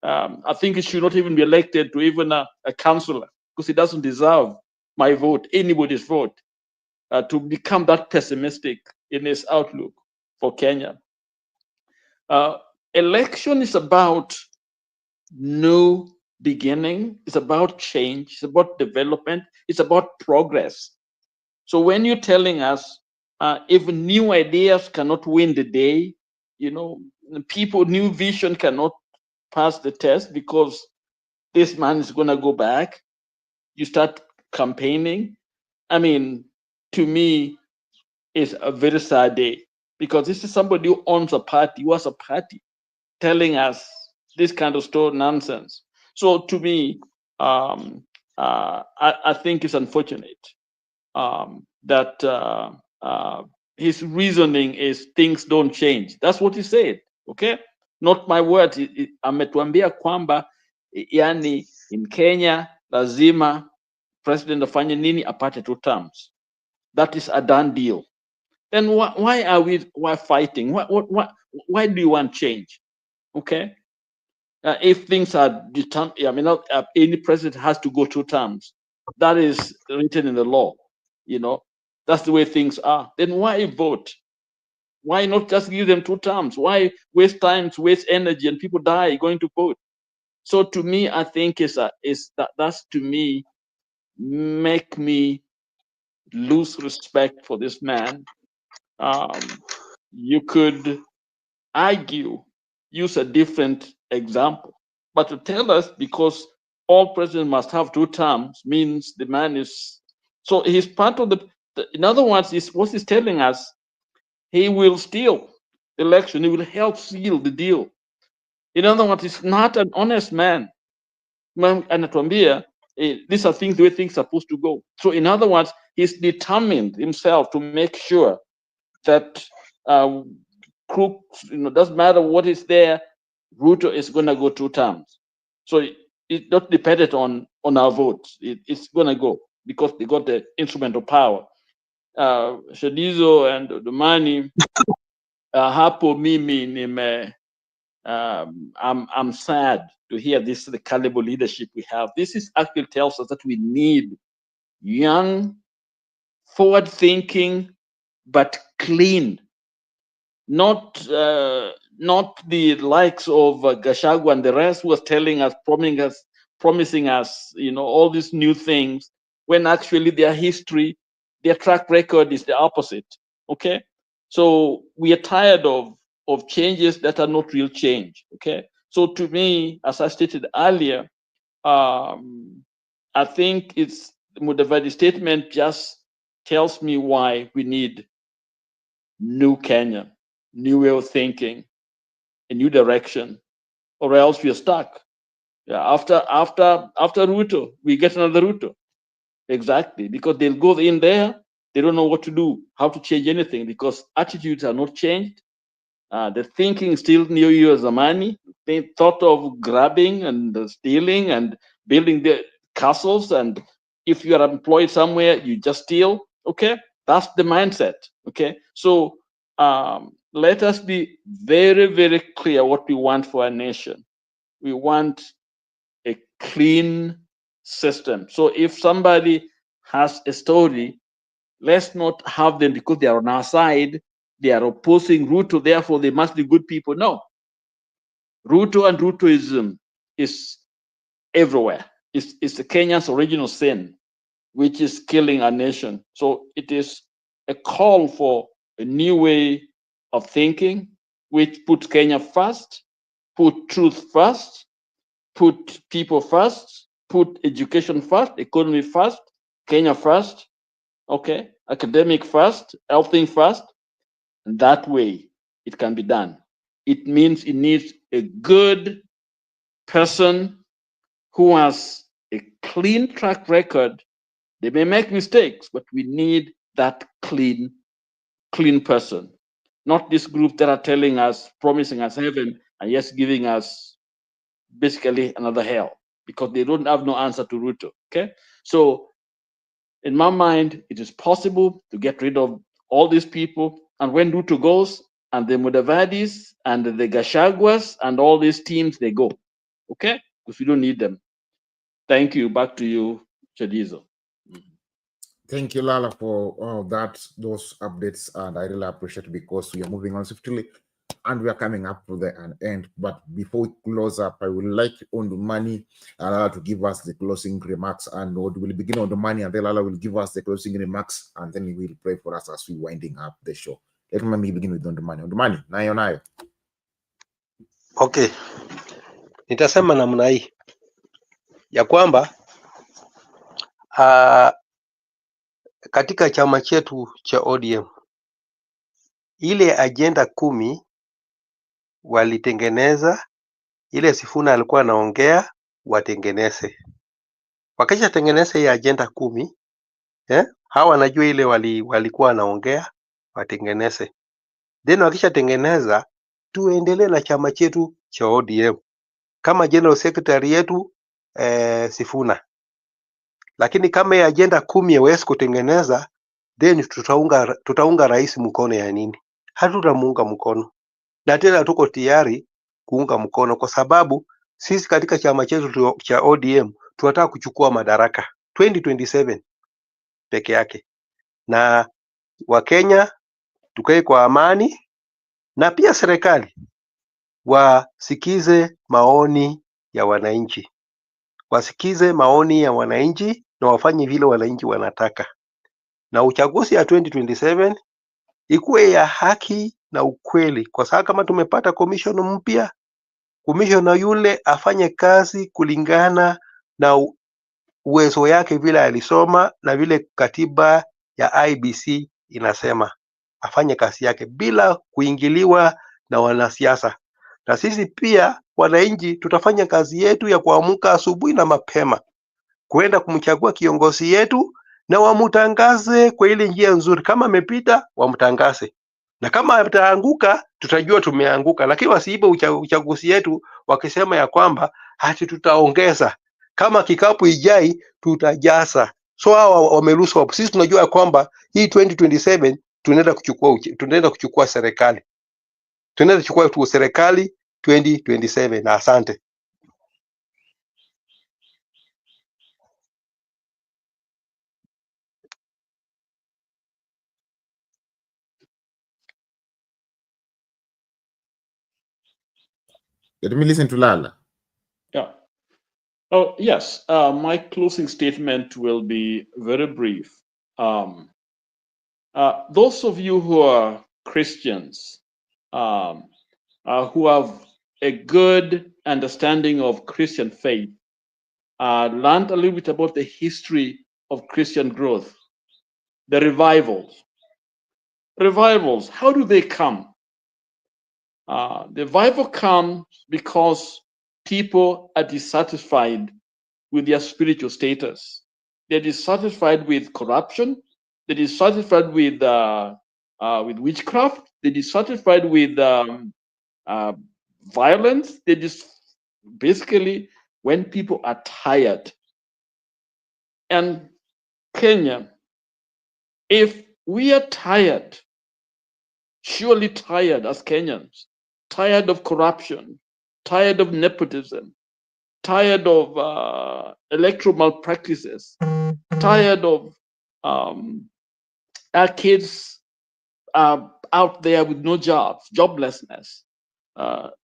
I think he should not even be elected to even a councillor, because he doesn't deserve my vote, anybody's vote, to become that pessimistic in his outlook for Kenya. Election is about new beginning, it's about change, it's about development, it's about progress. So when you're telling us if new ideas cannot win the day, people, new vision cannot pass the test because this man is going to go back. You start campaigning. I mean, to me, it's a very sad day because this is somebody who owns a party, who has a party, telling us this kind of nonsense. So to me, I think it's unfortunate that his reasoning is things don't change. That's what he said. Okay, not my words. Ametuambia kwamba yani in Kenya lazima president afanye nini apate 2 terms. That is a done deal. Then why are we fighting? Why do you want change? Okay, if things are determined, I mean, not any president has to go 2 terms. That is written in the law. That's the way things are. Then why vote? Why not just give them 2 terms? Why waste time, waste energy, and people die going to vote? So to me, I think that's to me make me lose respect for this man. You could argue, use a different example, but to tell us because all presidents must have 2 terms means the man is, so he's part of in other words, what he's telling us, he will steal the election, he will help seal the deal. In other words, he's not an honest man. Anatuambia, these are things the way things are supposed to go. So in other words, he's determined himself to make sure that crooks, doesn't matter what is there, Ruto is going to go 2 terms. So it's not dependent on our votes. It's going to go because they got the instrument of power. Shadizo and the money, hapo mimi I'm sad to hear this, the caliber leadership we have. This is actually tells us that we need young, forward-thinking, but clean. Not the likes of Gachagua and the rest who was telling us, promising us, all these new things, when actually their history, their track record is the opposite. Okay, so we are tired of changes that are not real change. Okay, so to me, as I stated earlier, I think it's Mudavadi statement just tells me why we need new Kenya, new way of thinking, a new direction, or else we are stuck. Yeah, after Ruto, we get another Ruto. Exactly, because they'll go in there, they don't know what to do, how to change anything, because attitudes are not changed. The thinking is still New Year's money. They thought of grabbing and stealing and building the castles, and if you are employed somewhere, you just steal. Okay, that's the mindset. Okay, so let us be very, very clear what we want for our nation. We want a clean system. So if somebody has a story, let's not have them because they are on our side, they are opposing Ruto, therefore they must be good people. No. Ruto and Rutoism is everywhere. It's the Kenya's original sin, which is killing our nation. So it is a call for a new way of thinking, which puts Kenya first, put truth first, put people first, put education first, economy first, Kenya first, okay, academic first, everything first, and that way it can be done. It means it needs a good person who has a clean track record. They may make mistakes, but we need that clean person, not this group that are telling us, promising us heaven, and yes, giving us basically another hell because they don't have no answer to Ruto. Okay, so in my mind, it is possible to get rid of all these people, and when Ruto goes, and the Mudavadis and the Gashaguas and all these teams, they go. Okay, because we don't need them. Thank you. Back to you, Chadizo. Thank you, Lala, for those updates, and I really appreciate it because we are moving on swiftly and we are coming up to the end. But before we close up, I would like on the money Lala to give us the closing remarks, and we'll begin on the money, and then Lala will give us the closing remarks, and then we will pray for us as we winding up the show. Let me begin with Ndumani. Ndumani, nayo. Okay, nitasema namna hii ya kwamba katika chama chetu cha ODM ile ajenda 10 walitengeneza, ile Sifuna alikuwa anaongea watengeneze. Wakisha tengeneza hii ajenda 10, hawa wanajua ile walikuwa wanaongea watengeneze. Then wakisha tengeneza, tuendelee na chama chetu cha ODM kama general secretary yetu Sifuna. Lakini kama hii ajenda 10 hawezi kutengeneza, then tutaunga rais mkono ya nini? Hatutamuunga mkono, na tena tuko tayari kuunga mkono, kwa sababu sisi katika chama chetu cha ODM tunataka kuchukua madaraka 2027 peke yake, na Wakenya tukae kwa amani, na pia serikali wasikize maoni ya wananchi, wasikize maoni ya wananchi na wafanye vile wananchi wanataka, na uchaguzi ya 2027 ikuwe ya haki na ukweli, kwa sababu kama tumepata commission mpya, commissioner yule afanye kazi kulingana na uwezo yake vile alisoma na vile katiba ya IBC inasema, afanye kazi yake bila kuingiliwa na wanasiasa. Na sisi pia wananchi tutafanya kazi yetu ya kuamka asubuhi na mapema kwenda kumchagua kiongozi yetu, na wamutangaze kwa ile njia nzuri. Kama amepita wamtangaze, na kama ataanguka tutajua tumeanguka, lakini wasiibe uchaguzi yetu wakisema ya kwamba hati tutaongeza, kama kikapu ijai tutajaza. So hawa wameruhusu hapo. Sisi tunajua ya kwamba hii 2027 tunaenda kuchukua serikali, tunaenda kuchukua serikali 2027. Na asante. Let me listen to Lala. Yeah. Oh, yes. My closing statement will be very brief. Those of you who are Christians, who have a good understanding of Christian faith, learned a little bit about the history of Christian growth, the revivals. Revivals, how do they come? The revival comes because people are dissatisfied with their spiritual status. They're dissatisfied with corruption. They're dissatisfied with witchcraft. They're dissatisfied with violence. They just basically, when people are tired. And Kenya, if we are tired, surely tired as Kenyans, tired of corruption, tired of nepotism, tired of electoral malpractices, tired of our kids out there with no jobs, joblessness,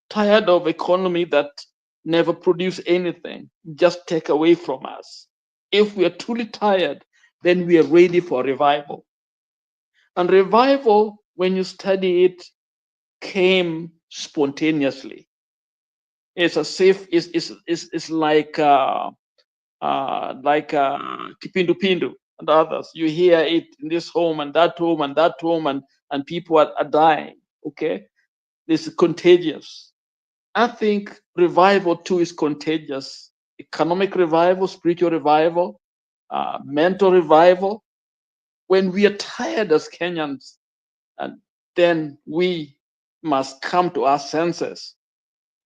tired of economy that never produce anything, just take away from us. If we are truly tired, then we are ready for revival. And revival, when you study it, came spontaneously. It's as if it's like Kipindupindu and others. You hear it in this home and that home and that home, and people are dying. Okay, this is contagious. I think revival too is contagious. Economic revival, spiritual revival, mental revival. When we are tired as Kenyans, and then we must come to our senses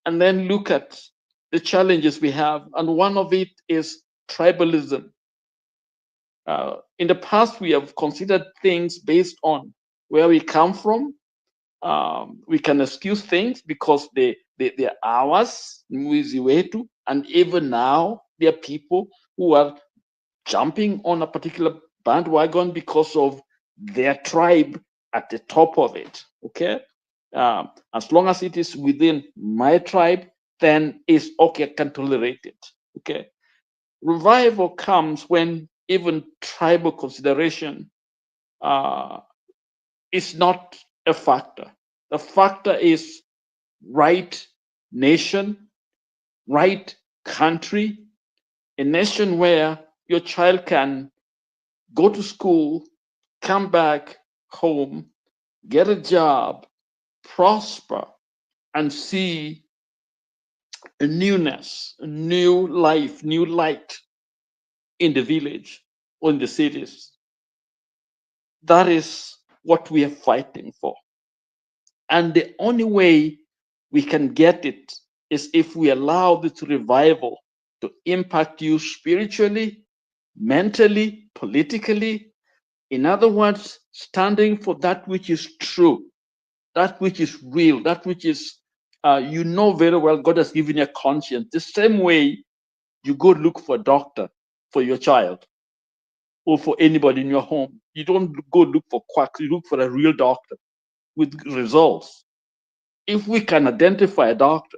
and then look at the challenges we have. And one of it is tribalism. In the past, we have considered things based on where we come from. We can excuse things because they're ours, and even now there are people who are jumping on a particular bandwagon because of their tribe at the top of it. Okay, as long as it is within my tribe, then it's okay, I can tolerate it. Okay, revival comes when even tribal consideration is not a factor. The factor is right nation, right country, a nation where your child can go to school, come back home, get a job, prosper, and see a newness, a new life, new light in the village or in the cities. That is what we are fighting for. And the only way we can get it is if we allow this revival to impact you spiritually, mentally, politically. In other words, standing for that which is true, that which is real, that which is, you know very well God has given you a conscience. The same way you go look for a doctor for your child or for anybody in your home. You don't go look for quacks, you look for a real doctor with results. If we can identify a doctor,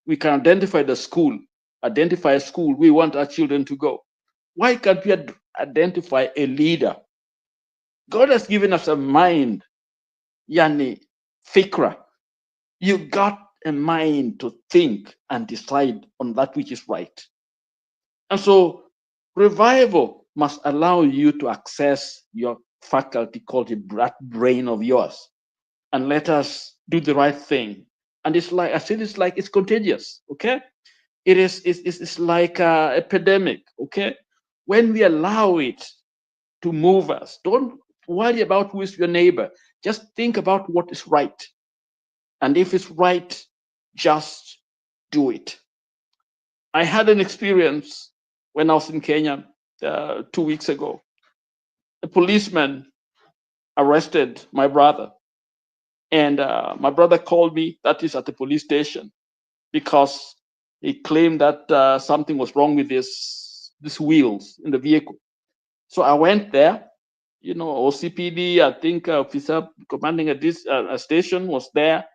we can identify the school, identify a school we want our children to go. Why can't we identify a leader? God has given us a mind, yani fikra. You got a mind to think and decide on that which is right. And so revival must allow you to access your faculty called the brain of yours, and let us do the right thing. And it's like I said, it's contagious. Okay, it's like an epidemic. Okay, when we allow it to move us, don't worry about who is your neighbor. Just think about what is right, and if it's right, just do it. I had an experience when I was in Kenya 2 weeks ago. A policeman arrested my brother, and my brother called me, that is at the police station, because he claimed that something was wrong with these wheels in the vehicle. So I went there, you know, OCPD, I think officer commanding at this station was there,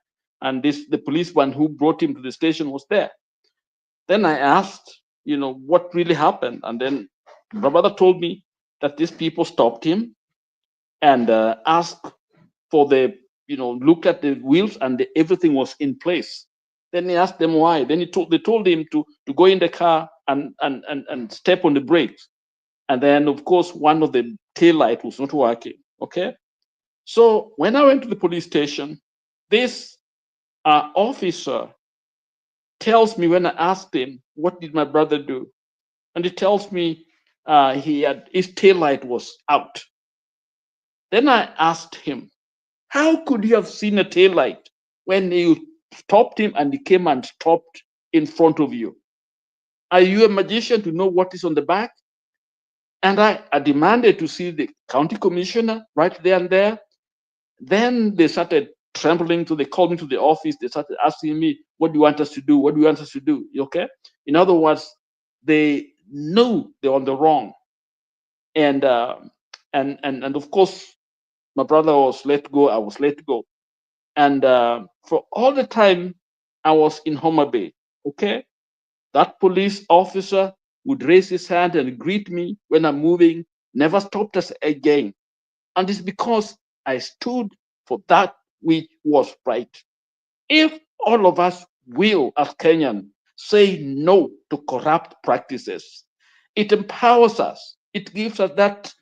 and the policeman who brought him to the station was there. Then I asked, you know, what really happened, and then my brother told me that these people stopped him and asked for the, you know, looked at the wheels, and everything was in place. Then he asked them why. Then they told him to go in the car and step on the brakes. And then, of course, one of the tail light was not working. Okay. So when I went to the police station, this officer tells me, when I asked him, what did my brother do? And he tells me his tail light was out. Then I asked him, how could you have seen a tail light when you stopped him and he came and stopped in front of you? Are you a magician to know what is on the back? And I demanded to see the county commissioner right there and there. Then they started trembling. So they called me to the office. They started asking me, what do you want us to do? What do you want us to do? Okay. In other words, they knew they were on the wrong. And of course, my brother was let go. I was let go. And for all the time I was in Homa Bay, okay, that police officer would raise his hand and greet me when I'm moving, never stopped us again. And it's because I stood for that which was right. If all of us will, as Kenyan, say no to corrupt practices, it empowers us. It gives us that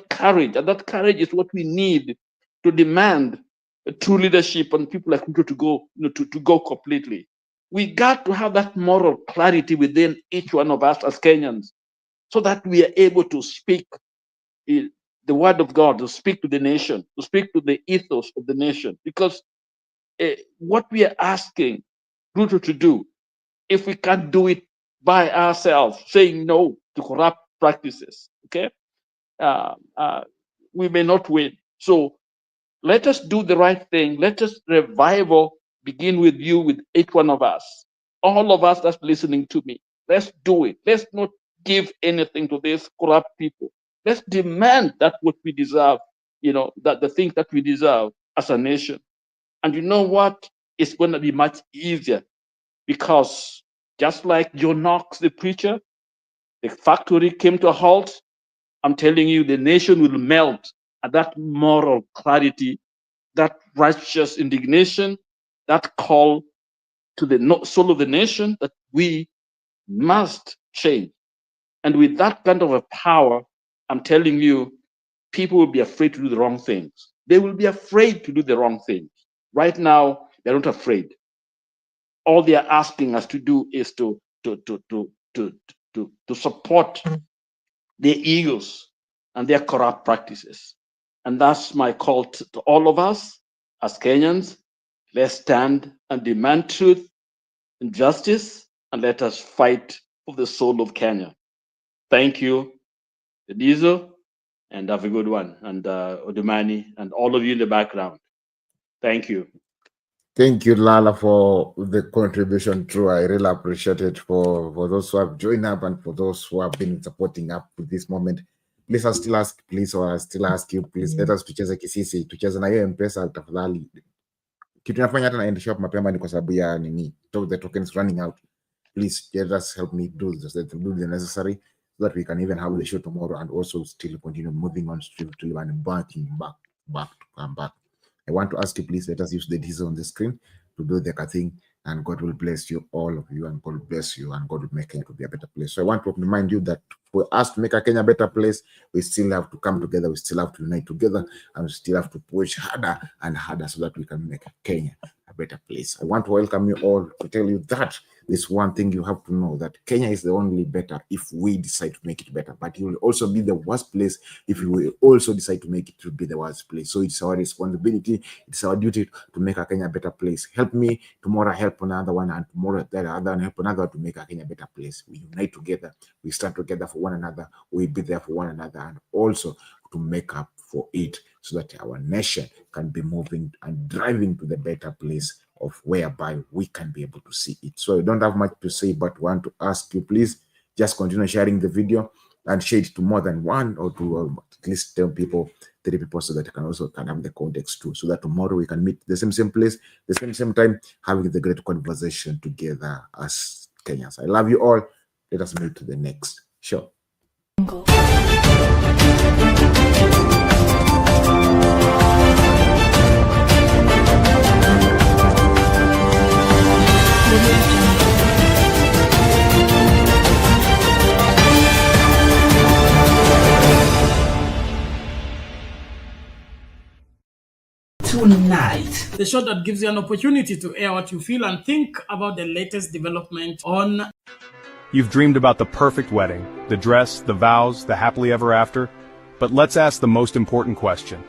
courage, and that courage is what we need to demand a true leadership and people like Ruto to go, you know, to go completely. We got to have that moral clarity within each one of us as Kenyans, so that we are able to speak the word of God, to speak to the nation, to speak to the ethos of the nation. Because what we are asking Ruto to do, if we can't do it by ourselves, saying no to corrupt practices, okay, we may not win. So let us do the right thing. Let us revival begin with you, with each one of us. All of us that's listening to me, let's do it. Let's not give anything to these corrupt people. Let's demand that what we deserve, you know, that the things that we deserve as a nation. And you know what? It's going to be much easier, because just like John Knox, the preacher, the factory came to a halt. I'm telling you, the nation will melt at that moral clarity that righteous indignation, that call to the soul of the nation that we must change. And with that kind of a power, I'm telling you, people will be afraid to do the wrong things. They will be afraid to do the wrong things. Right now, they're not afraid. All they are asking us to do is to support their egos and their corrupt practices. And that's my call to all of us as Kenyans. Let's stand and demand truth and justice, and let us fight for the soul of Kenya. Thank you, Edizo, and have a good one. And Odumani, and all of you in the background. Thank you. Thank you, Lala, for the contribution. True, I really appreciate it for those who have joined up and for those who have been supporting up with this moment. Please, I still ask you, please, let us tucheze kisisi, tucheze na hiyo M-Pesa tafadhali. Kitu nafanya hata naenda shop mapema ni kwa sababu ya nini? The tokens running out. Please, let us help me do the necessary so that we can even have the show tomorrow and also still continue moving on to and banking back to come back. I want to ask you, please, let us use the diesel on the screen to do the thing, and God will bless you, all of you, and God will bless you, and God will make Kenya to be a better place. So I want to remind you that for us to make a Kenya a better place, we still have to come together, we still have to unite together, and we still have to push harder and harder so that we can make Kenya a better place. I want to welcome you all to tell you that this one thing you have to know, that Kenya is the only better if we decide to make it better, but it will also be the worst place if we will also decide to make it to be the worst place. So it's our responsibility, it's our duty to make a Kenya a better place. Help me, tomorrow help another one, and tomorrow the other one help another to make a Kenya a better place. We unite together, we stand together for one another, we be there for one another, and also to make up for it so that our nation can be moving and driving to the better place of whereby we can be able to see it. So I don't have much to say, but want to ask you, please just continue sharing the video and share it to more than one or two, or at least 10 people, 30 people, so that you can also have the context too, so that tomorrow we can meet the same place, the same time, having the great conversation together as Kenyans. I love you all. Let us move to the next show. Tonight, the show that gives you an opportunity to air what you feel and think about the latest development on. You've dreamed about the perfect wedding, the dress, the vows, the happily ever after. But let's ask the most important question.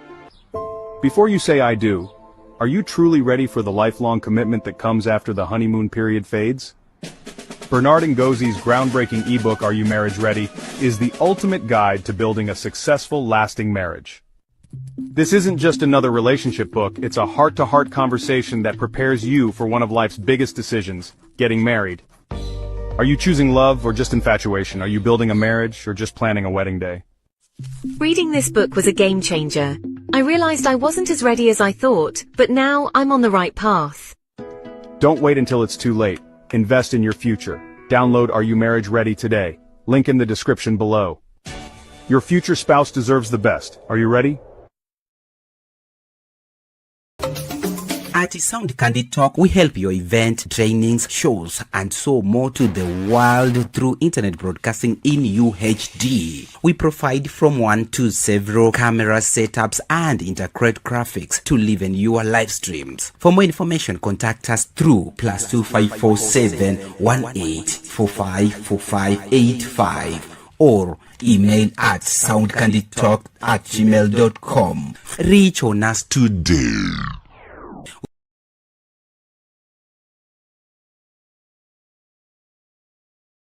Before you say I do, are you truly ready for the lifelong commitment that comes after the honeymoon period fades? Bernard Ngozie's groundbreaking ebook, Are You Marriage Ready?, is the ultimate guide to building a successful, lasting marriage. This isn't just another relationship book, it's a heart-to-heart conversation that prepares you for one of life's biggest decisions, getting married. Are you choosing love or just infatuation? Are you building a marriage or just planning a wedding day? Reading this book was a game changer. I realized I wasn't as ready as I thought, but now I'm on the right path. Don't wait until it's too late. Invest in your future. Download Are You Marriage Ready today. Link in the description below. Your future spouse deserves the best. Are you ready? At Sound Candid Talk, we help your event, trainings, shows, and so more to the world through internet broadcasting in UHD. We provide from 1 to several camera setups and integrate graphics to live in your live streams. For more information, contact us through +254 718454585 or email at soundcandidtalk@gmail.com. Reach on us today.